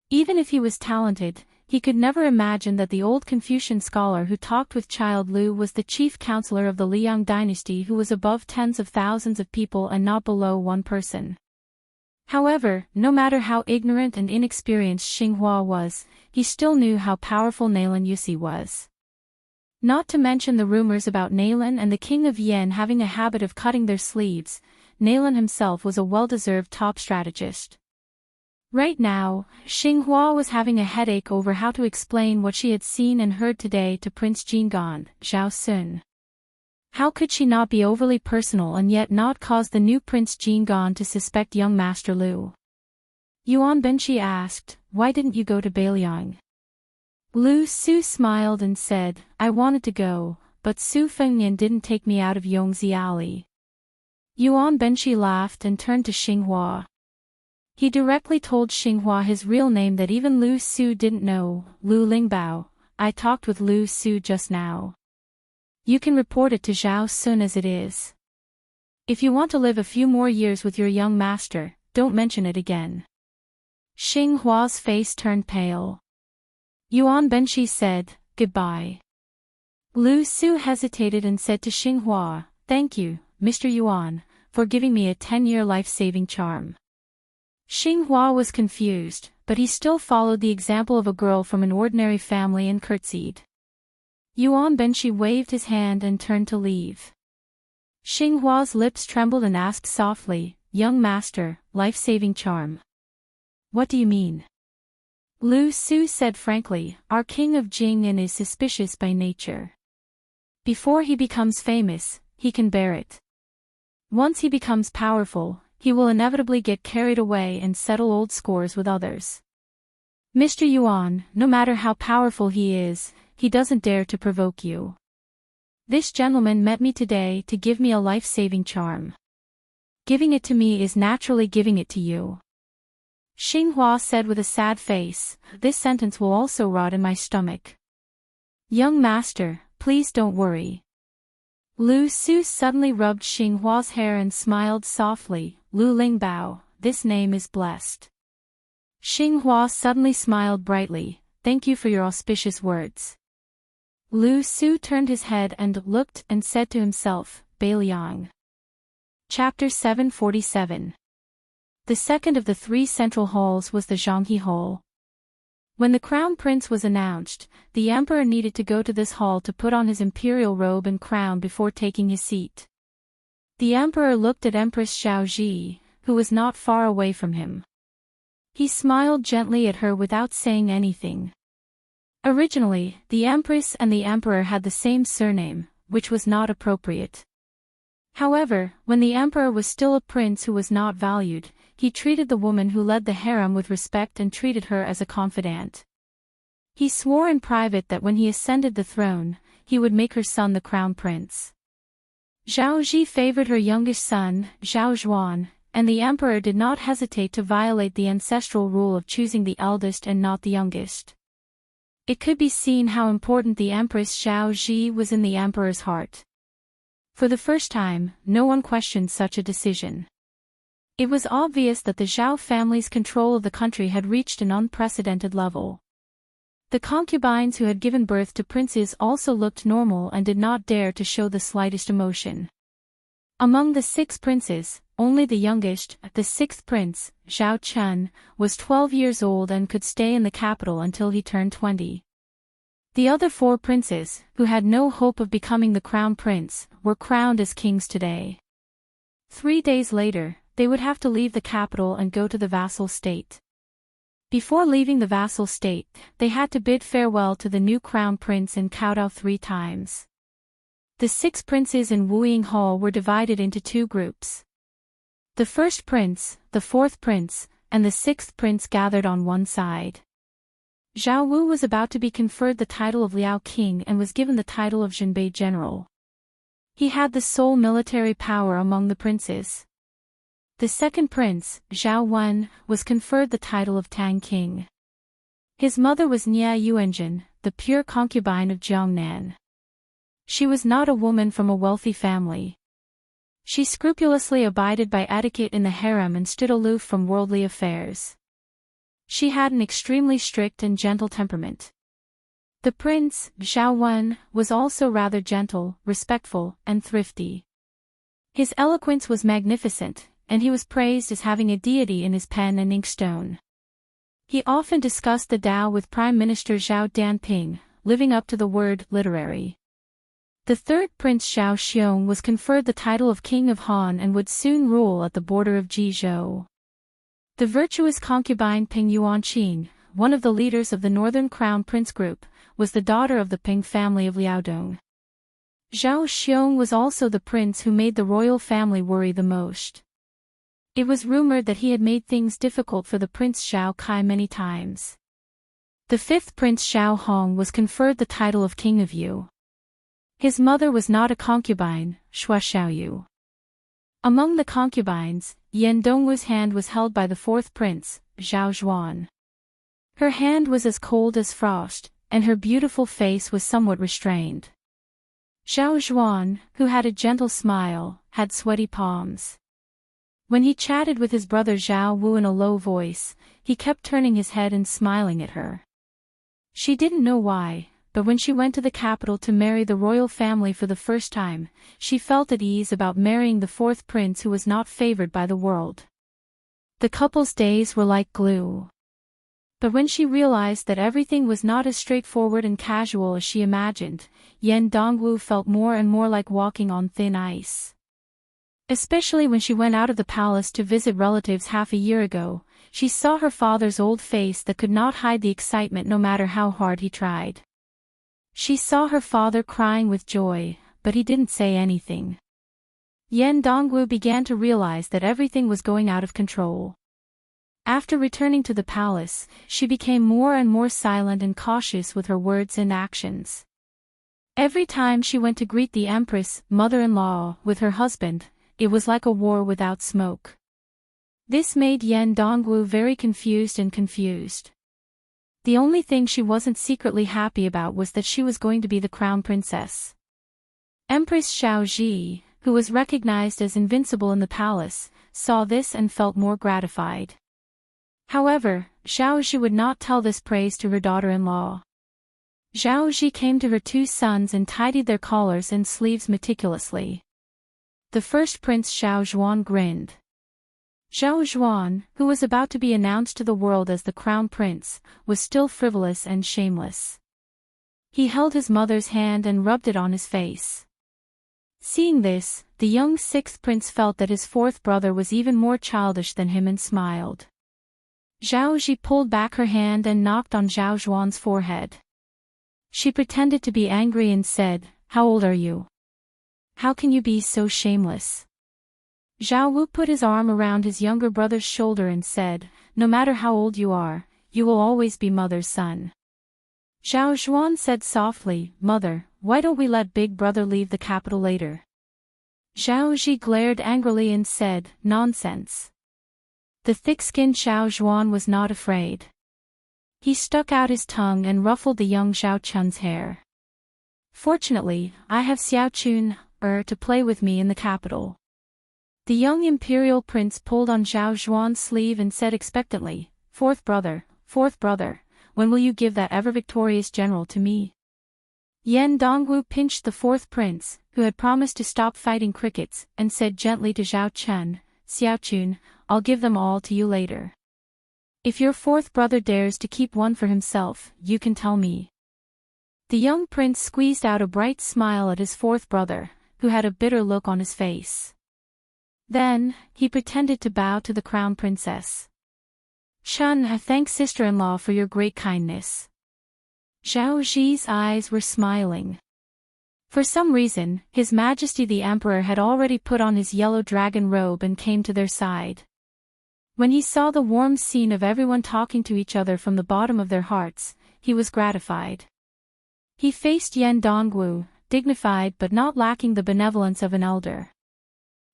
Even if he was talented, he could never imagine that the old Confucian scholar who talked with Child Lu was the chief counselor of the Liang dynasty who was above tens of thousands of people and not below one person. However, no matter how ignorant and inexperienced Xinghua was, he still knew how powerful Nalan Yusi was. Not to mention the rumors about Nalan and the King of Yen having a habit of cutting their sleeves, Nalan himself was a well-deserved top strategist. Right now, Xinghua was having a headache over how to explain what she had seen and heard today to Prince Jinggan, Zhao Sun. How could she not be overly personal and yet not cause the new Prince Jinggan to suspect young Master Lu? Yuan Benshi asked, "Why didn't you go to Beiliang?" Lu Su smiled and said, "I wanted to go, but Su Fengnian didn't take me out of Yongzi Alley." Yuan Benshi laughed and turned to Xinghua. He directly told Xinghua his real name that even Lu Su didn't know, Lu Lingbao. "I talked with Lu Su just now. You can report it to Zhao Sun as it is. If you want to live a few more years with your young master, don't mention it again." Xinghua's face turned pale. Yuan Benshi said, "Goodbye." Lu Su hesitated and said to Xinghua, "Thank you, Mr. Yuan, for giving me a 10-year life-saving charm." Xinghua was confused, but he still followed the example of a girl from an ordinary family and curtsied. Yuan Benshi waved his hand and turned to leave. Xinghua's lips trembled and asked softly, "Young master, life-saving charm. What do you mean?" Lu Su said frankly, "Our king of Jing'an is suspicious by nature. Before he becomes famous, he can bear it. Once he becomes powerful, he will inevitably get carried away and settle old scores with others. Mr. Yuan, no matter how powerful he is, he doesn't dare to provoke you. This gentleman met me today to give me a life-saving charm. Giving it to me is naturally giving it to you." Xinghua said with a sad face, "This sentence will also rot in my stomach." "Young master, please don't worry." Lu Su suddenly rubbed Xinghua's hair and smiled softly, "Lu Lingbao, this name is blessed." Xinghua suddenly smiled brightly, "Thank you for your auspicious words." Lu Su turned his head and looked and said to himself, Beiliang. Chapter 747. The second of the 3 central halls was the Zhanghe Hall. When the crown prince was announced, the emperor needed to go to this hall to put on his imperial robe and crown before taking his seat. The emperor looked at Empress Xiaoji, who was not far away from him. He smiled gently at her without saying anything. Originally, the empress and the emperor had the same surname, which was not appropriate. However, when the emperor was still a prince who was not valued, he treated the woman who led the harem with respect and treated her as a confidant. He swore in private that when he ascended the throne, he would make her son the crown prince. Zhao Ji favored her youngest son, Zhao Zhuan, and the emperor did not hesitate to violate the ancestral rule of choosing the eldest and not the youngest. It could be seen how important the Empress Zhao Ji was in the emperor's heart. For the first time, no one questioned such a decision. It was obvious that the Zhao family's control of the country had reached an unprecedented level. The concubines who had given birth to princes also looked normal and did not dare to show the slightest emotion. Among the 6 princes, only the youngest, the 6th prince, Zhao Chun, was 12 years old and could stay in the capital until he turned 20. The other 4 princes, who had no hope of becoming the crown prince, were crowned as kings today. 3 days later, they would have to leave the capital and go to the vassal state. Before leaving the vassal state, they had to bid farewell to the new crown prince and kowtow 3 times. The 6 princes in Wuying Hall were divided into 2 groups. The first prince, the 4th prince, and the 6th prince gathered on one side. Zhao Wu was about to be conferred the title of Liao King and was given the title of Zhenbei General. He had the sole military power among the princes. The second prince, Zhao Wen, was conferred the title of Tang King. His mother was Nia Yuanjun, the pure concubine of Jiangnan. She was not a woman from a wealthy family. She scrupulously abided by etiquette in the harem and stood aloof from worldly affairs. She had an extremely strict and gentle temperament. The prince, Zhao Wen, was also rather gentle, respectful, and thrifty. His eloquence was magnificent, and he was praised as having a deity in his pen and inkstone. He often discussed the Tao with Prime Minister Zhao Danping, living up to the word literary. The third prince Zhao Xiong was conferred the title of King of Han and would soon rule at the border of Jizhou. The virtuous concubine Ping Yuanqing, one of the leaders of the Northern Crown Prince group, was the daughter of the Ping family of Liaodong. Zhao Xiong was also the prince who made the royal family worry the most. It was rumored that he had made things difficult for the Prince Zhao Kai many times. The 5th prince Zhao Hong was conferred the title of King of Yu. His mother was not a concubine, Shua Xiaoyu. Among the concubines, Yan Dongwu's hand was held by the 4th prince, Zhao Zhuan. Her hand was as cold as frost, and her beautiful face was somewhat restrained. Zhao Zhuan, who had a gentle smile, had sweaty palms. When he chatted with his brother Zhao Wu in a low voice, he kept turning his head and smiling at her. She didn't know why, but when she went to the capital to marry the royal family for the first time, she felt at ease about marrying the 4th prince who was not favored by the world. The couple's days were like glue. But when she realized that everything was not as straightforward and casual as she imagined, Yan Dongwu felt more and more like walking on thin ice. Especially when she went out of the palace to visit relatives half a year ago, she saw her father's old face that could not hide the excitement no matter how hard he tried. She saw her father crying with joy, but he didn't say anything. Yan Dongwu began to realize that everything was going out of control. After returning to the palace, she became more and more silent and cautious with her words and actions. Every time she went to greet the Empress, mother-in-law, with her husband, it was like a war without smoke. This made Yan Dongwu very confused. The only thing she wasn't secretly happy about was that she was going to be the crown princess. Empress Xiaoji, who was recognized as invincible in the palace, saw this and felt more gratified. However, Xiaoji would not tell this praise to her daughter-in-law. Xiaoji came to her 2 sons and tidied their collars and sleeves meticulously. The first prince Xiao Zhuan grinned. Zhao Zhuan, who was about to be announced to the world as the crown prince, was still frivolous and shameless. He held his mother's hand and rubbed it on his face. Seeing this, the young sixth prince felt that his fourth brother was even more childish than him and smiled. Zhao Ji pulled back her hand and knocked on Zhao Zhuan's forehead. She pretended to be angry and said, "How old are you? How can you be so shameless?" Zhao Wu put his arm around his younger brother's shoulder and said, "No matter how old you are, you will always be mother's son." Zhao Zhuan said softly, "Mother, why don't we let big brother leave the capital later?" Zhao Ji glared angrily and said, "Nonsense." The thick-skinned Zhao Zhuan was not afraid. He stuck out his tongue and ruffled the young Zhao Chun's hair. "Fortunately, I have Xiao Chun, to play with me in the capital." The young imperial prince pulled on Zhao Zhuan's sleeve and said expectantly, fourth brother, when will you give that ever-victorious general to me?" Yan Dongwu pinched the fourth prince, who had promised to stop fighting crickets, and said gently to Zhao Chun, "Xiao Chun, I'll give them all to you later. If your fourth brother dares to keep one for himself, you can tell me." The young prince squeezed out a bright smile at his fourth brother, who had a bitter look on his face. Then, he pretended to bow to the crown princess. "Chun, I thank sister-in-law for your great kindness." Zhao Ji's eyes were smiling. For some reason, His Majesty the Emperor had already put on his yellow dragon robe and came to their side. When he saw the warm scene of everyone talking to each other from the bottom of their hearts, he was gratified. He faced Yan Dongwu, dignified but not lacking the benevolence of an elder.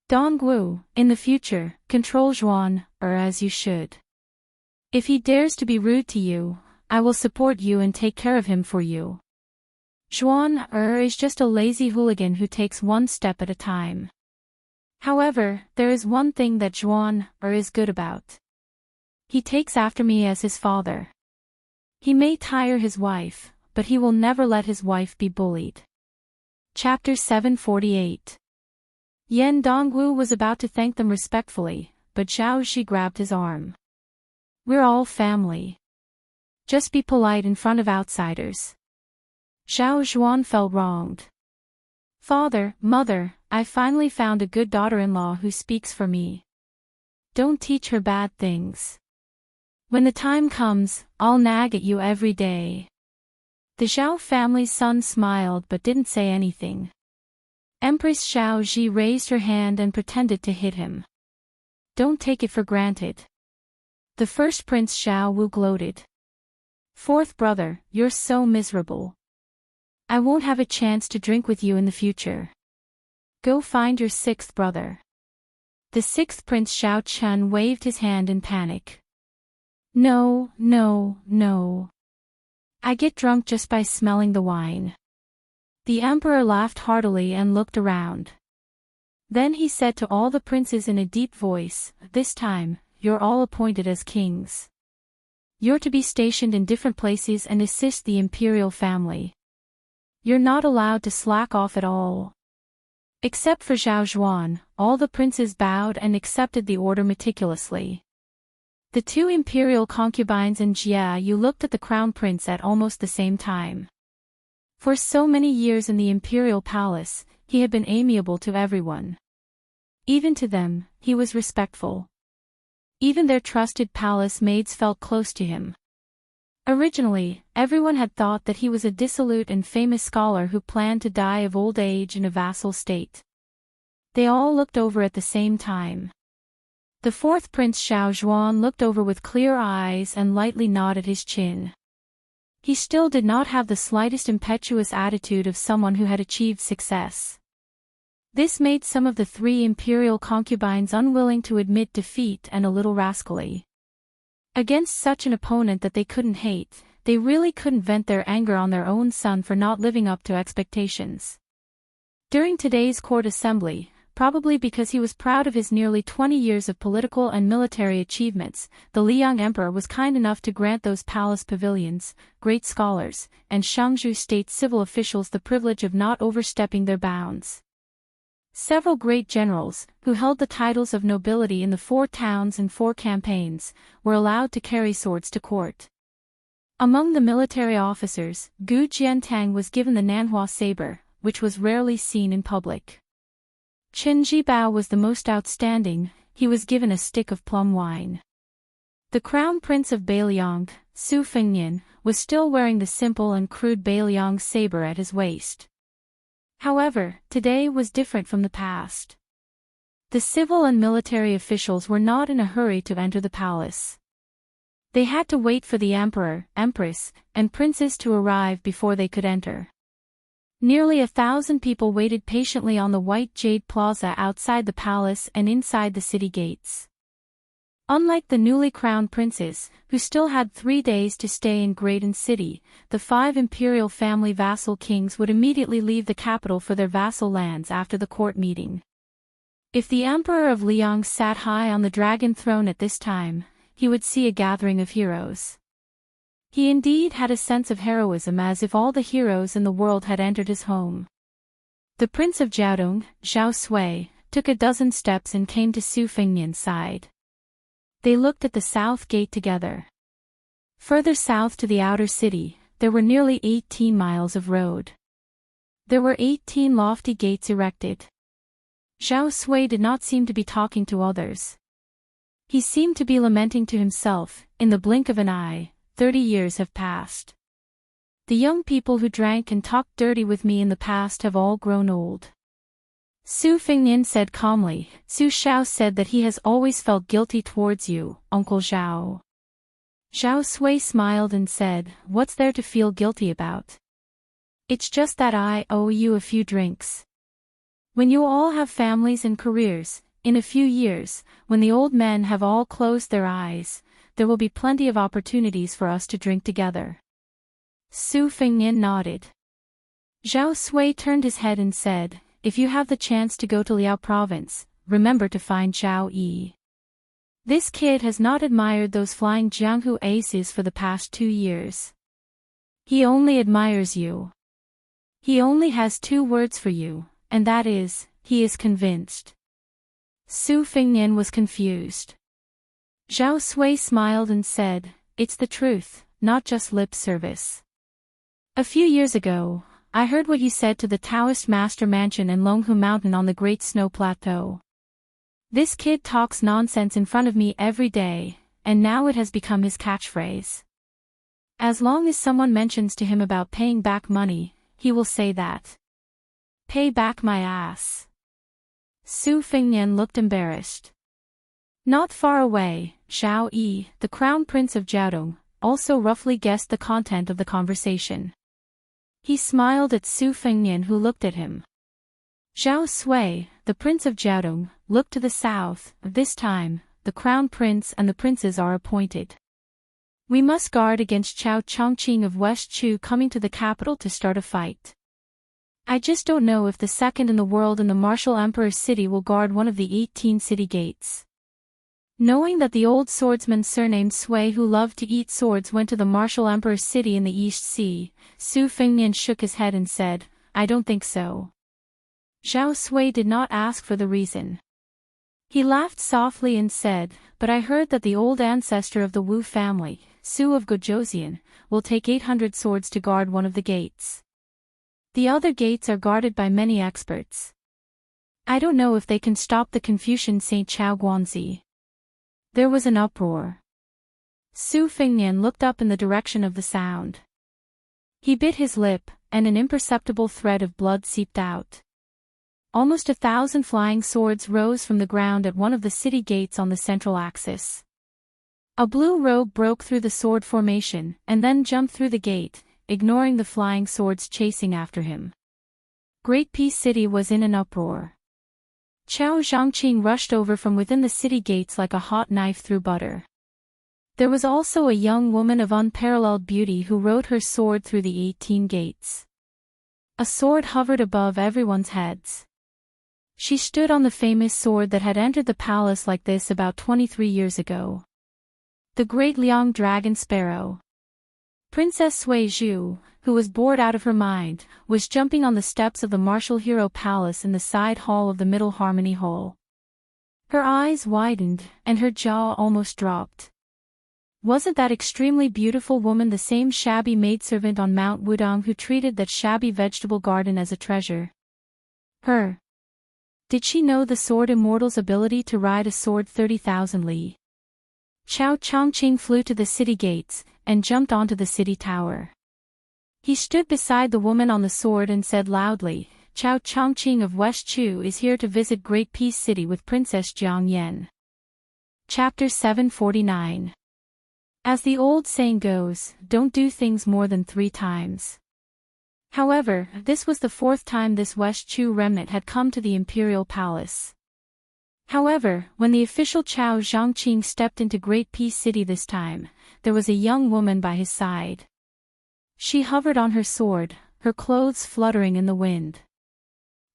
"Dongwu, in the future, control Zhuan, as you should. If he dares to be rude to you, I will support you and take care of him for you. Zhuan, is just a lazy hooligan who takes one step at a time. However, there is one thing that Zhuan, is good about. He takes after me as his father. He may tire his wife, but he will never let his wife be bullied." Chapter 748. Yan Dongwu was about to thank them respectfully, but Zhao Ji grabbed his arm. "We're all family. Just be polite in front of outsiders." Zhao Zhuan felt wronged. "Father, mother, I finally found a good daughter-in-law who speaks for me. Don't teach her bad things. When the time comes, I'll nag at you every day." The Zhao family's son smiled but didn't say anything. Empress Zhao Ji raised her hand and pretended to hit him. "Don't take it for granted." The first prince Zhao Wu gloated. "Fourth brother, you're so miserable. I won't have a chance to drink with you in the future. Go find your sixth brother." The sixth prince Zhao Chun waved his hand in panic. No. I get drunk just by smelling the wine." The emperor laughed heartily and looked around. Then he said to all the princes in a deep voice, "This time, you're all appointed as kings. You're to be stationed in different places and assist the imperial family. You're not allowed to slack off at all." Except for Zhao Zhuan, all the princes bowed and accepted the order meticulously. The two imperial concubines and Jia Yu looked at the crown prince at almost the same time. For so many years in the imperial palace, he had been amiable to everyone. Even to them, he was respectful. Even their trusted palace maids felt close to him. Originally, everyone had thought that he was a dissolute and famous scholar who planned to die of old age in a vassal state. They all looked over at the same time. The fourth prince Zhao Zhuan looked over with clear eyes and lightly nodded his chin. He still did not have the slightest impetuous attitude of someone who had achieved success. This made some of the three imperial concubines unwilling to admit defeat and a little rascally. Against such an opponent that they couldn't hate, they really couldn't vent their anger on their own son for not living up to expectations. During today's court assembly, probably because he was proud of his nearly 20 years of political and military achievements, the Liang Emperor was kind enough to grant those palace pavilions, great scholars, and Shangzhou state civil officials the privilege of not overstepping their bounds. Several great generals, who held the titles of nobility in the 4 towns and 4 campaigns, were allowed to carry swords to court. Among the military officers, Gu Jiantang was given the Nanhua saber, which was rarely seen in public. Chen Jibao was the most outstanding, he was given a stick of plum wine. The crown prince of Beiliang, Su Fengnian, was still wearing the simple and crude Beiliang saber at his waist. However, today was different from the past. The civil and military officials were not in a hurry to enter the palace. They had to wait for the emperor, empress, and princes to arrive before they could enter. Nearly 1,000 people waited patiently on the white jade plaza outside the palace and inside the city gates. Unlike the newly crowned princes, who still had 3 days to stay in Graydon City, the 5 imperial family vassal kings would immediately leave the capital for their vassal lands after the court meeting. If the Emperor of Liang sat high on the dragon throne at this time, he would see a gathering of heroes. He indeed had a sense of heroism, as if all the heroes in the world had entered his home. The Prince of Jiaodong, Zhao Sui, took a dozen steps and came to Su Fengnian's side. They looked at the south gate together. Further south to the outer city, there were nearly 18 miles of road. There were 18 lofty gates erected. Zhao Sui did not seem to be talking to others. He seemed to be lamenting to himself, in the blink of an eye, 30 years have passed. The young people who drank and talked dirty with me in the past have all grown old. Su Fengnian said calmly. Su Xiao said that he has always felt guilty towards you, Uncle Zhao. Zhao Sui smiled and said, "What's there to feel guilty about? It's just that I owe you a few drinks. When you all have families and careers, in a few years, when the old men have all closed their eyes, there will be plenty of opportunities for us to drink together." Su Fengnian nodded. Zhao Sui turned his head and said, "If you have the chance to go to Liao province, remember to find Zhao Yi. This kid has not admired those flying Jianghu aces for the past 2 years. He only admires you. He only has 2 words for you, and that is, he is convinced." Su Fengnian was confused. Zhao Sui smiled and said, "It's the truth, not just lip service. A few years ago, I heard what you said to the Taoist master mansion in Longhu Mountain on the Great Snow Plateau. This kid talks nonsense in front of me every day, and now it has become his catchphrase. As long as someone mentions to him about paying back money, he will say that. Pay back my ass." Su Fengnian looked embarrassed. Not far away, Zhao Yi, the crown prince of Jiaodong, also roughly guessed the content of the conversation. He smiled at Su Fengnian, who looked at him. Zhao Sui, the prince of Jiaodong, looked to the south. This time, the crown prince and the princes are appointed. We must guard against Chao Chongqing of West Chu coming to the capital to start a fight. I just don't know if the second in the world in the martial emperor's city will guard one of the 18 city gates. Knowing that the old swordsman surnamed Sui who loved to eat swords went to the martial emperor's city in the East Sea, Su Fengnian shook his head and said, "I don't think so." Zhao Sui did not ask for the reason. He laughed softly and said, "But I heard that the old ancestor of the Wu family, Su of Gojoseon, will take 800 swords to guard one of the gates. The other gates are guarded by many experts. I don't know if they can stop the Confucian Saint Chao Guanzi." There was an uproar. Su Fengnian looked up in the direction of the sound. He bit his lip, and an imperceptible thread of blood seeped out. Almost 1,000 flying swords rose from the ground at one of the city gates on the central axis. A blue robe broke through the sword formation, and then jumped through the gate, ignoring the flying swords chasing after him. Great Peace City was in an uproar. Chao Zhongqing rushed over from within the city gates like a hot knife through butter. There was also a young woman of unparalleled beauty who rode her sword through the 18 gates. A sword hovered above everyone's heads. She stood on the famous sword that had entered the palace like this about 23 years ago. The Great Liang Dragon Sparrow. Princess Sui Zhu, who was bored out of her mind, was jumping on the steps of the martial hero palace in the side hall of the Middle Harmony Hall. Her eyes widened, and her jaw almost dropped. Wasn't that extremely beautiful woman the same shabby maidservant on Mount Wudong who treated that shabby vegetable garden as a treasure? Her. Did she know the sword Immortal's ability to ride a sword 30,000 li? Chao Chongqing flew to the city gates, and jumped onto the city tower. He stood beside the woman on the sword and said loudly, Chao Chongqing of West Chu is here to visit Great Peace City with Princess Jiang Yan. Chapter 749. As the old saying goes, don't do things more than 3 times. However, this was the 4th time this West Chu remnant had come to the imperial palace. However, when the official Chao Zhangqing stepped into Great Peace City this time, there was a young woman by his side. She hovered on her sword, her clothes fluttering in the wind.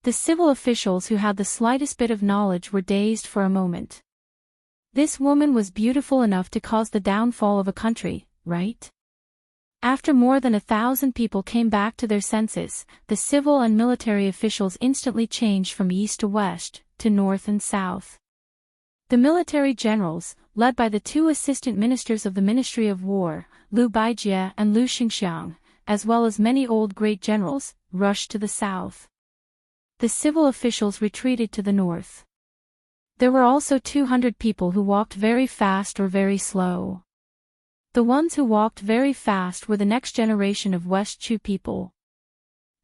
The civil officials who had the slightest bit of knowledge were dazed for a moment. This woman was beautiful enough to cause the downfall of a country, right? After more than 1,000 people came back to their senses, the civil and military officials instantly changed from east to west, to north and south. The military generals, led by the 2 assistant ministers of the Ministry of War, Liu Baijie and Liu Xingxiang, as well as many old great generals, rushed to the south. The civil officials retreated to the north. There were also 200 people who walked very fast or very slow. The ones who walked very fast were the next generation of West Chu people.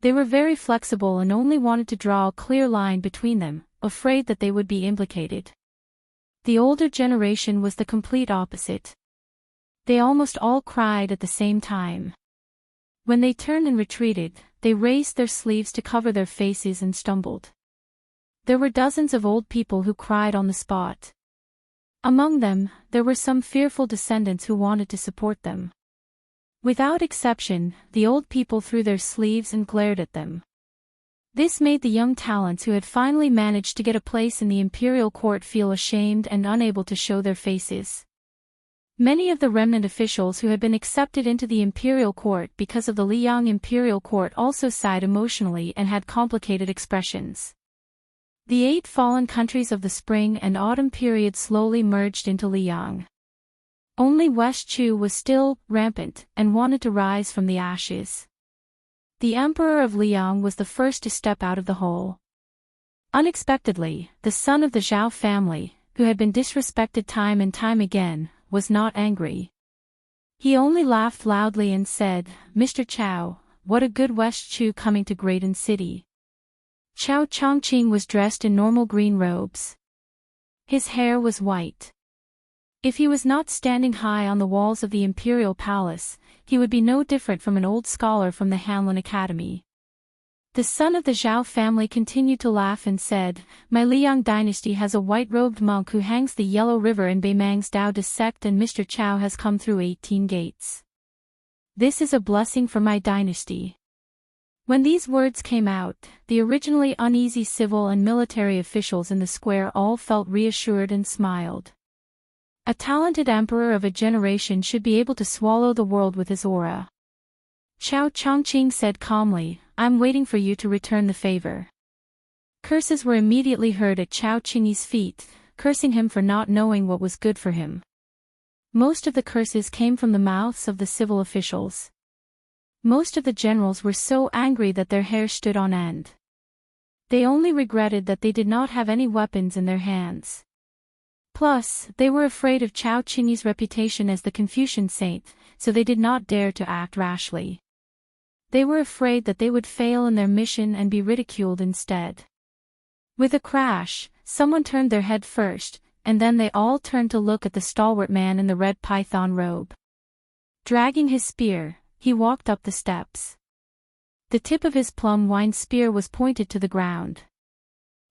They were very flexible and only wanted to draw a clear line between them, afraid that they would be implicated. The older generation was the complete opposite. They almost all cried at the same time. When they turned and retreated, they raised their sleeves to cover their faces and stumbled. There were dozens of old people who cried on the spot. Among them, there were some fearful descendants who wanted to support them. Without exception, the old people threw their sleeves and glared at them. This made the young talents who had finally managed to get a place in the imperial court feel ashamed and unable to show their faces. Many of the remnant officials who had been accepted into the imperial court because of the Liang imperial court also sighed emotionally and had complicated expressions. The 8 fallen countries of the spring and autumn period slowly merged into Liang. Only West Chu was still rampant and wanted to rise from the ashes. The emperor of Liang was the first to step out of the hole. Unexpectedly, the son of the Zhao family, who had been disrespected time and time again, was not angry. He only laughed loudly and said, Mr. Chao, what a good West Chu coming to Greaton City. Chao Chongqing was dressed in normal green robes. His hair was white. If he was not standing high on the walls of the imperial palace, he would be no different from an old scholar from the Hanlin Academy. The son of the Zhao family continued to laugh and said, My Liang dynasty has a white-robed monk who hangs the Yellow River in Beimang's Taoist sect, and Mr. Chao has come through 18 gates. This is a blessing for my dynasty. When these words came out, the originally uneasy civil and military officials in the square all felt reassured and smiled. A talented emperor of a generation should be able to swallow the world with his aura. Chao Chongqing said calmly, I'm waiting for you to return the favor. Curses were immediately heard at Chao Qingyi's feet, cursing him for not knowing what was good for him. Most of the curses came from the mouths of the civil officials. Most of the generals were so angry that their hair stood on end. They only regretted that they did not have any weapons in their hands. Plus, they were afraid of Chao Qingyi's reputation as the Confucian saint, so they did not dare to act rashly. They were afraid that they would fail in their mission and be ridiculed instead. With a crash, someone turned their head first, and then they all turned to look at the stalwart man in the red python robe. Dragging his spear, he walked up the steps. The tip of his plum-wine spear was pointed to the ground.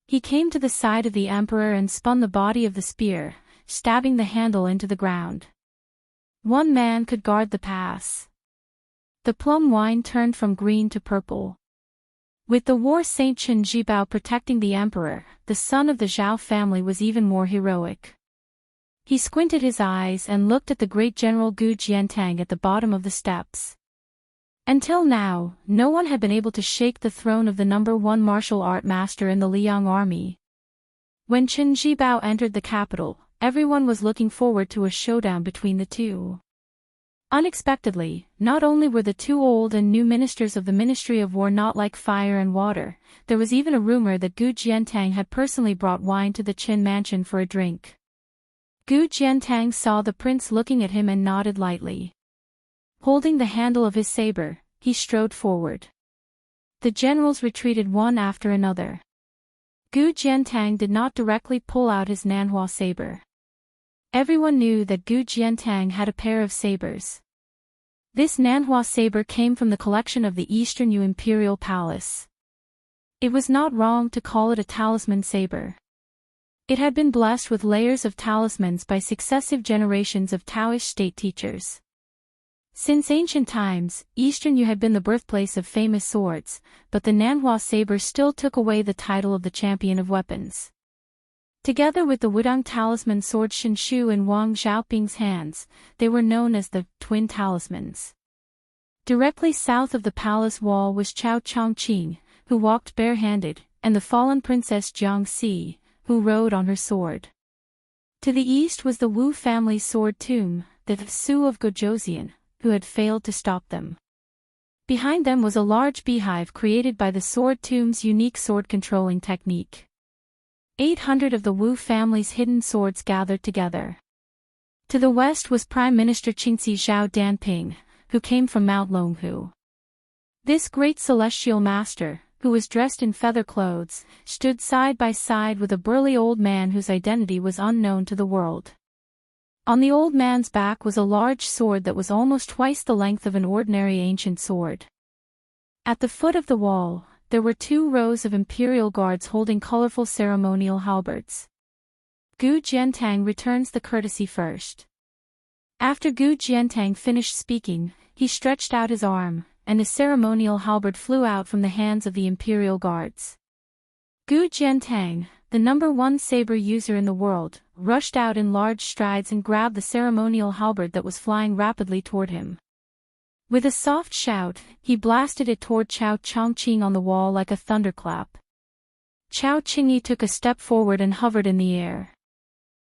He came to the side of the emperor and spun the body of the spear, stabbing the handle into the ground. One man could guard the pass. The plum wine turned from green to purple. With the war saint Chen Jibao protecting the emperor, the son of the Zhao family was even more heroic. He squinted his eyes and looked at the great general Gu Jiantang at the bottom of the steps. Until now, no one had been able to shake the throne of the #1 martial art master in the Liang army. When Chen Zhibao entered the capital, everyone was looking forward to a showdown between the two. Unexpectedly, not only were the two old and new ministers of the Ministry of War not like fire and water, there was even a rumor that Gu Jiantang had personally brought wine to the Qin mansion for a drink. Gu Jiantang saw the prince looking at him and nodded lightly. Holding the handle of his saber, he strode forward. The generals retreated one after another. Gu Jiantang did not directly pull out his Nanhua saber. Everyone knew that Gu Jiantang had a pair of sabers. This Nanhua saber came from the collection of the Eastern Yu Imperial Palace. It was not wrong to call it a talisman saber. It had been blessed with layers of talismans by successive generations of Taoist state teachers. Since ancient times, Eastern Yu had been the birthplace of famous swords, but the Nanhua saber still took away the title of the champion of weapons. Together with the Wudang talisman sword Shinshu in Wang Xiaoping's hands, they were known as the twin talismans. Directly south of the palace wall was Chao Chongqing, who walked barehanded, and the fallen princess Jiangxi, who rode on her sword. To the east was the Wu family's sword tomb, the Su of Gojoseon, who had failed to stop them. Behind them was a large beehive created by the sword tomb's unique sword controlling technique. 800 of the Wu family's hidden swords gathered together. To the west was Prime Minister Qingxi Zhao Danping, who came from Mount Longhu. This great celestial master, who was dressed in feather clothes, stood side by side with a burly old man whose identity was unknown to the world. On the old man's back was a large sword that was almost twice the length of an ordinary ancient sword. At the foot of the wall, there were 2 rows of imperial guards holding colorful ceremonial halberds. Gu Jiantang returns the courtesy first. After Gu Jiantang finished speaking, he stretched out his arm, and a ceremonial halberd flew out from the hands of the imperial guards. Gu Jiantang, the #1 saber user in the world, rushed out in large strides and grabbed the ceremonial halberd that was flying rapidly toward him. With a soft shout, he blasted it toward Chao Chongqing on the wall like a thunderclap. Chao Qingyi took a step forward and hovered in the air.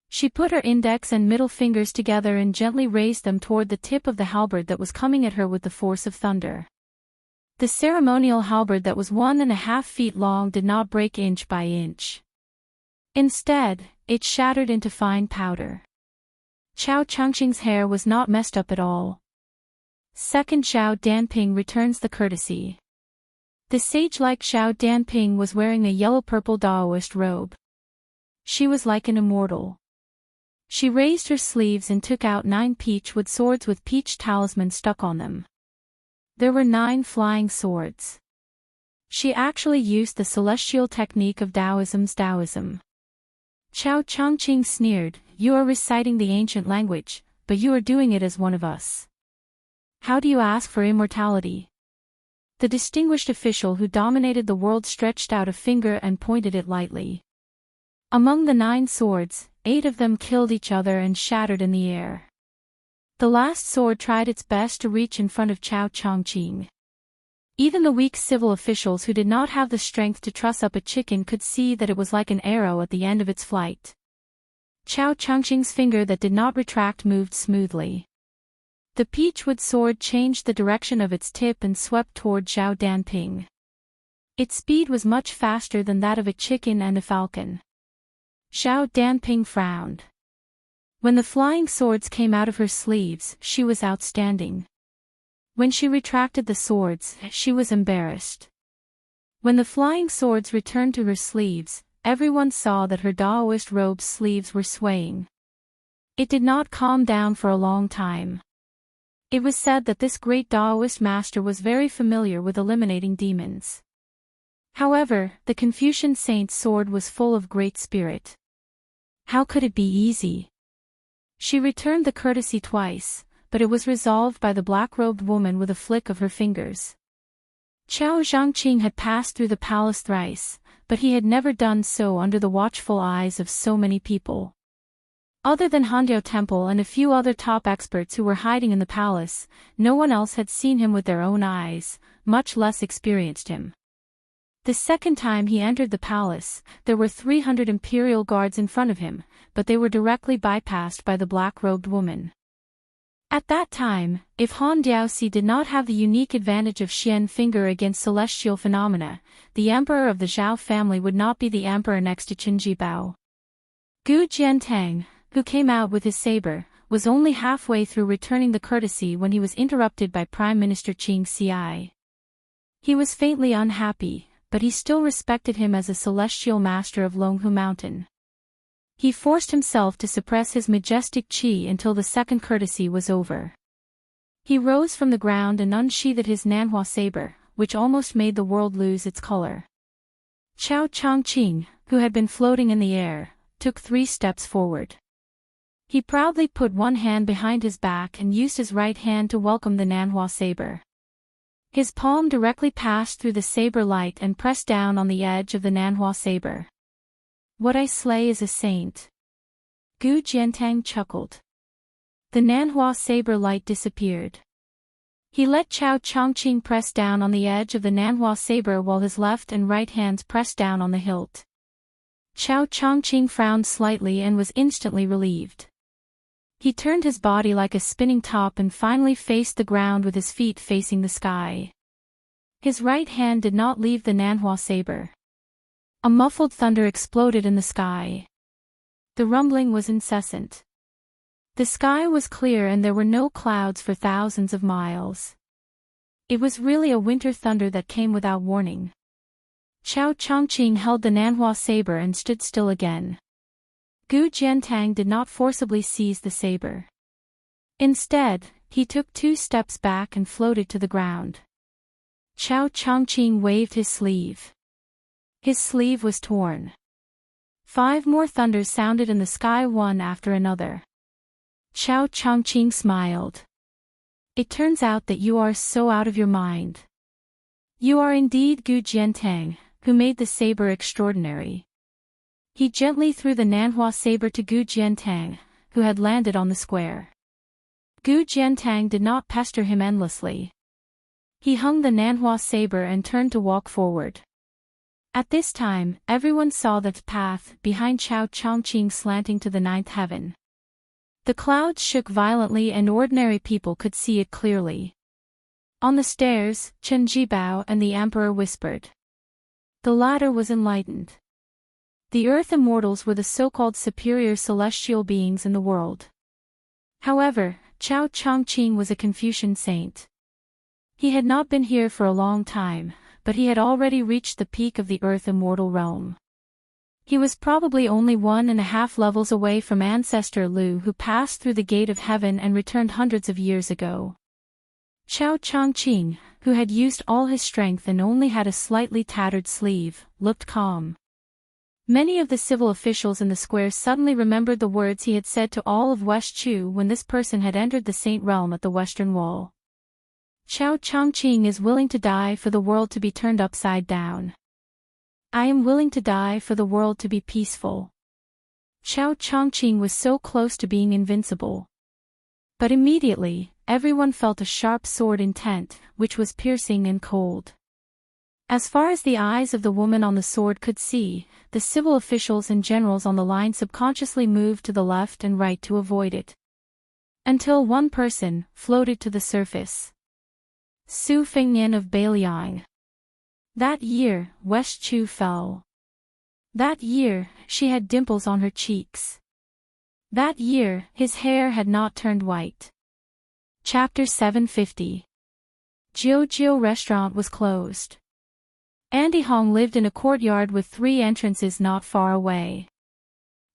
She put her index and middle fingers together and gently raised them toward the tip of the halberd that was coming at her with the force of thunder. The ceremonial halberd that was 1.5 feet long did not break inch by inch. Instead, it shattered into fine powder. Chao Chongqing's hair was not messed up at all. Second Zhao Danping returns the courtesy. The sage-like Zhao Danping was wearing a yellow-purple Daoist robe. She was like an immortal. She raised her sleeves and took out 9 peach wood swords with peach talismans stuck on them. There were 9 flying swords. She actually used the celestial technique of Taoism's Taoism. Chao Chongqing sneered, "You are reciting the ancient language, but you are doing it as one of us. How do you ask for immortality?" The distinguished official who dominated the world stretched out a finger and pointed it lightly. Among the 9 swords, 8 of them killed each other and shattered in the air. The last sword tried its best to reach in front of Chao Chongqing. Even the weak civil officials who did not have the strength to truss up a chicken could see that it was like an arrow at the end of its flight. Chao Chongqing's finger that did not retract moved smoothly. The peachwood sword changed the direction of its tip and swept toward Zhao Danping. Its speed was much faster than that of a chicken and a falcon. Zhao Danping frowned. When the flying swords came out of her sleeves, she was outstanding. When she retracted the swords, she was embarrassed. When the flying swords returned to her sleeves, everyone saw that her Daoist robe's sleeves were swaying. It did not calm down for a long time. It was said that this great Daoist master was very familiar with eliminating demons. However, the Confucian saint's sword was full of great spirit. How could it be easy? She returned the courtesy twice, but it was resolved by the black-robed woman with a flick of her fingers. Chao Zhangqing had passed through the palace thrice, but he had never done so under the watchful eyes of so many people. Other than Handiao Temple and a few other top experts who were hiding in the palace, no one else had seen him with their own eyes, much less experienced him. The second time he entered the palace, there were 300 imperial guards in front of him, but they were directly bypassed by the black-robed woman. At that time, if Han Diaoxi did not have the unique advantage of Xian finger against celestial phenomena, the emperor of the Zhao family would not be the emperor next to Qin Jibao. Gu Jiantang, who came out with his saber, was only halfway through returning the courtesy when he was interrupted by Prime Minister Qing Xi. He was faintly unhappy, but he still respected him as a celestial master of Longhu Mountain. He forced himself to suppress his majestic qi until the second courtesy was over. He rose from the ground and unsheathed his Nanhua saber, which almost made the world lose its color. Chao Chongqing, who had been floating in the air, took 3 steps forward. He proudly put one hand behind his back and used his right hand to welcome the Nanhua saber. His palm directly passed through the saber light and pressed down on the edge of the Nanhua saber. What I slay is a saint. Gu Jiantang chuckled. The Nanhua saber light disappeared. He let Chao Chongqing press down on the edge of the Nanhua saber while his left and right hands pressed down on the hilt. Chao Chongqing frowned slightly and was instantly relieved. He turned his body like a spinning top and finally faced the ground with his feet facing the sky. His right hand did not leave the Nanhua saber. A muffled thunder exploded in the sky. The rumbling was incessant. The sky was clear and there were no clouds for thousands of miles. It was really a winter thunder that came without warning. Chao Chongqing held the Nanhua saber and stood still again. Gu Jiantang did not forcibly seize the saber. Instead, he took 2 steps back and floated to the ground. Chao Chongqing waved his sleeve. His sleeve was torn. 5 more thunders sounded in the sky one after another. Chao Chongqing smiled. It turns out that you are so out of your mind. You are indeed Gu Jiantang, who made the saber extraordinary. He gently threw the Nanhua saber to Gu Jiantang, who had landed on the square. Gu Jiantang did not pester him endlessly. He hung the Nanhua saber and turned to walk forward. At this time, everyone saw the path behind Chao Chongqing slanting to the 9th heaven. The clouds shook violently and ordinary people could see it clearly. On the stairs, Qin Jibao and the emperor whispered. The latter was enlightened. The Earth Immortals were the so-called superior celestial beings in the world. However, Chao Chongqing was a Confucian saint. He had not been here for a long time, but he had already reached the peak of the Earth Immortal realm. He was probably only 1.5 levels away from Ancestor Lu, who passed through the gate of heaven and returned hundreds of years ago. Chao Chongqing, who had used all his strength and only had a slightly tattered sleeve, looked calm. Many of the civil officials in the square suddenly remembered the words he had said to all of West Chu when this person had entered the Saint realm at the Western Wall. Chao Chongqing is willing to die for the world to be turned upside down. I am willing to die for the world to be peaceful. Chao Chongqing was so close to being invincible. But immediately, everyone felt a sharp sword intent, which was piercing and cold. As far as the eyes of the woman on the sword could see, the civil officials and generals on the line subconsciously moved to the left and right to avoid it. Until one person floated to the surface. Su Fengnian of Beiliang. That year, West Chu fell. That year, she had dimples on her cheeks. That year, his hair had not turned white. Chapter 750. Jiu restaurant was closed. Andy Hong lived in a courtyard with 3 entrances not far away.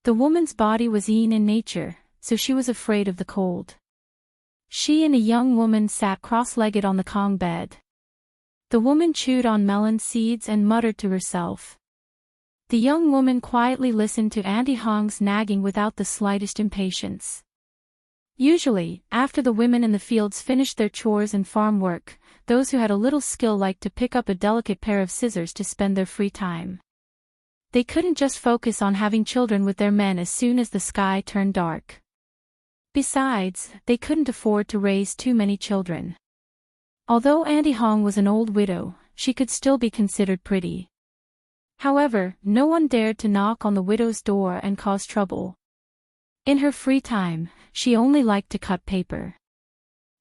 The woman's body was Yin in nature, so she was afraid of the cold. She and a young woman sat cross-legged on the Kong bed. The woman chewed on melon seeds and muttered to herself. The young woman quietly listened to Andy Hong's nagging without the slightest impatience. Usually, after the women in the fields finished their chores and farm work, those who had a little skill liked to pick up a delicate pair of scissors to spend their free time. They couldn't just focus on having children with their men as soon as the sky turned dark. Besides, they couldn't afford to raise too many children. Although Auntie Hong was an old widow, she could still be considered pretty. However, no one dared to knock on the widow's door and cause trouble. In her free time, she only liked to cut paper.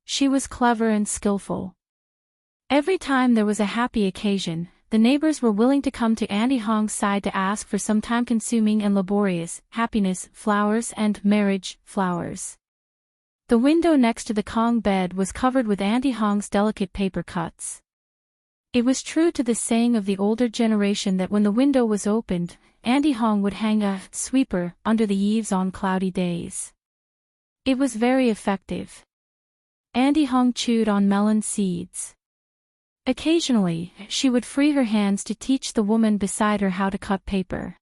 She was clever and skillful. Every time there was a happy occasion, the neighbors were willing to come to Auntie Hong's side to ask for some time-consuming and laborious happiness flowers and marriage flowers. The window next to the Kong bed was covered with Auntie Hong's delicate paper cuts. It was true to the saying of the older generation that when the window was opened, Auntie Hong would hang a sweeper under the eaves on cloudy days. It was very effective. Auntie Hong chewed on melon seeds. Occasionally, she would free her hands to teach the woman beside her how to cut paper.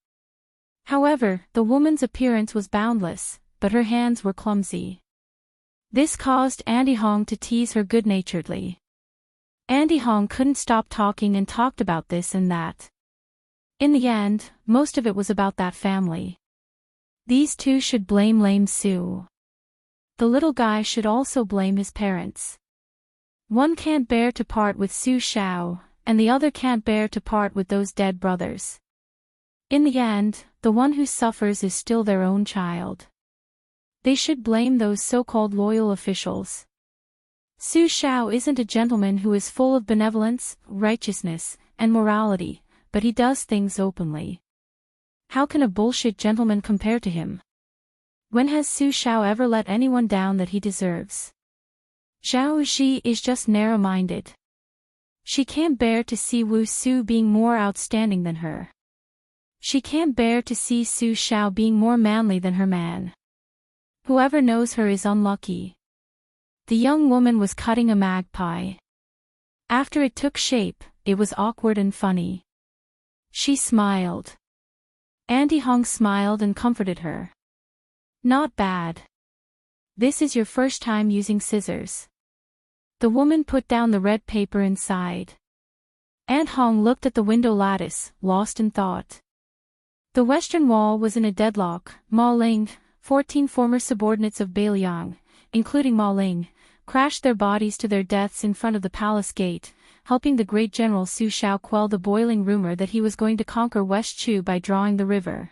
However, the woman's appearance was boundless, but her hands were clumsy. This caused Auntie Hong to tease her good-naturedly. Auntie Hong couldn't stop talking and talked about this and that. In the end, most of it was about that family. These two should blame lame Sue. The little guy should also blame his parents. One can't bear to part with Su Shao, and the other can't bear to part with those dead brothers. In the end, the one who suffers is still their own child. They should blame those so-called loyal officials. Su Shao isn't a gentleman who is full of benevolence, righteousness, and morality, but he does things openly. How can a bullshit gentleman compare to him? When has Su Shao ever let anyone down that he deserves? Zhao Ji is just narrow-minded. She can't bear to see Wu Su being more outstanding than her. She can't bear to see Su Shao being more manly than her man. Whoever knows her is unlucky. The young woman was cutting a magpie. After it took shape, it was awkward and funny. She smiled. Auntie Hong smiled and comforted her. Not bad. This is your first time using scissors. The woman put down the red paper and sighed. Aunt Hong looked at the window lattice, lost in thought. The western wall was in a deadlock. Ma Ling, 14 former subordinates of Beiliang, including Ma Ling, crashed their bodies to their deaths in front of the palace gate, helping the great general Su Shao quell the boiling rumor that he was going to conquer West Chu by drawing the river.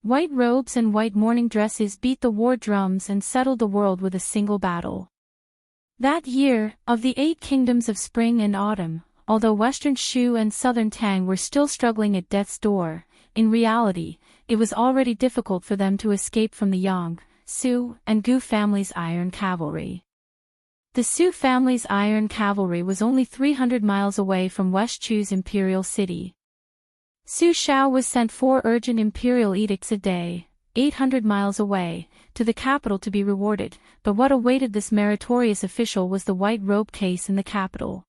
White robes and white mourning dresses beat the war drums and settled the world with a single battle. That year, of the 8 kingdoms of spring and autumn, although Western Shu and Southern Tang were still struggling at death's door, in reality, it was already difficult for them to escape from the Yang, Su, and Gu families' iron cavalry. The Su family's iron cavalry was only 300 miles away from West Chu's imperial city. Su Shao was sent 4 urgent imperial edicts a day, 800 miles away, to the capital to be rewarded, but what awaited this meritorious official was the white robe case in the capital.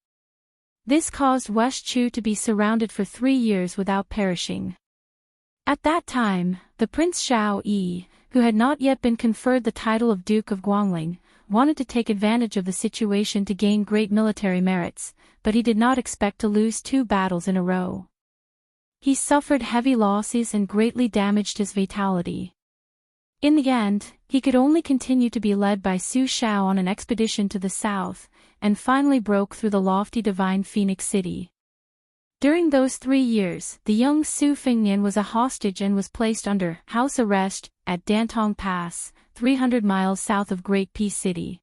This caused West Chu to be surrounded for 3 years without perishing. At that time, the Prince Xiao Yi, who had not yet been conferred the title of Duke of Guangling, wanted to take advantage of the situation to gain great military merits, but he did not expect to lose 2 battles in a row. He suffered heavy losses and greatly damaged his vitality. In the end, he could only continue to be led by Su Shao on an expedition to the south, and finally broke through the lofty divine Phoenix City. During those 3 years, the young Su Fingnian was a hostage and was placed under house arrest at Dantong Pass, 300 miles south of Great Peace City.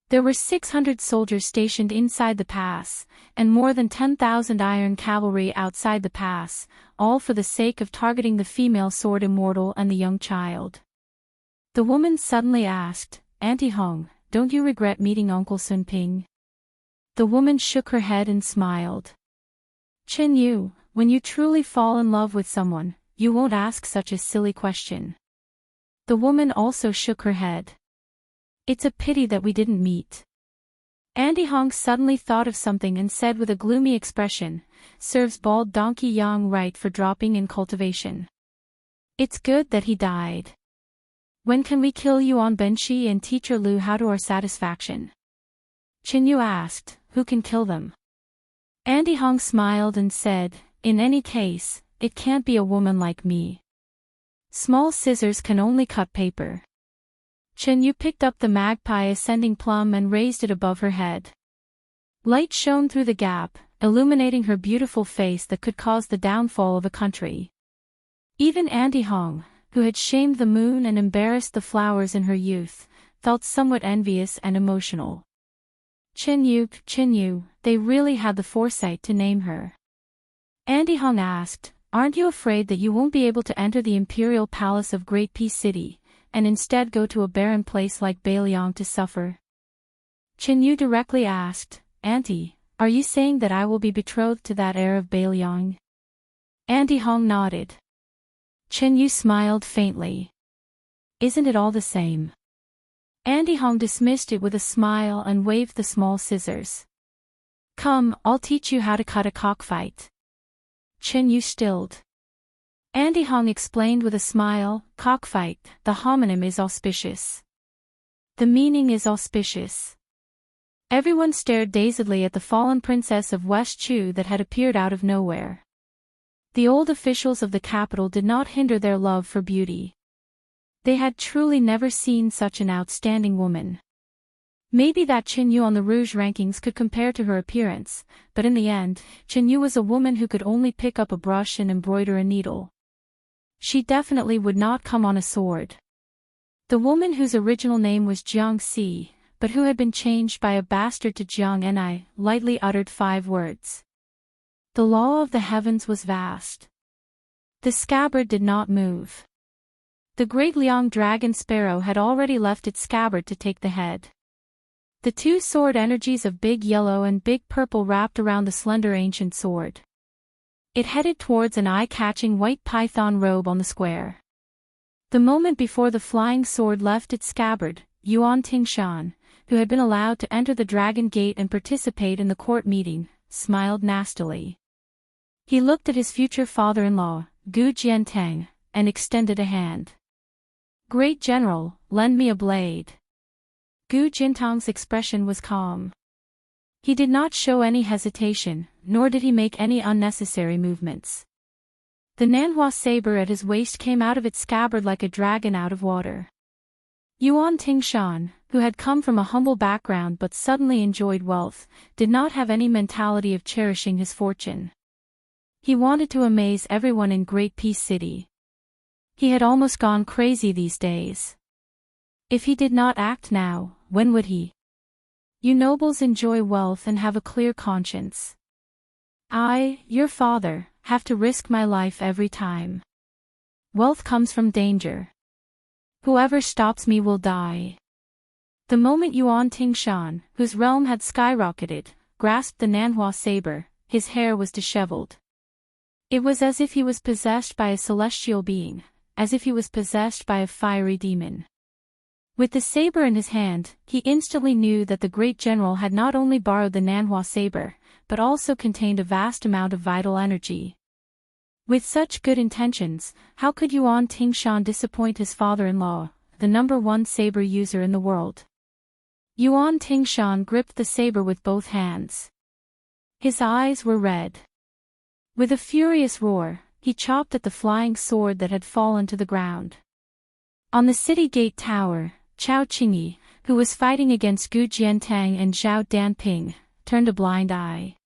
There were 600 soldiers stationed inside the pass, and more than 10,000 iron cavalry outside the pass, all for the sake of targeting the female sword Immortal and the young child. The woman suddenly asked, Auntie Hong, don't you regret meeting Uncle Sun Ping? The woman shook her head and smiled. Chen Yu, when you truly fall in love with someone, you won't ask such a silly question. The woman also shook her head. It's a pity that we didn't meet. Auntie Hong suddenly thought of something and said with a gloomy expression, serves bald donkey Yang right for dropping in cultivation. It's good that he died. When can we kill Yuan Benshi and teacher Lu how to our satisfaction? Qin Yu asked, who can kill them? Auntie Hong smiled and said, in any case, it can't be a woman like me. Small scissors can only cut paper. Chen Yu picked up the magpie ascending plum and raised it above her head. Light shone through the gap, illuminating her beautiful face that could cause the downfall of a country. Even Auntie Hong, who had shamed the moon and embarrassed the flowers in her youth, felt somewhat envious and emotional. Chen Yu, they really had the foresight to name her. Auntie Hong asked, "Aren't you afraid that you won't be able to enter the imperial palace of Great Peace City, and instead go to a barren place like Beiliang to suffer?" Chen Yu directly asked, "Auntie, are you saying that I will be betrothed to that heir of Beiliang?" Auntie Hong nodded. Chen Yu smiled faintly. "Isn't it all the same?" Auntie Hong dismissed it with a smile and waved the small scissors. "Come, I'll teach you how to cut a cockfight." Chen Yu stilled. Auntie Hong explained with a smile, "Cockfight, the homonym is auspicious. The meaning is auspicious." Everyone stared dazedly at the fallen princess of West Chu that had appeared out of nowhere. The old officials of the capital did not hinder their love for beauty. They had truly never seen such an outstanding woman. Maybe that Chen Yu on the Rouge rankings could compare to her appearance, but in the end, Chen Yu was a woman who could only pick up a brush and embroider a needle. She definitely would not come on a sword. The woman whose original name was Jiang Si, but who had been changed by a bastard to Jiang Ni, lightly uttered 5 words. The law of the heavens was vast. The scabbard did not move. The great Liang dragon sparrow had already left its scabbard to take the head. The 2 sword energies of Big Yellow and Big Purple wrapped around the slender ancient sword. It headed towards an eye-catching white python robe on the square. The moment before the flying sword left its scabbard, Yuan Tingshan, who had been allowed to enter the Dragon Gate and participate in the court meeting, smiled nastily. He looked at his future father-in-law, Gu Jiantang, and extended a hand. "Great General, lend me a blade." Gu Jiantang's expression was calm. He did not show any hesitation, nor did he make any unnecessary movements. The Nanhua saber at his waist came out of its scabbard like a dragon out of water. Yuan Tingshan, who had come from a humble background but suddenly enjoyed wealth, did not have any mentality of cherishing his fortune. He wanted to amaze everyone in Great Peace City. He had almost gone crazy these days. If he did not act now, when would he? You nobles enjoy wealth and have a clear conscience. I, your father, have to risk my life every time. Wealth comes from danger. Whoever stops me will die. The moment Yuan Tingshan, whose realm had skyrocketed, grasped the Nanhua saber, his hair was disheveled. It was as if he was possessed by a celestial being, as if he was possessed by a fiery demon. With the saber in his hand, he instantly knew that the great general had not only borrowed the Nanhua saber, but also contained a vast amount of vital energy. With such good intentions, how could Yuan Tingshan disappoint his father-in-law, the #1 saber user in the world? Yuan Tingshan gripped the saber with both hands. His eyes were red. With a furious roar, he chopped at the flying sword that had fallen to the ground. On the city gate tower, Chao Qingyi, who was fighting against Gu Jiantang and Zhao Danping, turned a blind eye.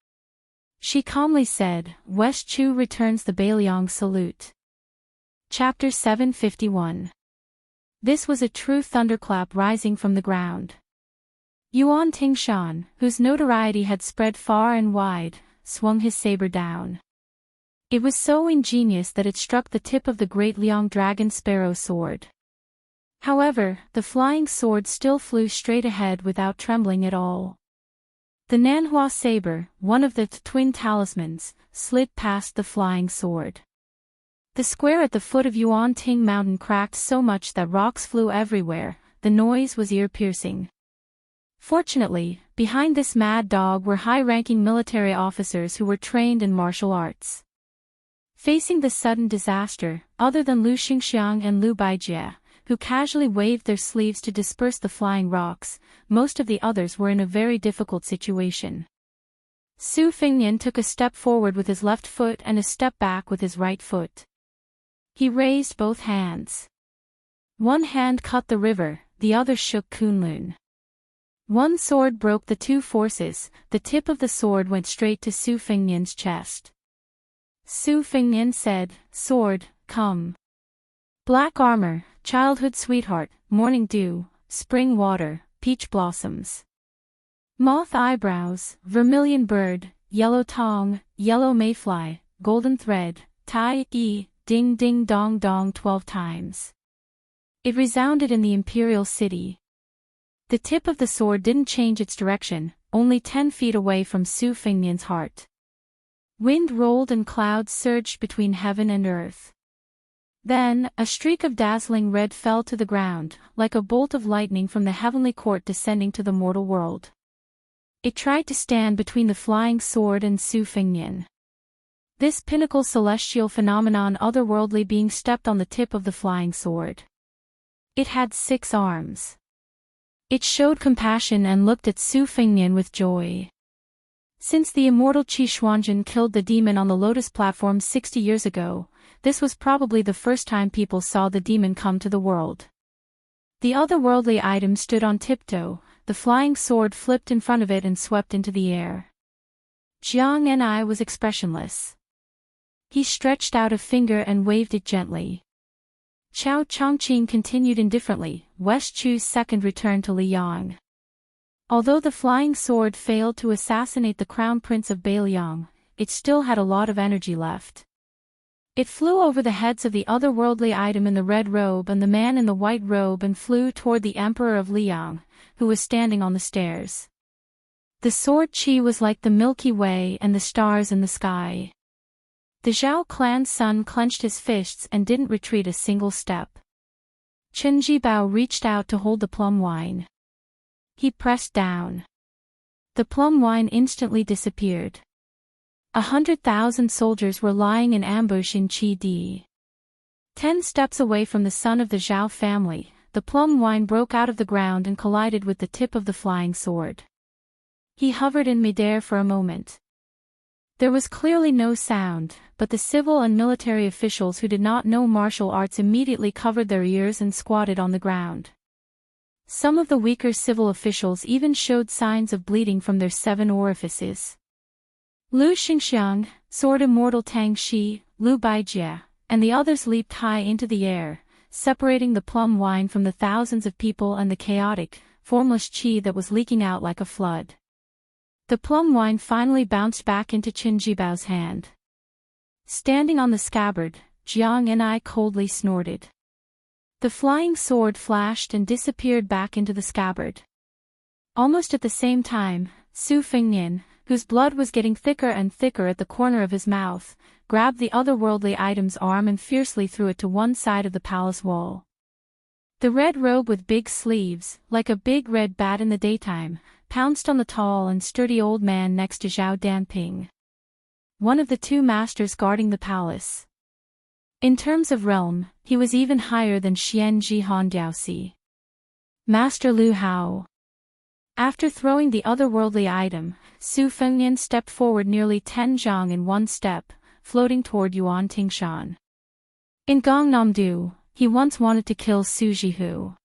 She calmly said, "West Chu returns the Beiliang salute." Chapter 751. This was a true thunderclap rising from the ground. Yuan Tingshan, whose notoriety had spread far and wide, swung his saber down. It was so ingenious that it struck the tip of the great Liang dragon sparrow sword. However, the flying sword still flew straight ahead without trembling at all. The Nanhua saber, one of the twin talismans, slid past the flying sword. The square at the foot of Yuan Ting Mountain cracked so much that rocks flew everywhere. The noise was ear-piercing. Fortunately, behind this mad dog were high-ranking military officers who were trained in martial arts. Facing the sudden disaster, other than Lu Xingxiang and Lu Baijie, who casually waved their sleeves to disperse the flying rocks, most of the others were in a very difficult situation. Su Fengnian took a step forward with his left foot and a step back with his right foot. He raised both hands. One hand cut the river, the other shook Kunlun. One sword broke the two forces, the tip of the sword went straight to Su Fengnian's chest. Su Fengnian said, "Sword, come." Black armor, childhood sweetheart, morning dew, spring water, peach blossoms. Moth eyebrows, vermilion bird, yellow tongue, yellow mayfly, golden thread, tai-e, ding ding dong dong 12 times. It resounded in the imperial city. The tip of the sword didn't change its direction, only 10 feet away from Su Fengnian's heart. Wind rolled and clouds surged between heaven and earth. Then, a streak of dazzling red fell to the ground, like a bolt of lightning from the heavenly court descending to the mortal world. It tried to stand between the flying sword and Su Fengnian. This pinnacle celestial phenomenon, otherworldly being, stepped on the tip of the flying sword. It had 6 arms. It showed compassion and looked at Su Fengnian with joy. Since the immortal Qi Xuanjun killed the demon on the lotus platform 60 years ago, this was probably the first time people saw the demon come to the world. The otherworldly item stood on tiptoe, the flying sword flipped in front of it and swept into the air. Jiang Ni was expressionless. He stretched out a finger and waved it gently. Chao Chongqing continued indifferently. West Chu's second returned to Liang. Although the flying sword failed to assassinate the crown prince of Beiliang, it still had a lot of energy left. It flew over the heads of the otherworldly item in the red robe and the man in the white robe and flew toward the emperor of Liang, who was standing on the stairs. The sword Qi was like the Milky Way and the stars in the sky. The Zhao clan's son clenched his fists and didn't retreat a single step. Chen Jibao reached out to hold the plum wine. He pressed down. The plum wine instantly disappeared. 100,000 soldiers were lying in ambush in Qi Di. 10 steps away from the son of the Zhao family, the plum wine broke out of the ground and collided with the tip of the flying sword. He hovered in midair for a moment. There was clearly no sound, but the civil and military officials who did not know martial arts immediately covered their ears and squatted on the ground. Some of the weaker civil officials even showed signs of bleeding from their 7 orifices. Lu Xingxiang, Sword Immortal Tang Shi, Lu Baijie, and the others leaped high into the air, separating the plum wine from the thousands of people and the chaotic, formless qi that was leaking out like a flood. The plum wine finally bounced back into Qin Jibao's hand. Standing on the scabbard, Jiang Ni coldly snorted. The flying sword flashed and disappeared back into the scabbard. Almost at the same time, Su Fengnian, whose blood was getting thicker and thicker at the corner of his mouth, grabbed the otherworldly item's arm and fiercely threw it to one side of the palace wall. The red robe with big sleeves, like a big red bat in the daytime, pounced on the tall and sturdy old man next to Zhao Danping, one of the 2 masters guarding the palace. In terms of realm, he was even higher than Xian Jihan Diaoxi. Master Lu Hao. After throwing the otherworldly item, Su Fengnian stepped forward nearly 10 zhang in one step, floating toward Yuan Tingshan. In Gangnam-do, he once wanted to kill Su Jihu.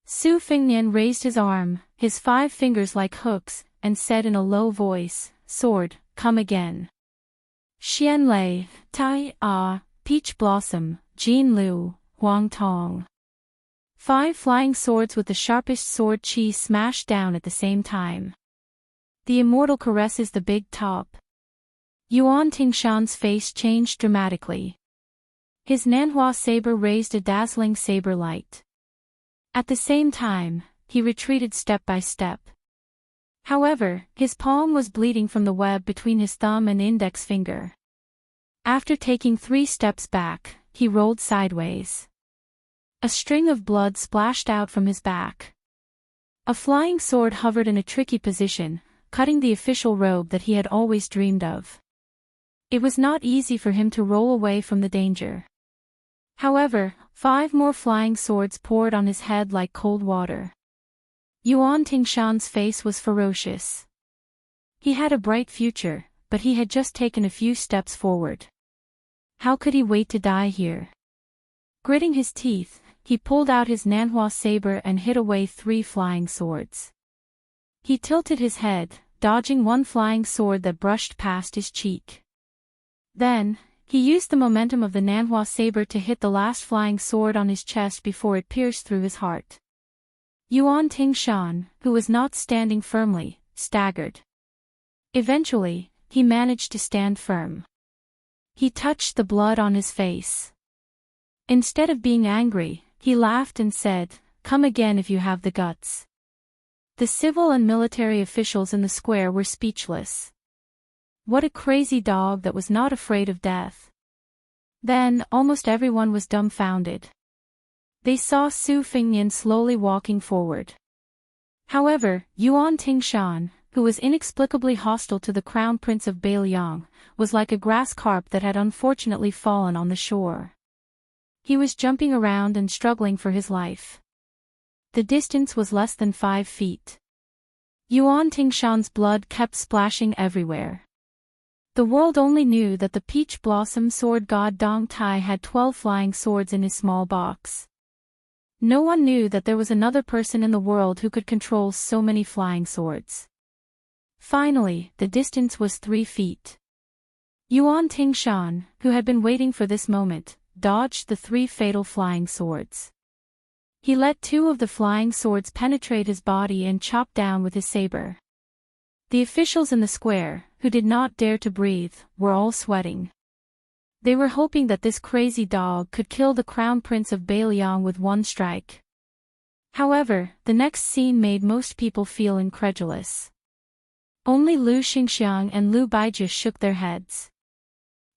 Su Fengnian raised his arm, his 5 fingers like hooks, and said in a low voice, "Sword, come again." Xian Lei, Tai Ah, Peach Blossom, Jin Liu, Huang Tong. 5 flying swords with the sharpest sword qi smashed down at the same time. The immortal caresses the big top. Yuan Tingshan's face changed dramatically. His Nanhua saber raised a dazzling saber light. At the same time, he retreated step by step. However, his palm was bleeding from the web between his thumb and index finger. After taking 3 steps back, he rolled sideways. A string of blood splashed out from his back. A flying sword hovered in a tricky position, cutting the official robe that he had always dreamed of. It was not easy for him to roll away from the danger. However, 5 more flying swords poured on his head like cold water. Yuan Tingshan's face was ferocious. He had a bright future, but he had just taken a few steps forward. How could he wait to die here? Gritting his teeth, he pulled out his Nanhua saber and hit away 3 flying swords. He tilted his head, dodging one flying sword that brushed past his cheek. Then, he used the momentum of the Nanhua saber to hit the last flying sword on his chest before it pierced through his heart. Yuan Tingshan, who was not standing firmly, staggered. Eventually, he managed to stand firm. He touched the blood on his face. Instead of being angry, he laughed and said, "Come again if you have the guts." The civil and military officials in the square were speechless. What a crazy dog that was not afraid of death. Then, almost everyone was dumbfounded. They saw Su Fengnian slowly walking forward. However, Yuan Tingshan, who was inexplicably hostile to the Crown Prince of Beiliang, was like a grass carp that had unfortunately fallen on the shore. He was jumping around and struggling for his life. The distance was less than 5 feet. Yuan Tingshan's blood kept splashing everywhere. The world only knew that the peach blossom sword god Dong Tai had 12 flying swords in his small box. No one knew that there was another person in the world who could control so many flying swords. Finally, the distance was 3 feet. Yuan Tingshan, who had been waiting for this moment, dodged the 3 fatal flying swords. He let 2 of the flying swords penetrate his body and chop down with his saber. The officials in the square, who did not dare to breathe, were all sweating. They were hoping that this crazy dog could kill the Crown Prince of Beiliang with one strike. However, the next scene made most people feel incredulous. Only Lu Xingxiang and Lu Baijie shook their heads.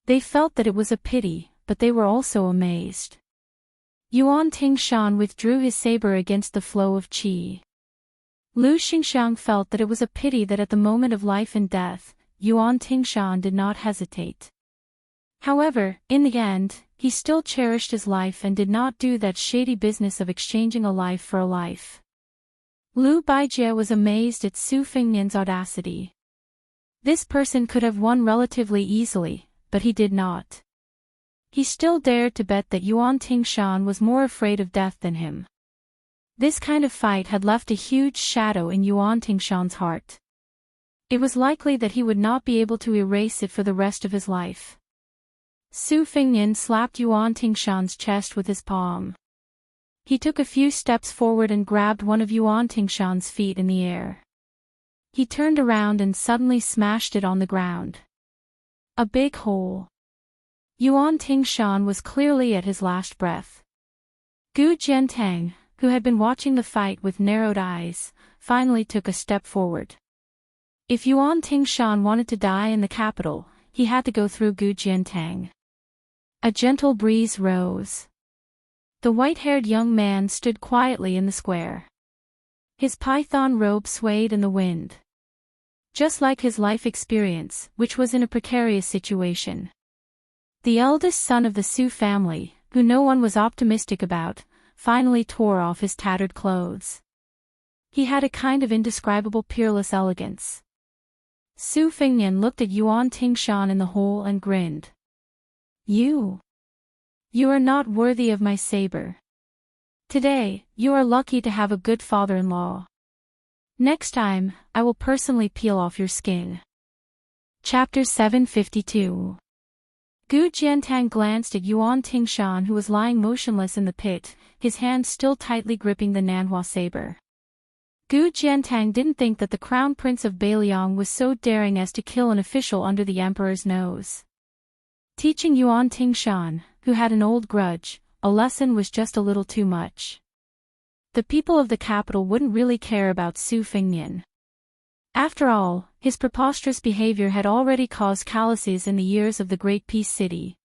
They felt that it was a pity, but they were also amazed. Yuan Tingshan withdrew his saber against the flow of qi. Lu Xingxiang felt that it was a pity that at the moment of life and death, Yuan Tingshan did not hesitate. However, in the end, he still cherished his life and did not do that shady business of exchanging a life for a life. Lu Baijie was amazed at Su Fengnian's audacity. This person could have won relatively easily, but he did not. He still dared to bet that Yuan Tingshan was more afraid of death than him. This kind of fight had left a huge shadow in Yuan Tingshan's heart. It was likely that he would not be able to erase it for the rest of his life. Su Fengnian slapped Yuan Tingshan's chest with his palm. He took a few steps forward and grabbed one of Yuan Tingshan's feet in the air. He turned around and suddenly smashed it on the ground. A big hole. Yuan Tingshan was clearly at his last breath. Gu Jiantang, who had been watching the fight with narrowed eyes, finally took a step forward. If Yuan Tingshan wanted to die in the capital, he had to go through Gu Jiantang. A gentle breeze rose. The white-haired young man stood quietly in the square. His python robe swayed in the wind. Just like his life experience, which was in a precarious situation. The eldest son of the Su family, who no one was optimistic about, finally tore off his tattered clothes. He had a kind of indescribable peerless elegance. Su Fengnian looked at Yuan Tingshan in the hole and grinned. You are not worthy of my saber. Today, you are lucky to have a good father-in-law. Next time, I will personally peel off your skin. Chapter 752. Gu Jiantang glanced at Yuan Tingshan, who was lying motionless in the pit, his hand still tightly gripping the Nanhua saber. Gu Jiantang didn't think that the Crown Prince of Beiliang was so daring as to kill an official under the emperor's nose. Teaching Yuan Tingshan, who had an old grudge, a lesson was just a little too much. The people of the capital wouldn't really care about Su Fengnian. After all, his preposterous behavior had already caused calamities in the years of the Great Peace City.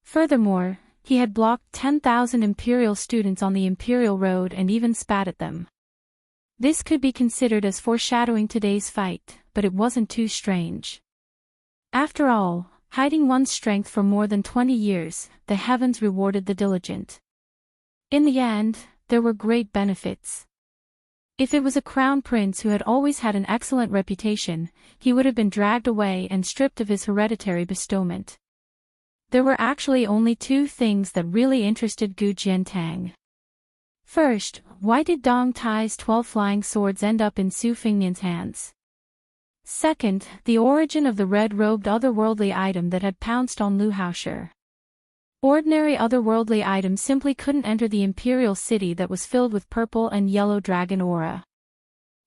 Furthermore, he had blocked 10,000 imperial students on the imperial road and even spat at them. This could be considered as foreshadowing today's fight, but it wasn't too strange. After all, hiding one's strength for more than 20 years, the heavens rewarded the diligent. In the end, there were great benefits. If it was a crown prince who had always had an excellent reputation, he would have been dragged away and stripped of his hereditary bestowment. There were actually only two things that really interested Gu Jiantang. First, why did Dong Tai's 12 flying swords end up in Su Fengnian's hands? Second, the origin of the red-robed otherworldly item that had pounced on Lu Haoshi. Ordinary otherworldly items simply couldn't enter the imperial city that was filled with purple and yellow dragon aura.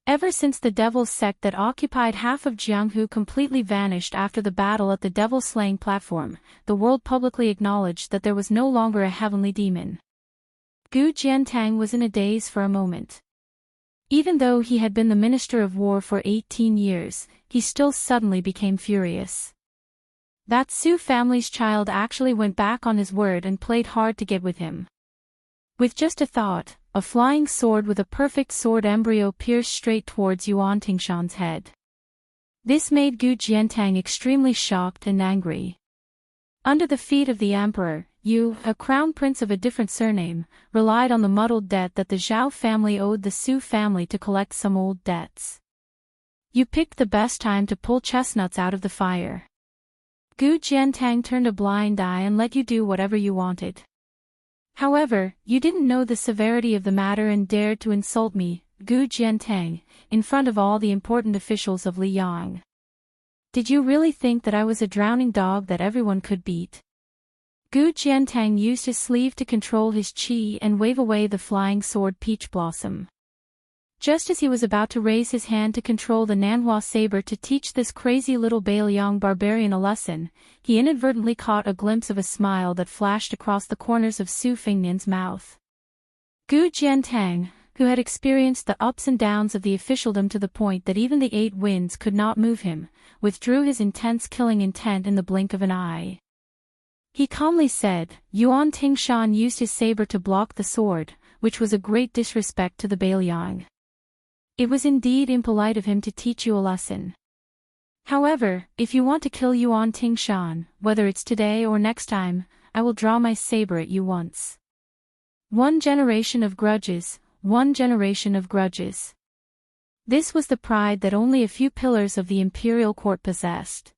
Ever since the Devil's sect that occupied half of Jianghu completely vanished after the battle at the devil-slaying platform, the world publicly acknowledged that there was no longer a heavenly demon. Gu Jiantang was in a daze for a moment. Even though he had been the Minister of War for 18 years, he still suddenly became furious. That Su family's child actually went back on his word and played hard to get with him. With just a thought, a flying sword with a perfect sword embryo pierced straight towards Yuan Tingshan's head. This made Gu Jiantang extremely shocked and angry. Under the feet of the emperor, Yu, a crown prince of a different surname, relied on the muddled debt that the Zhao family owed the Su family to collect some old debts. You picked the best time to pull chestnuts out of the fire. Gu Jiantang turned a blind eye and let you do whatever you wanted. However, you didn't know the severity of the matter and dared to insult me, Gu Jiantang, in front of all the important officials of Liyang. Did you really think that I was a drowning dog that everyone could beat? Gu Jiantang used his sleeve to control his qi and wave away the flying sword Peach Blossom. Just as he was about to raise his hand to control the Nanhua saber to teach this crazy little Bailiang barbarian a lesson, he inadvertently caught a glimpse of a smile that flashed across the corners of Su Fengnian's mouth. Gu Jiantang, who had experienced the ups and downs of the officialdom to the point that even the 8 winds could not move him, withdrew his intense killing intent in the blink of an eye. He calmly said, Yuan Tingshan used his saber to block the sword, which was a great disrespect to the Bailiang. It was indeed impolite of him to teach you a lesson. However, if you want to kill Yuan Tingshan, whether it's today or next time, I will draw my saber at you once. 1 generation of grudges, 1 generation of grudges. This was the pride that only a few pillars of the imperial court possessed.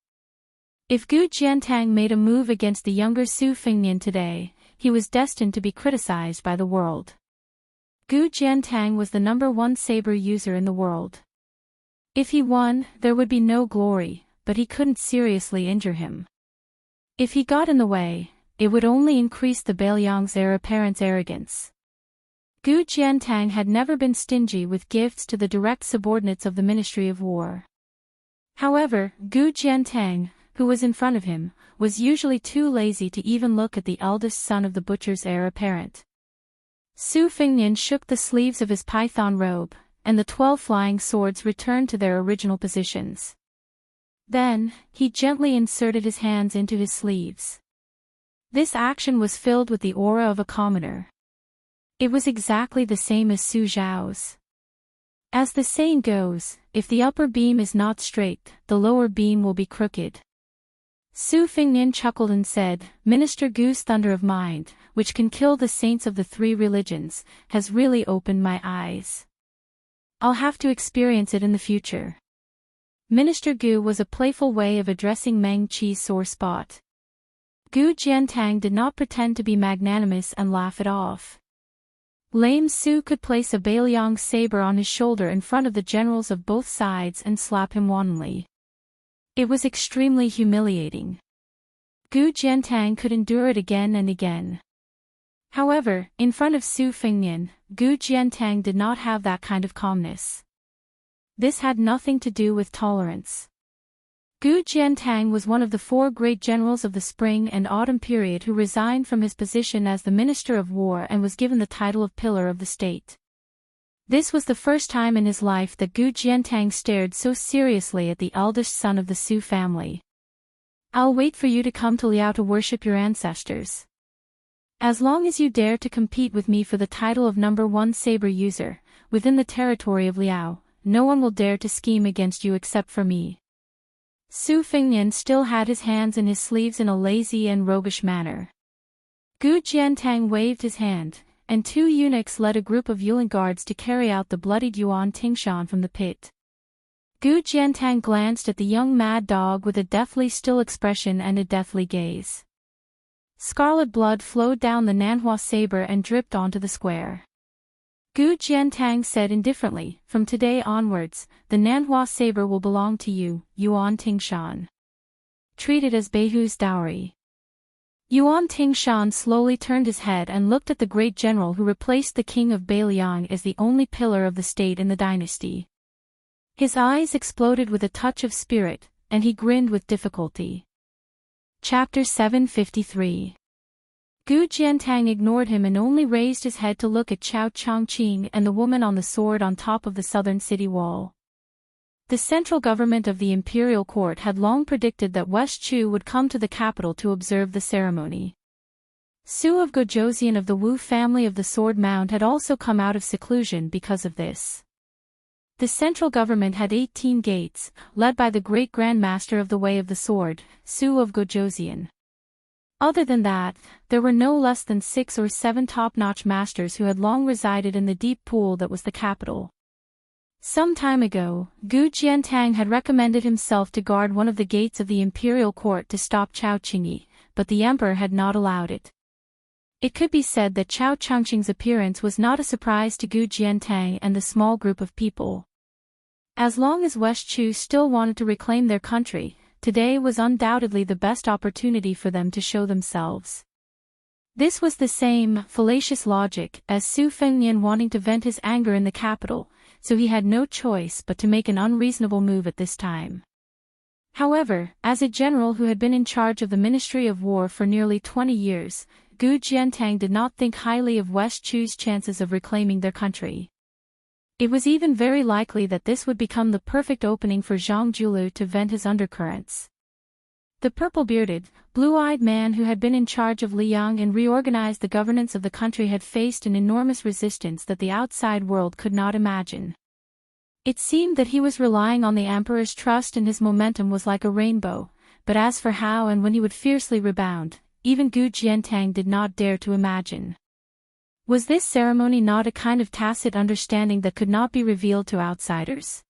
If Gu Jiantang made a move against the younger Su Fengnian today, he was destined to be criticized by the world. Gu Jiantang was the #1 saber user in the world. If he won, there would be no glory, but he couldn't seriously injure him. If he got in the way, it would only increase the Bailiang's heir apparent's arrogance. Gu Jiantang had never been stingy with gifts to the direct subordinates of the Ministry of War. However, Gu Jiantang, who was in front of him, was usually too lazy to even look at the eldest son of the butcher's heir apparent. Su Fengnian shook the sleeves of his python robe, and the 12 flying swords returned to their original positions. Then, he gently inserted his hands into his sleeves. This action was filled with the aura of a commoner. It was exactly the same as Su Zhao's. As the saying goes, if the upper beam is not straight, the lower beam will be crooked. Su Fengnian chuckled and said, Minister Gu's thunder of mind, which can kill the saints of the 3 religions, has really opened my eyes. I'll have to experience it in the future. Minister Gu was a playful way of addressing Meng Qi's sore spot. Gu Jiantang did not pretend to be magnanimous and laugh it off. Lame Su could place a Bailiang saber on his shoulder in front of the generals of both sides and slap him wantonly. It was extremely humiliating. Gu Jiantang could endure it again and again. However, in front of Su Fengnian, Gu Jiantang did not have that kind of calmness. This had nothing to do with tolerance. Gu Jiantang was one of the 4 great generals of the spring and autumn period who resigned from his position as the Minister of War and was given the title of Pillar of the State. This was the first time in his life that Gu Jiantang stared so seriously at the eldest son of the Su family. I'll wait for you to come to Liao to worship your ancestors. As long as you dare to compete with me for the title of #1 saber user, within the territory of Liao, no one will dare to scheme against you except for me. Su Fengnian still had his hands in his sleeves in a lazy and roguish manner. Gu Jiantang waved his hand, and 2 eunuchs led a group of Yulin guards to carry out the bloodied Yuan Tingshan from the pit. Gu Jiantang glanced at the young mad dog with a deathly still expression and a deathly gaze. Scarlet blood flowed down the Nanhua saber and dripped onto the square. Gu Jiantang said indifferently, "From today onwards, the Nanhua saber will belong to you, Yuan Tingshan. Treat it as Beihu's dowry." Yuan Tingshan slowly turned his head and looked at the great general who replaced the king of Beiliang as the only pillar of the state in the dynasty. His eyes exploded with a touch of spirit, and he grinned with difficulty. Chapter 753. Gu Jiantang ignored him and only raised his head to look at Chao Chongqing and the woman on the sword on top of the southern city wall. The central government of the imperial court had long predicted that West Chu would come to the capital to observe the ceremony. Su of Gojosian of the Wu family of the Sword Mound had also come out of seclusion because of this. The central government had 18 gates, led by the great Grand Master of the Way of the Sword, Su of Gojosian. Other than that, there were no less than 6 or 7 top-notch masters who had long resided in the deep pool that was the capital. Some time ago, Gu Jiantang had recommended himself to guard one of the gates of the imperial court to stop Chao Qingyi, but the emperor had not allowed it. It could be said that Chao Chongqing's appearance was not a surprise to Gu Jiantang and the small group of people. As long as West Chu still wanted to reclaim their country, today was undoubtedly the best opportunity for them to show themselves. This was the same fallacious logic as Su Fengnian wanting to vent his anger in the capital, so he had no choice but to make an unreasonable move at this time. However, as a general who had been in charge of the Ministry of War for nearly 20 years, Gu Jiantang did not think highly of West Chu's chances of reclaiming their country. It was even very likely that this would become the perfect opening for Zhang Julu to vent his undercurrents. The purple-bearded, blue-eyed man who had been in charge of Liang and reorganized the governance of the country had faced an enormous resistance that the outside world could not imagine. It seemed that he was relying on the emperor's trust and his momentum was like a rainbow, but as for how and when he would fiercely rebound, even Gu Jiantang did not dare to imagine. Was this ceremony not a kind of tacit understanding that could not be revealed to outsiders?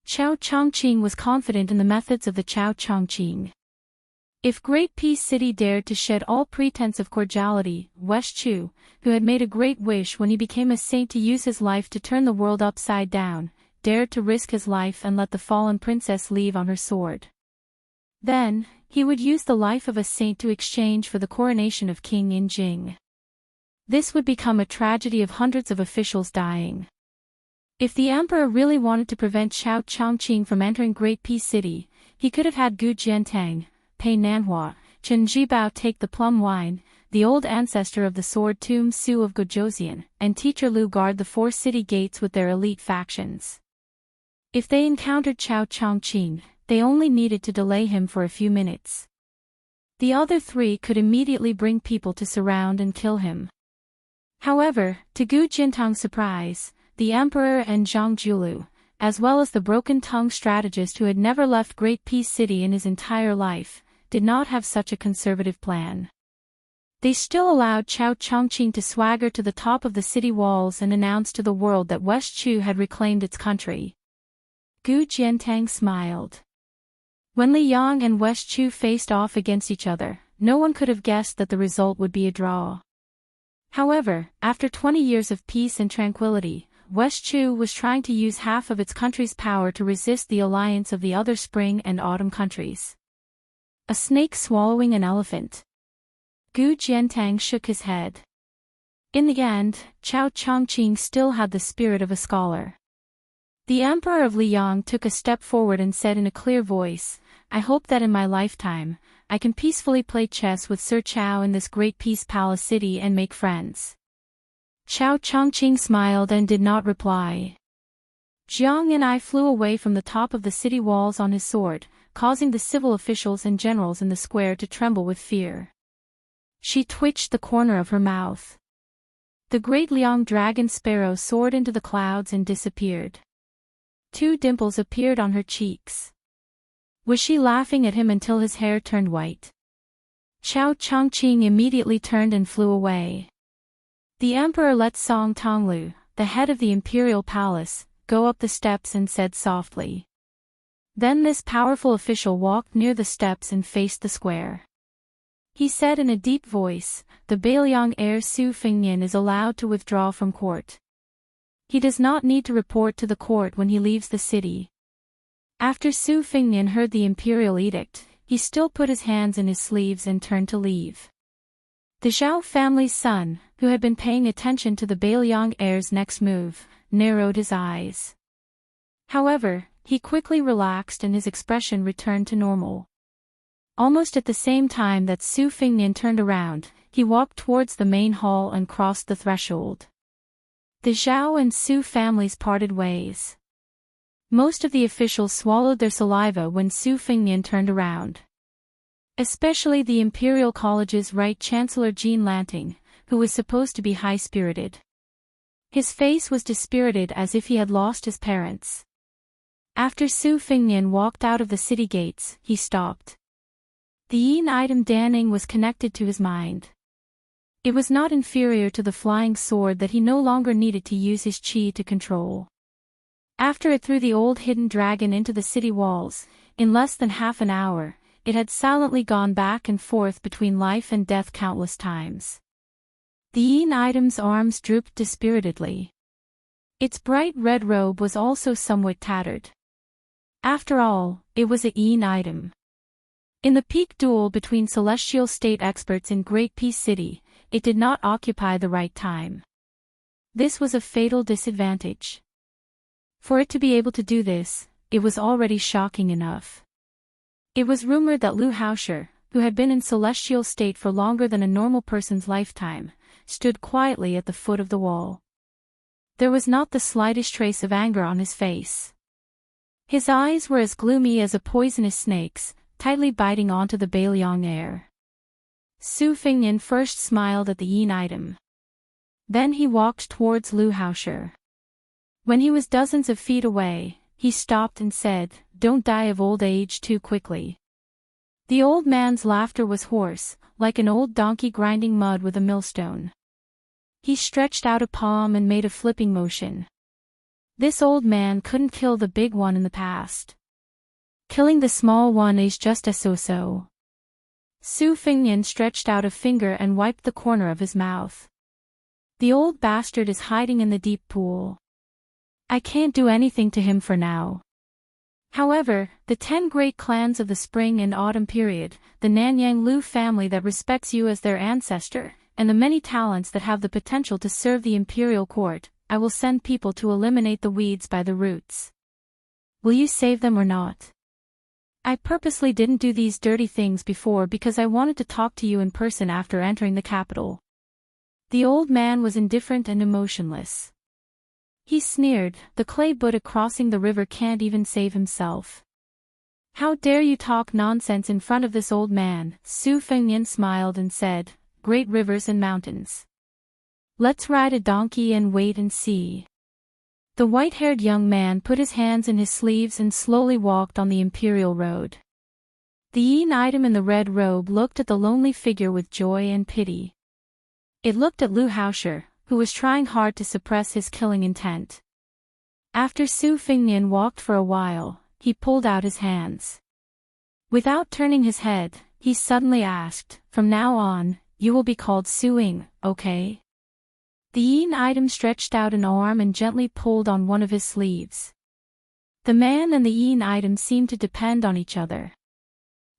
Chao Chongqing was confident in the methods of the Chao Chongqing. If Great Peace City dared to shed all pretense of cordiality, West Chu, who had made a great wish when he became a saint to use his life to turn the world upside down, dared to risk his life and let the fallen princess leave on her sword. Then, he would use the life of a saint to exchange for the coronation of King in Jing. This would become a tragedy of hundreds of officials dying. If the emperor really wanted to prevent Chao Chongqing from entering Great Peace City, he could have had Gu Jiantang, Pei Nanhua, Chen Zhibao take the plum wine, the old ancestor of the sword tomb Su of Gojosian, and teacher Lu guard the 4 city gates with their elite factions. If they encountered Chao Chongqing, they only needed to delay him for a few minutes. The other 3 could immediately bring people to surround and kill him. However, to Gu Jiantang's surprise, the emperor and Zhang Julu, as well as the broken-tongued strategist who had never left Great Peace City in his entire life, did not have such a conservative plan. They still allowed Chao Chongqing to swagger to the top of the city walls and announce to the world that West Chu had reclaimed its country. Gu Jiantang smiled. When Liang and West Chu faced off against each other, no one could have guessed that the result would be a draw. However, after 20 years of peace and tranquility, West Chu was trying to use half of its country's power to resist the alliance of the other spring and autumn countries. A snake swallowing an elephant. Gu Jiantang shook his head. In the end, Chao Chongqing still had the spirit of a scholar. The Emperor of Liang took a step forward and said in a clear voice, "I hope that in my lifetime, I can peacefully play chess with Sir Chao in this great peace palace city and make friends." Chao Chongqing smiled and did not reply. Jiang and I flew away from the top of the city walls on his sword, causing the civil officials and generals in the square to tremble with fear. She twitched the corner of her mouth. The great Liang dragon sparrow soared into the clouds and disappeared. 2 dimples appeared on her cheeks. Was she laughing at him until his hair turned white? Chao Chongqing immediately turned and flew away. The emperor let Song Tonglu, the head of the imperial palace, go up the steps and said softly. Then this powerful official walked near the steps and faced the square. He said in a deep voice, "The Bailiang heir Su Fengnian is allowed to withdraw from court. He does not need to report to the court when he leaves the city." After Su Fengnian heard the imperial edict, he still put his hands in his sleeves and turned to leave. The Zhao family's son, who had been paying attention to the Bailiang heir's next move, narrowed his eyes. However, he quickly relaxed and his expression returned to normal. Almost at the same time that Su Fengnian turned around, he walked towards the main hall and crossed the threshold. The Zhao and Su families parted ways. Most of the officials swallowed their saliva when Su Fengnian turned around. Especially the Imperial College's Right Chancellor Jean Lanting, who was supposed to be high-spirited. His face was dispirited as if he had lost his parents. After Su Fengnian walked out of the city gates, he stopped. The yin item Danning was connected to his mind. It was not inferior to the flying sword that he no longer needed to use his qi to control. After it threw the old hidden dragon into the city walls, in less than half an hour, it had silently gone back and forth between life and death countless times. The yin item's arms drooped dispiritedly. Its bright red robe was also somewhat tattered. After all, it was a yin item. In the peak duel between celestial state experts in Great Peace City, it did not occupy the right time. This was a fatal disadvantage. For it to be able to do this, it was already shocking enough. It was rumored that Lu Haosher, who had been in celestial state for longer than a normal person's lifetime, stood quietly at the foot of the wall. There was not the slightest trace of anger on his face. His eyes were as gloomy as a poisonous snake's, tightly biting onto the Bailiang heir. Su Fengnian first smiled at the yin item. Then he walked towards Lu Haosher. When he was dozens of feet away, he stopped and said, "Don't die of old age too quickly." The old man's laughter was hoarse, like an old donkey grinding mud with a millstone. He stretched out a palm and made a flipping motion. This old man couldn't kill the big one in the past. Killing the small one is just as so-so. Su Fengnian stretched out a finger and wiped the corner of his mouth. The old bastard is hiding in the deep pool. I can't do anything to him for now. However, the 10 great clans of the spring and autumn period, the Nanyang Lu family that respects you as their ancestor, and the many talents that have the potential to serve the imperial court, I will send people to eliminate the weeds by the roots. Will you save them or not? I purposely didn't do these dirty things before because I wanted to talk to you in person after entering the capital. The old man was indifferent and emotionless. He sneered, "The clay Buddha crossing the river can't even save himself. How dare you talk nonsense in front of this old man?" Su Fengnian smiled and said, "Great rivers and mountains. Let's ride a donkey and wait and see." The white-haired young man put his hands in his sleeves and slowly walked on the imperial road. The yin item in the red robe looked at the lonely figure with joy and pity. It looked at Lu Haosher, who was trying hard to suppress his killing intent. After Su Fengnian walked for a while, he pulled out his hands. Without turning his head, he suddenly asked, "From now on, you will be called Su-ing, okay?" The yin item stretched out an arm and gently pulled on one of his sleeves. The man and the yin item seemed to depend on each other.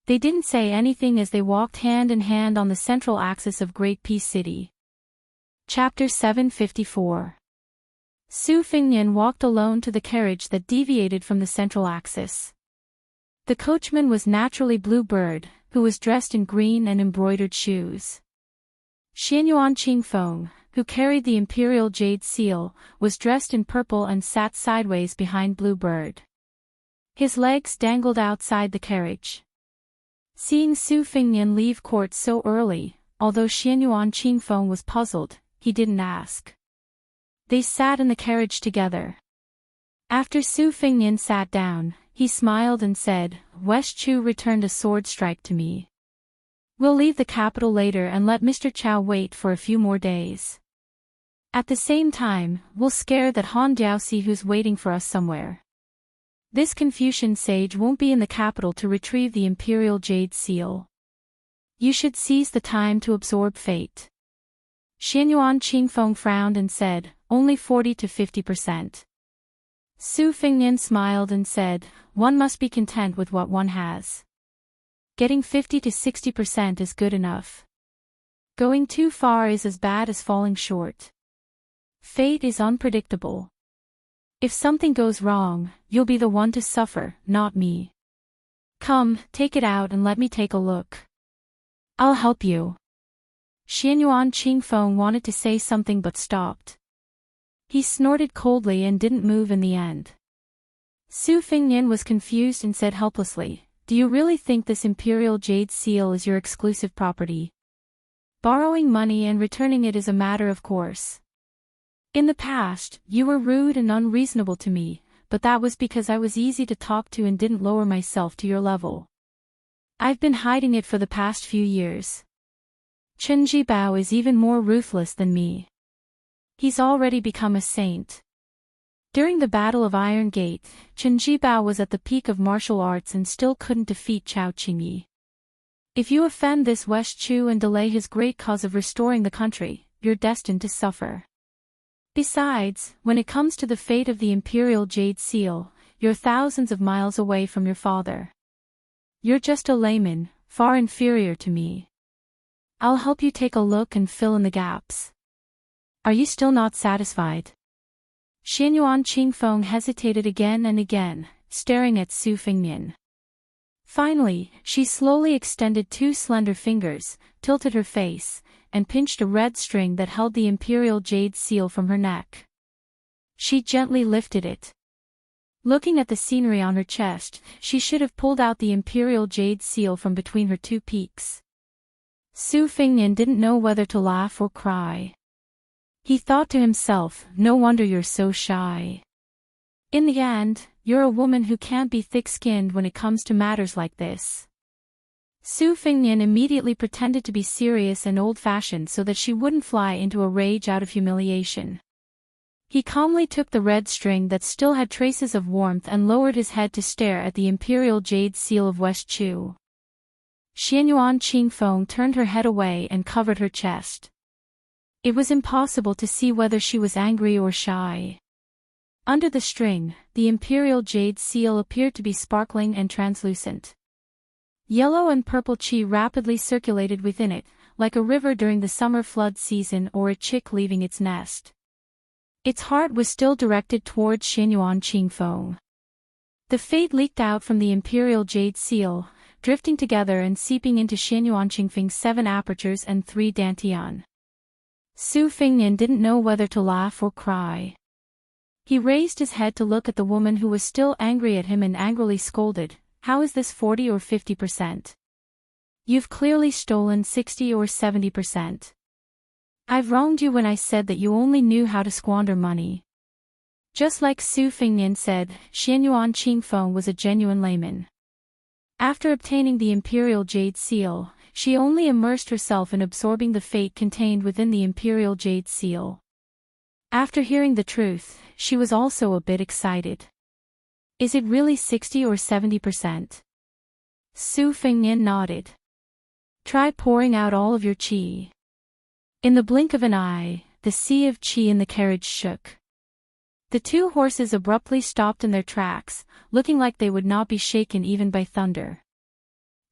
They didn't say anything as they walked hand in hand on the central axis of Great Peace City. Chapter 754. Su Fengnian walked alone to the carriage that deviated from the central axis. The coachman was naturally Blue Bird, who was dressed in green and embroidered shoes. Xianyuan Qingfeng, who carried the imperial jade seal, was dressed in purple and sat sideways behind Blue Bird. His legs dangled outside the carriage. Seeing Su Fengnian leave court so early, although Xianyuan Qingfeng was puzzled, he didn't ask. They sat in the carriage together. After Su Fengnian sat down, he smiled and said, "West Chu returned a sword strike to me. We'll leave the capital later and let Mr. Chow wait for a few more days." At the same time, we'll scare that Han Diaoxi who's waiting for us somewhere. This Confucian sage won't be in the capital to retrieve the Imperial Jade Seal. You should seize the time to absorb fate. Xianyuan Qingfeng frowned and said, only 40 to 50%. Su Fengnian smiled and said, one must be content with what one has. Getting 50 to 60% is good enough. Going too far is as bad as falling short. Fate is unpredictable. If something goes wrong, you'll be the one to suffer, not me. Come, take it out and let me take a look. I'll help you. Xianyuan Qingfeng wanted to say something but stopped. He snorted coldly and didn't move in the end. Su Fengnian was confused and said helplessly, do you really think this Imperial Jade Seal is your exclusive property? Borrowing money and returning it is a matter of course. In the past, you were rude and unreasonable to me, but that was because I was easy to talk to and didn't lower myself to your level. I've been hiding it for the past few years. Chen Jibao is even more ruthless than me. He's already become a saint. During the Battle of Iron Gate, Chen Jibao was at the peak of martial arts and still couldn't defeat Chao Qingyi. If you offend this West Chu and delay his great cause of restoring the country, you're destined to suffer. Besides, when it comes to the fate of the Imperial Jade Seal, you're thousands of miles away from your father. You're just a layman, far inferior to me. I'll help you take a look and fill in the gaps. Are you still not satisfied? Xianyuan Qingfeng hesitated again and again, staring at Su Fengnian. Finally, she slowly extended two slender fingers, tilted her face, and pinched a red string that held the Imperial Jade Seal from her neck. She gently lifted it. Looking at the scenery on her chest, she should have pulled out the Imperial Jade Seal from between her two peaks. Su Fengnian didn't know whether to laugh or cry. He thought to himself, no wonder you're so shy. In the end, you're a woman who can't be thick-skinned when it comes to matters like this. Su Fengnian immediately pretended to be serious and old-fashioned so that she wouldn't fly into a rage out of humiliation. He calmly took the red string that still had traces of warmth and lowered his head to stare at the Imperial Jade Seal of West Chu. Xianyuan Qingfeng turned her head away and covered her chest. It was impossible to see whether she was angry or shy. Under the string, the Imperial Jade Seal appeared to be sparkling and translucent. Yellow and purple qi rapidly circulated within it, like a river during the summer flood season or a chick leaving its nest. Its heart was still directed towards Xianyuan Qingfeng. The fate leaked out from the Imperial Jade Seal, drifting together and seeping into Xianyuan Qingfeng's 7 apertures and 3 dantian. Su Fengnian didn't know whether to laugh or cry. He raised his head to look at the woman who was still angry at him and angrily scolded, how is this 40 or 50%? You've clearly stolen 60 or 70%. I've wronged you when I said that you only knew how to squander money. Just like Su Fengnian said, Xianyuan Qingfeng was a genuine layman. After obtaining the Imperial Jade Seal, she only immersed herself in absorbing the fate contained within the Imperial Jade Seal. After hearing the truth, she was also a bit excited. Is it really 60 or 70%? Su Fengnian nodded. Try pouring out all of your qi. In the blink of an eye, the sea of qi in the carriage shook. The 2 horses abruptly stopped in their tracks, looking like they would not be shaken even by thunder.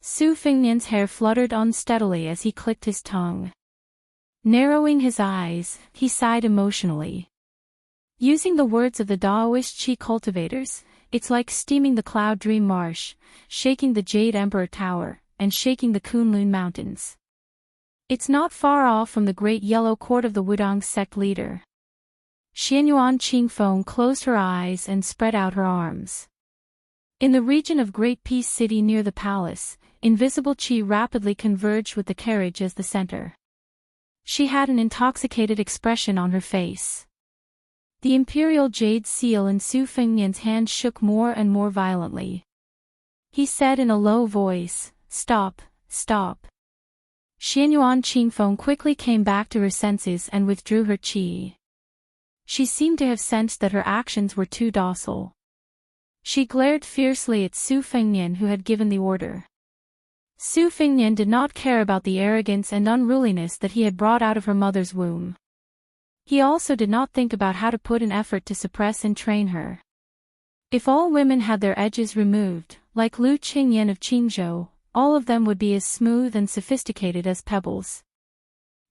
Su Fengnian's hair fluttered unsteadily as he clicked his tongue. Narrowing his eyes, he sighed emotionally. Using the words of the Daoist Qi cultivators, it's like steaming the Cloud Dream Marsh, shaking the Jade Emperor Tower, and shaking the Kunlun Mountains. It's not far off from the Great Yellow Court of the Wudong sect leader. Xianyuan Qingfeng closed her eyes and spread out her arms. In the region of Great Peace City near the palace, invisible qi rapidly converged with the carriage as the center. She had an intoxicated expression on her face. The Imperial Jade Seal in Su Fengnian's hand shook more and more violently. He said in a low voice, "Stop, stop." Xianyuan Qingfeng quickly came back to her senses and withdrew her qi. She seemed to have sensed that her actions were too docile. She glared fiercely at Su Fengnian, who had given the order. Su Fengnian did not care about the arrogance and unruliness that he had brought out of her mother's womb. He also did not think about how to put an effort to suppress and train her. If all women had their edges removed, like Lu Qingyan of Qingzhou, all of them would be as smooth and sophisticated as pebbles.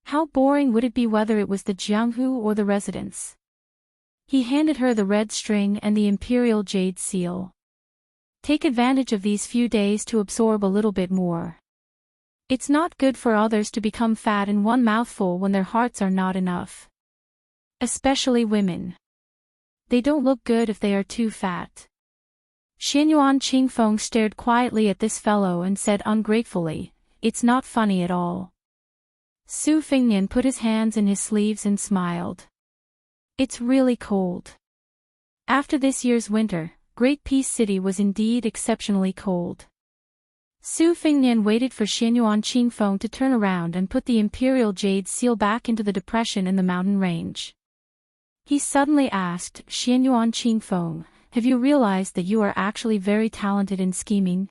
How boring would it be whether it was the Jianghu or the residence? He handed her the red string and the imperial jade seal. Take advantage of these few days to absorb a little bit more. It's not good for others to become fat in one mouthful when their hearts are not enough. Especially women. They don't look good if they are too fat. Xianyuan Qingfeng stared quietly at this fellow and said ungratefully, "It's not funny at all." Su Fengnian put his hands in his sleeves and smiled. "It's really cold." After this year's winter, Great Peace City was indeed exceptionally cold. Su Fengnian waited for Xianyuan Qingfeng to turn around and put the imperial jade seal back into the depression in the mountain range. He suddenly asked, "Xianyuan Qingfeng, have you realized that you are actually very talented in scheming?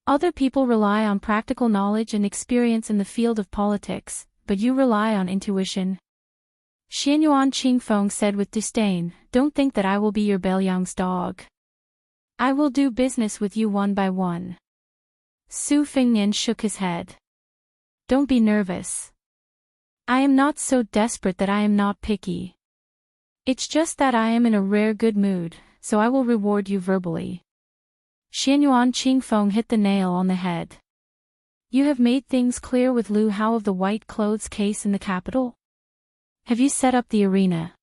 Other people rely on practical knowledge and experience in the field of politics, but you rely on intuition." Xianyuan Qingfeng said with disdain, "Don't think that I will be your Beiliang's dog. I will do business with you one by one." Su Fengnian shook his head. "Don't be nervous. I am not so desperate that I am not picky. It's just that I am in a rare good mood, so I will reward you verbally." Xianyuan Qingfeng hit the nail on the head. "You have made things clear with Lu Hao of the white clothes case in the capital? Have you set up the arena?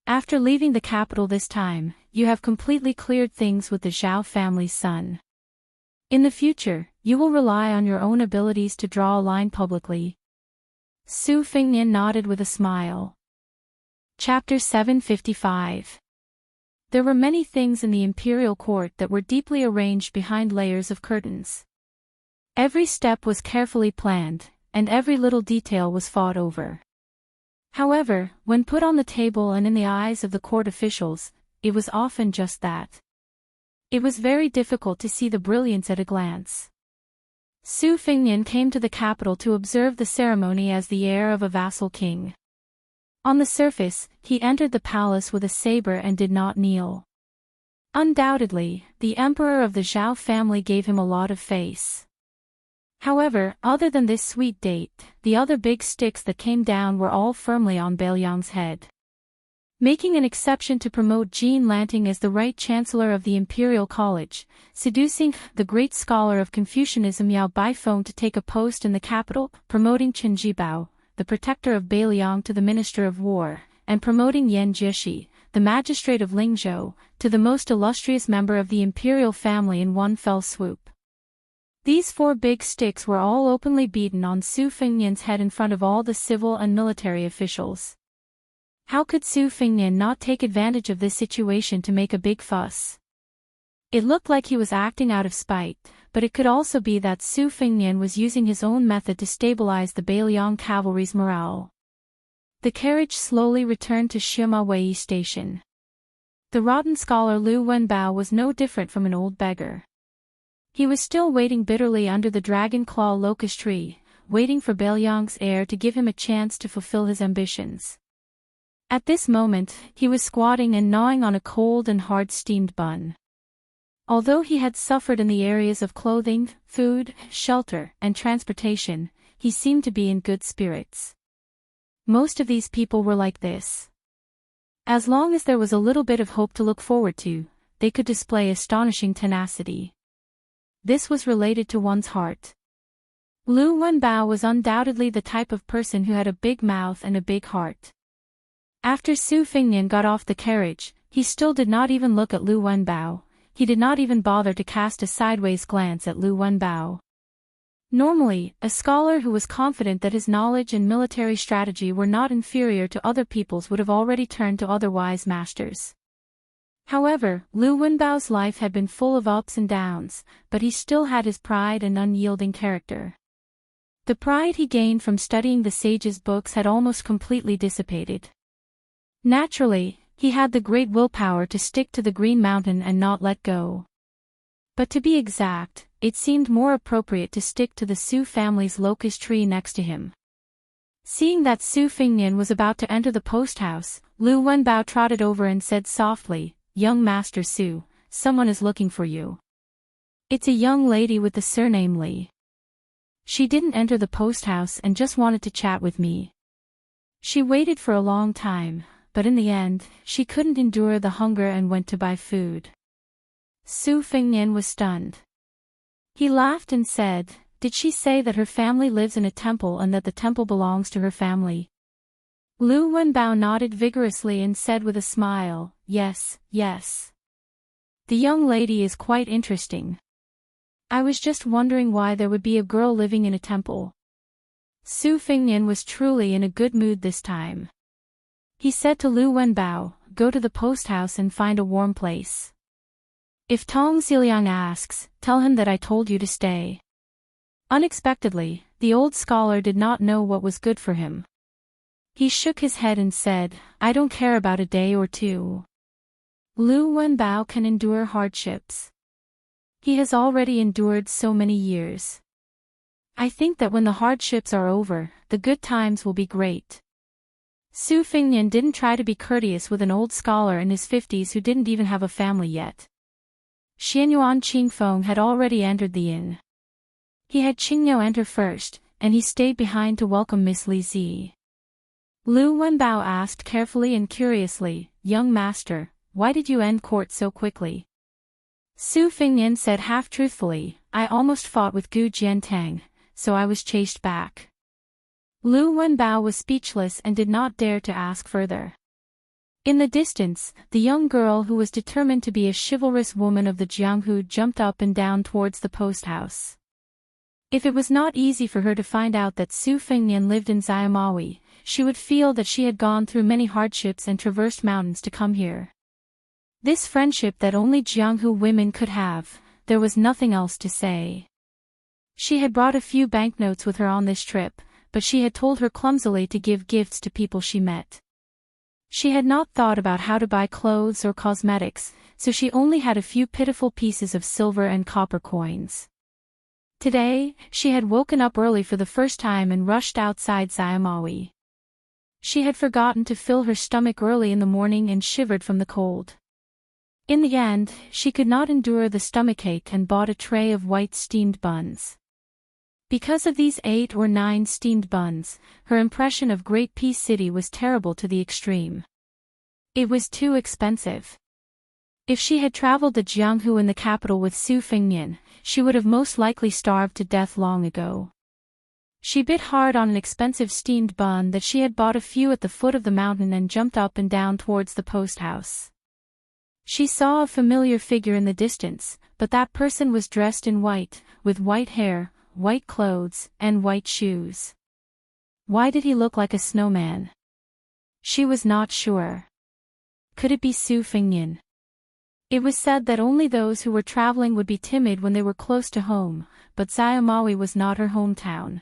After leaving the capital this time, you have completely cleared things with the Zhao family's son. In the future, you will rely on your own abilities to draw a line publicly." Su Fengnian nodded with a smile. Chapter 755. There were many things in the imperial court that were deeply arranged behind layers of curtains. Every step was carefully planned, and every little detail was fought over. However, when put on the table and in the eyes of the court officials, it was often just that. It was very difficult to see the brilliance at a glance. Su Fengnian came to the capital to observe the ceremony as the heir of a vassal king. On the surface, he entered the palace with a saber and did not kneel. Undoubtedly, the emperor of the Zhao family gave him a lot of face. However, other than this sweet date, the other big sticks that came down were all firmly on Beiliang's head. Making an exception to promote Jean Lanting as the right chancellor of the Imperial College, seducing the great scholar of Confucianism Yao Baifeng to take a post in the capital, promoting Chen Jibao, the protector of Beiliang, to the Minister of War, and promoting Yan Jieshi, the magistrate of Lingzhou, to the most illustrious member of the imperial family in one fell swoop. These four big sticks were all openly beaten on Su Fengnian's head in front of all the civil and military officials. How could Su Fengnian not take advantage of this situation to make a big fuss? It looked like he was acting out of spite, but it could also be that Su Fengnian was using his own method to stabilize the Beiliang cavalry's morale. The carriage slowly returned to Shima Wei Station. The rotten scholar Lu Wenbao was no different from an old beggar. He was still waiting bitterly under the dragon claw locust tree, waiting for Beiliang's heir to give him a chance to fulfill his ambitions. At this moment, he was squatting and gnawing on a cold and hard steamed bun. Although he had suffered in the areas of clothing, food, shelter, and transportation, he seemed to be in good spirits. Most of these people were like this. As long as there was a little bit of hope to look forward to, they could display astonishing tenacity. This was related to one's heart. Lu Wenbao was undoubtedly the type of person who had a big mouth and a big heart. After Su Fengnian got off the carriage, he still did not even look at Lu Wenbao. He did not even bother to cast a sideways glance at Lu Wenbao. Normally, a scholar who was confident that his knowledge and military strategy were not inferior to other people's would have already turned to other wise masters. However, Lu Wenbao's life had been full of ups and downs, but he still had his pride and unyielding character. The pride he gained from studying the sage's books had almost completely dissipated. Naturally, he had the great willpower to stick to the Green Mountain and not let go. But to be exact, it seemed more appropriate to stick to the Su family's locust tree next to him. Seeing that Su Fingnian was about to enter the post house, Lu Wenbao trotted over and said softly, "Young Master Su, someone is looking for you. It's a young lady with the surname Li. She didn't enter the post house and just wanted to chat with me. She waited for a long time, but in the end, she couldn't endure the hunger and went to buy food." Su Fingnian was stunned. He laughed and said, "Did she say that her family lives in a temple and that the temple belongs to her family?" Lu Wenbao nodded vigorously and said with a smile, "Yes, yes. The young lady is quite interesting. I was just wondering why there would be a girl living in a temple." Su Fingnian was truly in a good mood this time. He said to Lu Wenbao, "Go to the post house and find a warm place. If Tong Ziliang asks, tell him that I told you to stay." Unexpectedly, the old scholar did not know what was good for him. He shook his head and said, "I don't care about a day or two. Lu Wenbao can endure hardships. He has already endured so many years. I think that when the hardships are over, the good times will be great." Su Fingnian didn't try to be courteous with an old scholar in his 50s who didn't even have a family yet. Xianyuan Qingfeng had already entered the inn. He had Qingniao enter first, and he stayed behind to welcome Miss Li Zi. Lu Wenbao asked carefully and curiously, "Young master, why did you end court so quickly?" Su Fingnian said half-truthfully, "I almost fought with Gu Jiantang, so I was chased back." Lu Wenbao was speechless and did not dare to ask further. In the distance, the young girl who was determined to be a chivalrous woman of the Jianghu jumped up and down towards the post house. If it was not easy for her to find out that Su Fingnian lived in Xiamawi, she would feel that she had gone through many hardships and traversed mountains to come here. This friendship that only Jianghu women could have, there was nothing else to say. She had brought a few banknotes with her on this trip, but she had told her clumsily to give gifts to people she met. She had not thought about how to buy clothes or cosmetics, so she only had a few pitiful pieces of silver and copper coins. Today, she had woken up early for the first time and rushed outside Xiamawi. She had forgotten to fill her stomach early in the morning and shivered from the cold. In the end, she could not endure the stomachache and bought a tray of white steamed buns. Because of these 8 or 9 steamed buns, her impression of Great Peace City was terrible to the extreme. It was too expensive. If she had traveled to Jianghu in the capital with Su Fingnian, she would have most likely starved to death long ago. She bit hard on an expensive steamed bun that she had bought a few at the foot of the mountain and jumped up and down towards the post house. She saw a familiar figure in the distance, but that person was dressed in white, with white hair, white clothes, and white shoes. Why did he look like a snowman? She was not sure. Could it be Su Fingnian? It was said that only those who were traveling would be timid when they were close to home, but Xiamawi was not her hometown.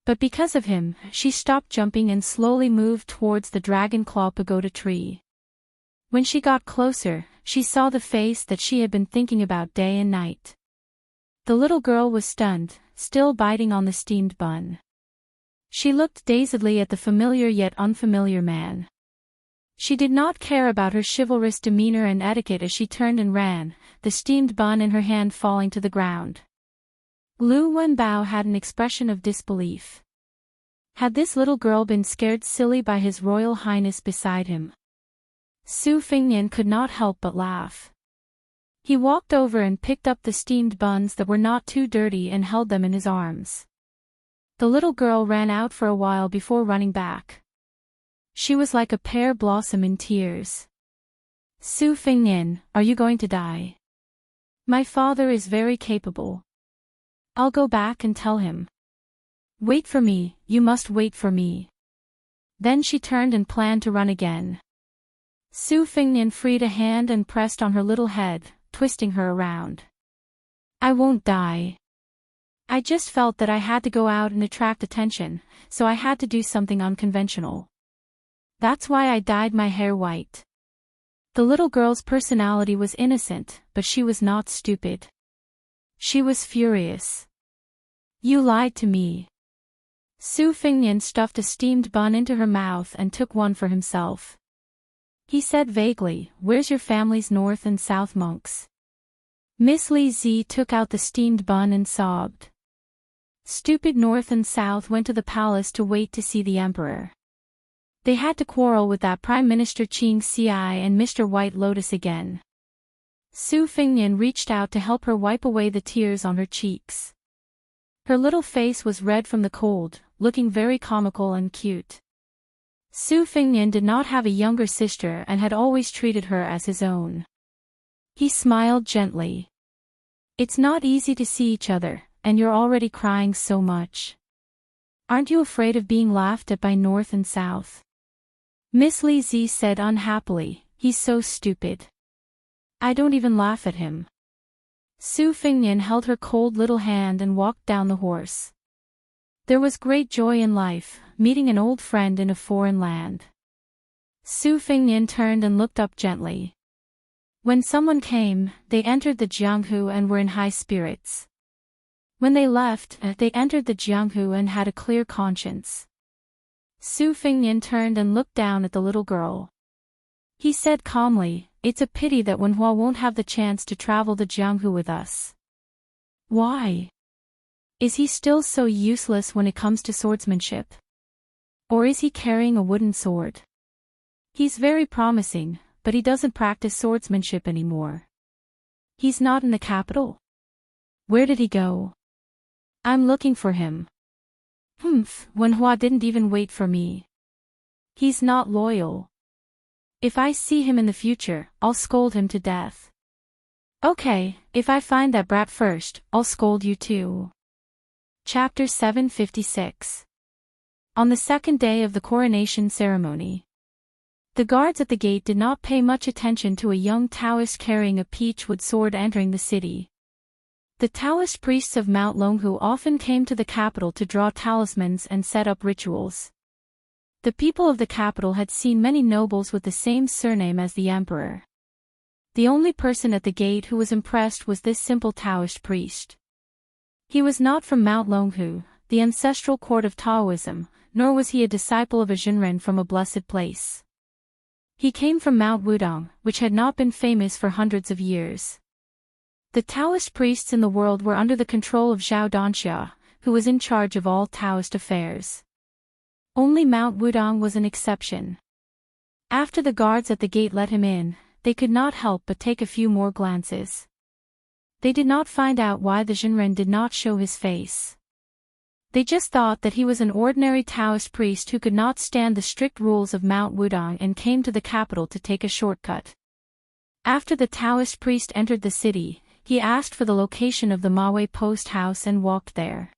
But because of him, she stopped jumping and slowly moved towards the dragon claw pagoda tree. When she got closer, she saw the face that she had been thinking about day and night. The little girl was stunned, still biting on the steamed bun. She looked dazedly at the familiar yet unfamiliar man. She did not care about her chivalrous demeanor and etiquette as she turned and ran, the steamed bun in her hand falling to the ground. Lu Wenbao had an expression of disbelief. Had this little girl been scared silly by His Royal Highness beside him? Su Fingnian could not help but laugh. He walked over and picked up the steamed buns that were not too dirty and held them in his arms. The little girl ran out for a while before running back. She was like a pear blossom in tears. "Su Fingnian, are you going to die?" "My father is very capable. I'll go back and tell him." "Wait for me, you must wait for me." Then she turned and planned to run again. Su Fingnian freed a hand and pressed on her little head, twisting her around. "I won't die. I just felt that I had to go out and attract attention, so I had to do something unconventional." That's why I dyed my hair white. The little girl's personality was innocent, but she was not stupid. She was furious. You lied to me. Su Fengnian stuffed a steamed bun into her mouth and took one for himself. He said vaguely, "Where's your family's north and south monks?" Miss Li Zi took out the steamed bun and sobbed. Stupid north and south went to the palace to wait to see the emperor. They had to quarrel with that Prime Minister Qing Ci and Mr. White Lotus again. Su Fengnian reached out to help her wipe away the tears on her cheeks. Her little face was red from the cold, looking very comical and cute. Su Fengnian did not have a younger sister and had always treated her as his own. He smiled gently. It's not easy to see each other, and you're already crying so much. Aren't you afraid of being laughed at by North and South? Miss Li Zi said unhappily, he's so stupid. I don't even laugh at him. Su Fengnian held her cold little hand and walked down the horse. There was great joy in life, meeting an old friend in a foreign land. Su Fengnian turned and looked up gently. When someone came, they entered the Jianghu and were in high spirits. When they left, they entered the Jianghu and had a clear conscience. Su Fengnian turned and looked down at the little girl. He said calmly, "It's a pity that Wenhua won't have the chance to travel the Jianghu with us." Why? Is he still so useless when it comes to swordsmanship? Or is he carrying a wooden sword? He's very promising, but he doesn't practice swordsmanship anymore. He's not in the capital? Where did he go? I'm looking for him. Wenhua didn't even wait for me. He's not loyal. If I see him in the future, I'll scold him to death. Okay, if I find that brat first, I'll scold you too. Chapter 756. On the second day of the coronation ceremony. The guards at the gate did not pay much attention to a young Taoist carrying a peachwood sword entering the city. The Taoist priests of Mount Longhu often came to the capital to draw talismans and set up rituals. The people of the capital had seen many nobles with the same surname as the emperor. The only person at the gate who was impressed was this simple Taoist priest. He was not from Mount Longhu, the ancestral court of Taoism, nor was he a disciple of a Jinren from a blessed place. He came from Mount Wudong, which had not been famous for hundreds of years. The Taoist priests in the world were under the control of Zhao Danxia, who was in charge of all Taoist affairs. Only Mount Wudong was an exception. After the guards at the gate let him in, they could not help but take a few more glances. They did not find out why the Jinren did not show his face. They just thought that he was an ordinary Taoist priest who could not stand the strict rules of Mount Wudong and came to the capital to take a shortcut. After the Taoist priest entered the city, he asked for the location of the Mawei post house and walked there.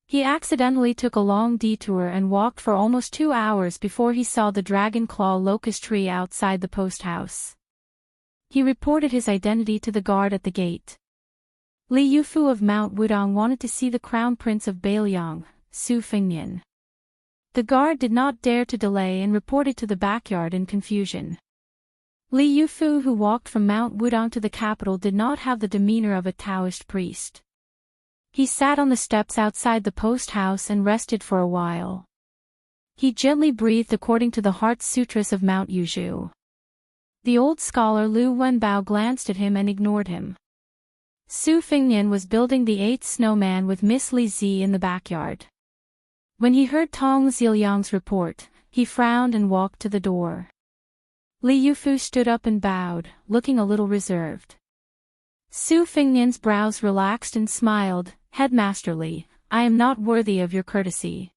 He accidentally took a long detour and walked for almost 2 hours before he saw the dragon claw locust tree outside the post house. He reported his identity to the guard at the gate. Li Yufu of Mount Wudong wanted to see the crown prince of Beiliang, Su Fengnian. The guard did not dare to delay and reported to the backyard in confusion. Li Yufu, who walked from Mount Wudong to the capital, did not have the demeanor of a Taoist priest. He sat on the steps outside the post house and rested for a while. He gently breathed according to the Heart Sutras of Mount Yuzhu. The old scholar Lu Wenbao glanced at him and ignored him. Su Fengnian was building the 8th snowman with Miss Li Zi in the backyard. When he heard Tong Ziliang's report, he frowned and walked to the door. Li Yufu stood up and bowed, looking a little reserved. Su Fengnian's brows relaxed and smiled, "Headmaster Li, I am not worthy of your courtesy."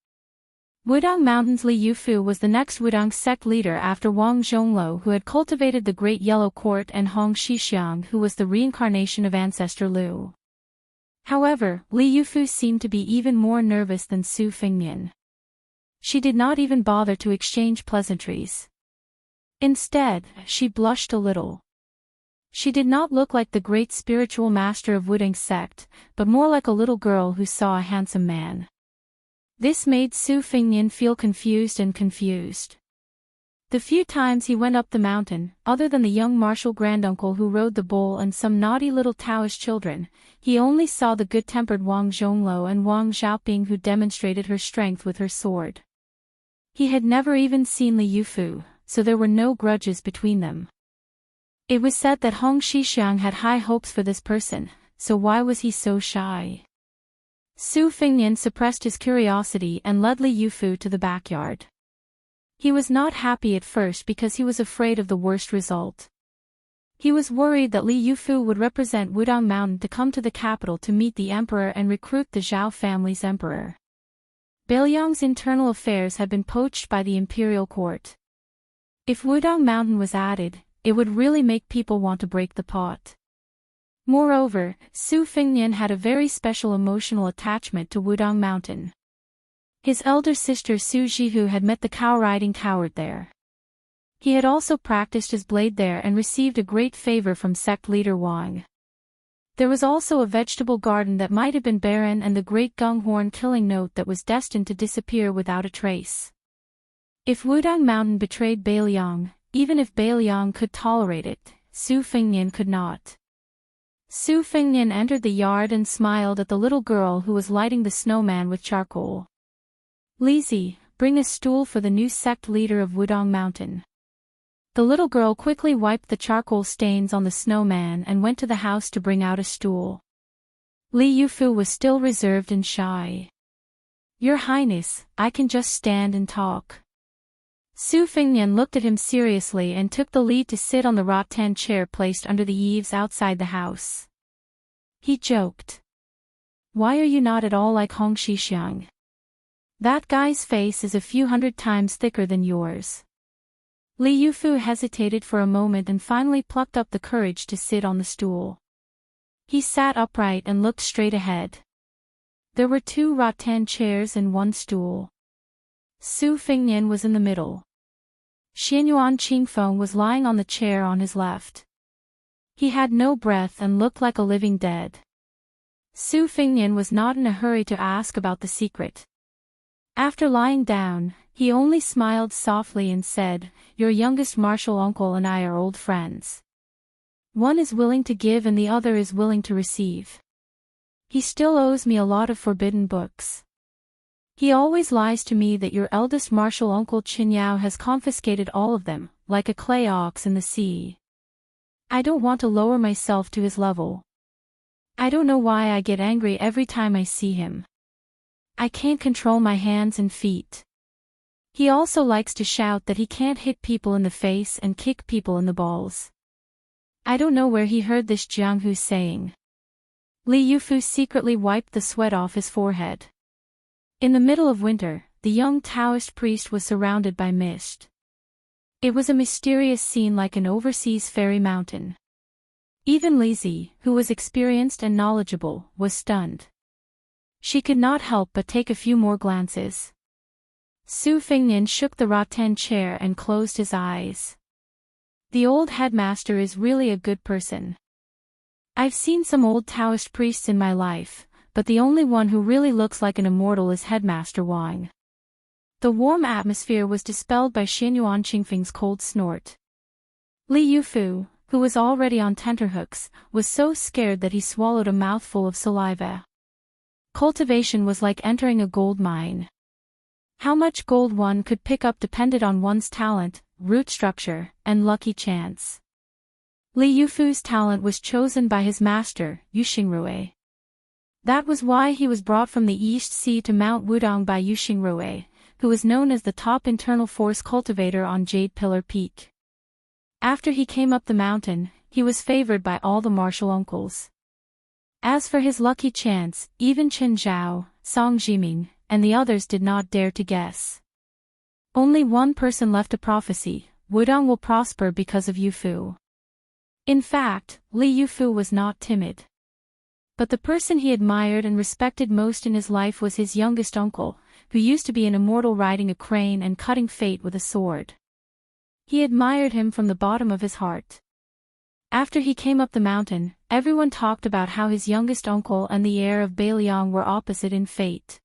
Wudong Mountain's Li Yufu was the next Wudong sect leader after Wang Zhongluo, who had cultivated the Great Yellow Court, and Hong Shixiang, who was the reincarnation of ancestor Lu. However, Li Yufu seemed to be even more nervous than Su Fengnian. She did not even bother to exchange pleasantries. Instead, she blushed a little. She did not look like the great spiritual master of Wudong sect, but more like a little girl who saw a handsome man. This made Su Fengnian feel confused. The few times he went up the mountain, other than the young martial granduncle who rode the bull and some naughty little Taoist children, he only saw the good-tempered Wang Zhongluo and Wang Xiaoping who demonstrated her strength with her sword. He had never even seen Li Yufu, so there were no grudges between them. It was said that Hong Shixiang had high hopes for this person, so why was he so shy? Su Fengnian suppressed his curiosity and led Li Yufu to the backyard. He was not happy at first because he was afraid of the worst result. He was worried that Li Yufu would represent Wudong Mountain to come to the capital to meet the emperor and recruit the Zhao family's emperor. Beiliang's internal affairs had been poached by the imperial court. If Wudong Mountain was added, it would really make people want to break the pot. Moreover, Su Fengnian had a very special emotional attachment to Wudong Mountain. His elder sister Su Jihu had met the cow-riding coward there. He had also practiced his blade there and received a great favor from sect leader Wang. There was also a vegetable garden that might have been barren and the great gonghorn killing note that was destined to disappear without a trace. If Wudong Mountain betrayed Beiliang, even if Beiliang could tolerate it, Su Fengnian could not. Su Fengnian entered the yard and smiled at the little girl who was lighting the snowman with charcoal. Lizzie, bring a stool for the new sect leader of Wudong Mountain. The little girl quickly wiped the charcoal stains on the snowman and went to the house to bring out a stool. Li Yufu was still reserved and shy. Your Highness, I can just stand and talk. Su Fengnian looked at him seriously and took the lead to sit on the rattan chair placed under the eaves outside the house. He joked. Why are you not at all like Hong Shixiang? That guy's face is a few hundred times thicker than yours. Li Yufu hesitated for a moment and finally plucked up the courage to sit on the stool. He sat upright and looked straight ahead. There were 2 rattan chairs and 1 stool. Su Fengnian was in the middle. Xianyuan Qingfeng was lying on the chair on his left. He had no breath and looked like a living dead. Su Fengnian was not in a hurry to ask about the secret. After lying down, he only smiled softly and said, Your youngest martial uncle and I are old friends. One is willing to give and the other is willing to receive. He still owes me a lot of forbidden books. He always lies to me that your eldest martial uncle Qin Yao has confiscated all of them, like a clay ox in the sea. I don't want to lower myself to his level. I don't know why I get angry every time I see him. I can't control my hands and feet. He also likes to shout that he can't hit people in the face and kick people in the balls. I don't know where he heard this Jianghu saying. Li Yufu secretly wiped the sweat off his forehead. In the middle of winter, the young Taoist priest was surrounded by mist. It was a mysterious scene like an overseas fairy mountain. Even Lizzie, who was experienced and knowledgeable, was stunned. She could not help but take a few more glances. Su Fengnian shook the rattan chair and closed his eyes. The old headmaster is really a good person. I've seen some old Taoist priests in my life, but the only one who really looks like an immortal is Headmaster Wang. The warm atmosphere was dispelled by Xianyuan Qingfeng's cold snort. Li Yufu, who was already on tenterhooks, was so scared that he swallowed a mouthful of saliva. Cultivation was like entering a gold mine. How much gold one could pick up depended on one's talent, root structure, and lucky chance. Li Yufu's talent was chosen by his master, Yuxingrui. That was why he was brought from the East Sea to Mount Wudong by Yuxingrui, who was known as the top internal force cultivator on Jade Pillar Peak. After he came up the mountain, he was favored by all the martial uncles. As for his lucky chance, even Chen Zhao, Song Jiming, and the others did not dare to guess. Only one person left a prophecy: Wudong will prosper because of Yufu. In fact, Li Yufu was not timid. But the person he admired and respected most in his life was his youngest uncle, who used to be an immortal riding a crane and cutting fate with a sword. He admired him from the bottom of his heart. After he came up the mountain, everyone talked about how his youngest uncle and the heir of Beiliang were opposite in fate.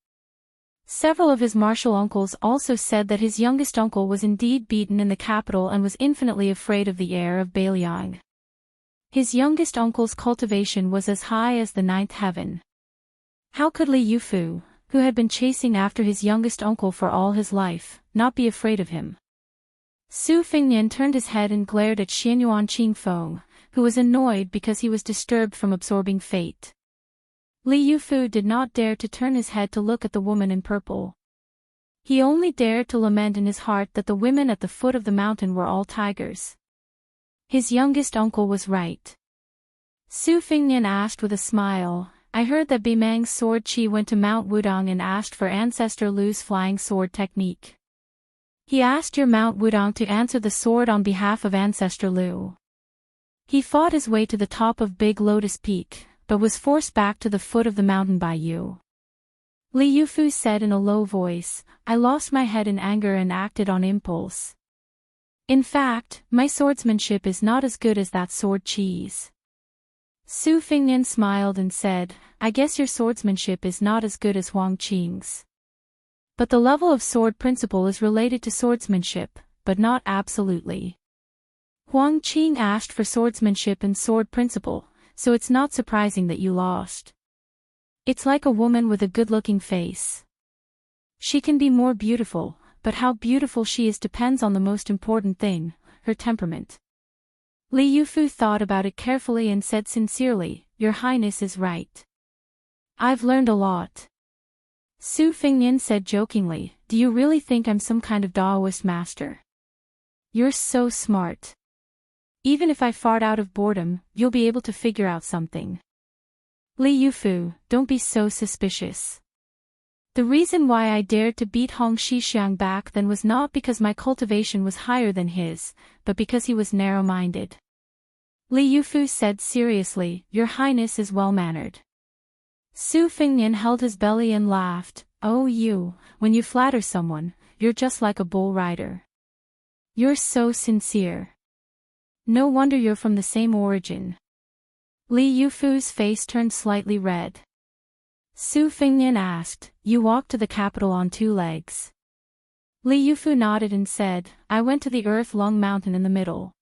Several of his martial uncles also said that his youngest uncle was indeed beaten in the capital and was infinitely afraid of the heir of Beliang. His youngest uncle's cultivation was as high as the ninth heaven. How could Li Yufu, who had been chasing after his youngest uncle for all his life, not be afraid of him? Su Fingnian turned his head and glared at Xianyuan Qingfeng, who was annoyed because he was disturbed from absorbing fate. Li Yufu did not dare to turn his head to look at the woman in purple. He only dared to lament in his heart that the women at the foot of the mountain were all tigers. His youngest uncle was right. Su Fingnian asked with a smile, I heard that Bimang's sword Qi went to Mount Wudong and asked for Ancestor Lu's flying sword technique. He asked your Mount Wudong to answer the sword on behalf of Ancestor Lu. He fought his way to the top of Big Lotus Peak, but was forced back to the foot of the mountain by you. Li Yufu said in a low voice, I lost my head in anger and acted on impulse. In fact, my swordsmanship is not as good as that sword Qi's. Su Fingnian smiled and said, I guess your swordsmanship is not as good as Huang Qing's. But the level of sword principle is related to swordsmanship, but not absolutely. Huang Qing asked for swordsmanship and sword principle, so it's not surprising that you lost. It's like a woman with a good-looking face. She can be more beautiful, but how beautiful she is depends on the most important thing, her temperament. Li Yufu thought about it carefully and said sincerely, Your Highness is right. I've learned a lot. Su Fingnian said jokingly, Do you really think I'm some kind of Daoist master? You're so smart. Even if I fart out of boredom, you'll be able to figure out something. Li Yufu, don't be so suspicious. The reason why I dared to beat Hong Shixiang back then was not because my cultivation was higher than his, but because he was narrow-minded. Li Yufu said seriously, Your Highness is well-mannered. Su Fingnian held his belly and laughed, Oh you, when you flatter someone, you're just like a bull rider. You're so sincere. No wonder you're from the same origin. Li Yufu's face turned slightly red. Su Fingnian asked, You walked to the capital on 2 legs. Li Yufu nodded and said, I went to the Earth Lung Mountain in the middle.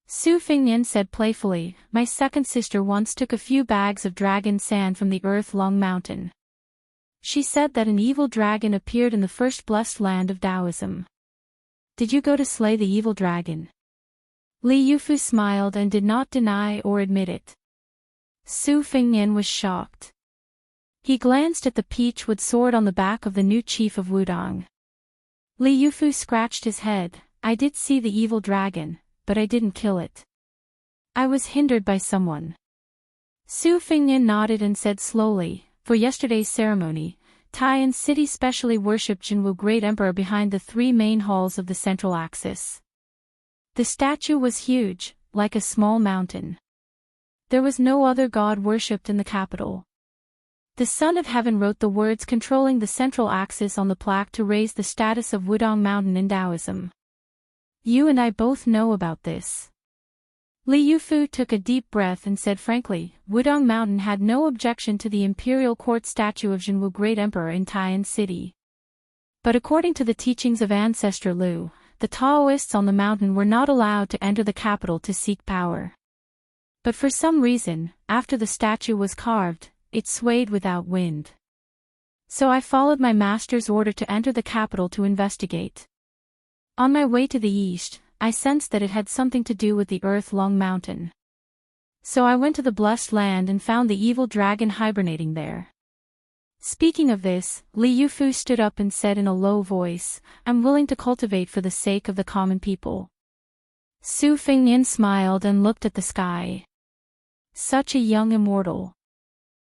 Su Fingnian said playfully, My second sister once took a few bags of dragon sand from the Earth Lung Mountain. She said that an evil dragon appeared in the first blessed land of Taoism. Did you go to slay the evil dragon? Li Yufu smiled and did not deny or admit it. Su Fingnian was shocked. He glanced at the peachwood sword on the back of the new chief of Wudong. Li Yufu scratched his head, I did see the evil dragon, but I didn't kill it. I was hindered by someone. Su Fingnian nodded and said slowly, For yesterday's ceremony, Taiyan City specially worshipped Jinwu Great Emperor behind the 3 main halls of the central axis. The statue was huge, like a small mountain. There was no other god worshipped in the capital. The Son of Heaven wrote the words controlling the central axis on the plaque to raise the status of Wudong Mountain in Taoism. You and I both know about this. Li Yufu took a deep breath and said frankly, Wudong Mountain had no objection to the imperial court statue of Jinwu Great Emperor in Taiyan City. But according to the teachings of Ancestor Lu, the Taoists on the mountain were not allowed to enter the capital to seek power. But for some reason, after the statue was carved, it swayed without wind. So I followed my master's order to enter the capital to investigate. On my way to the east, I sensed that it had something to do with the Earth Lung Mountain. So I went to the blessed land and found the evil dragon hibernating there. Speaking of this, Li Yufu stood up and said in a low voice, I'm willing to cultivate for the sake of the common people. Su Fingnian smiled and looked at the sky. Such a young immortal.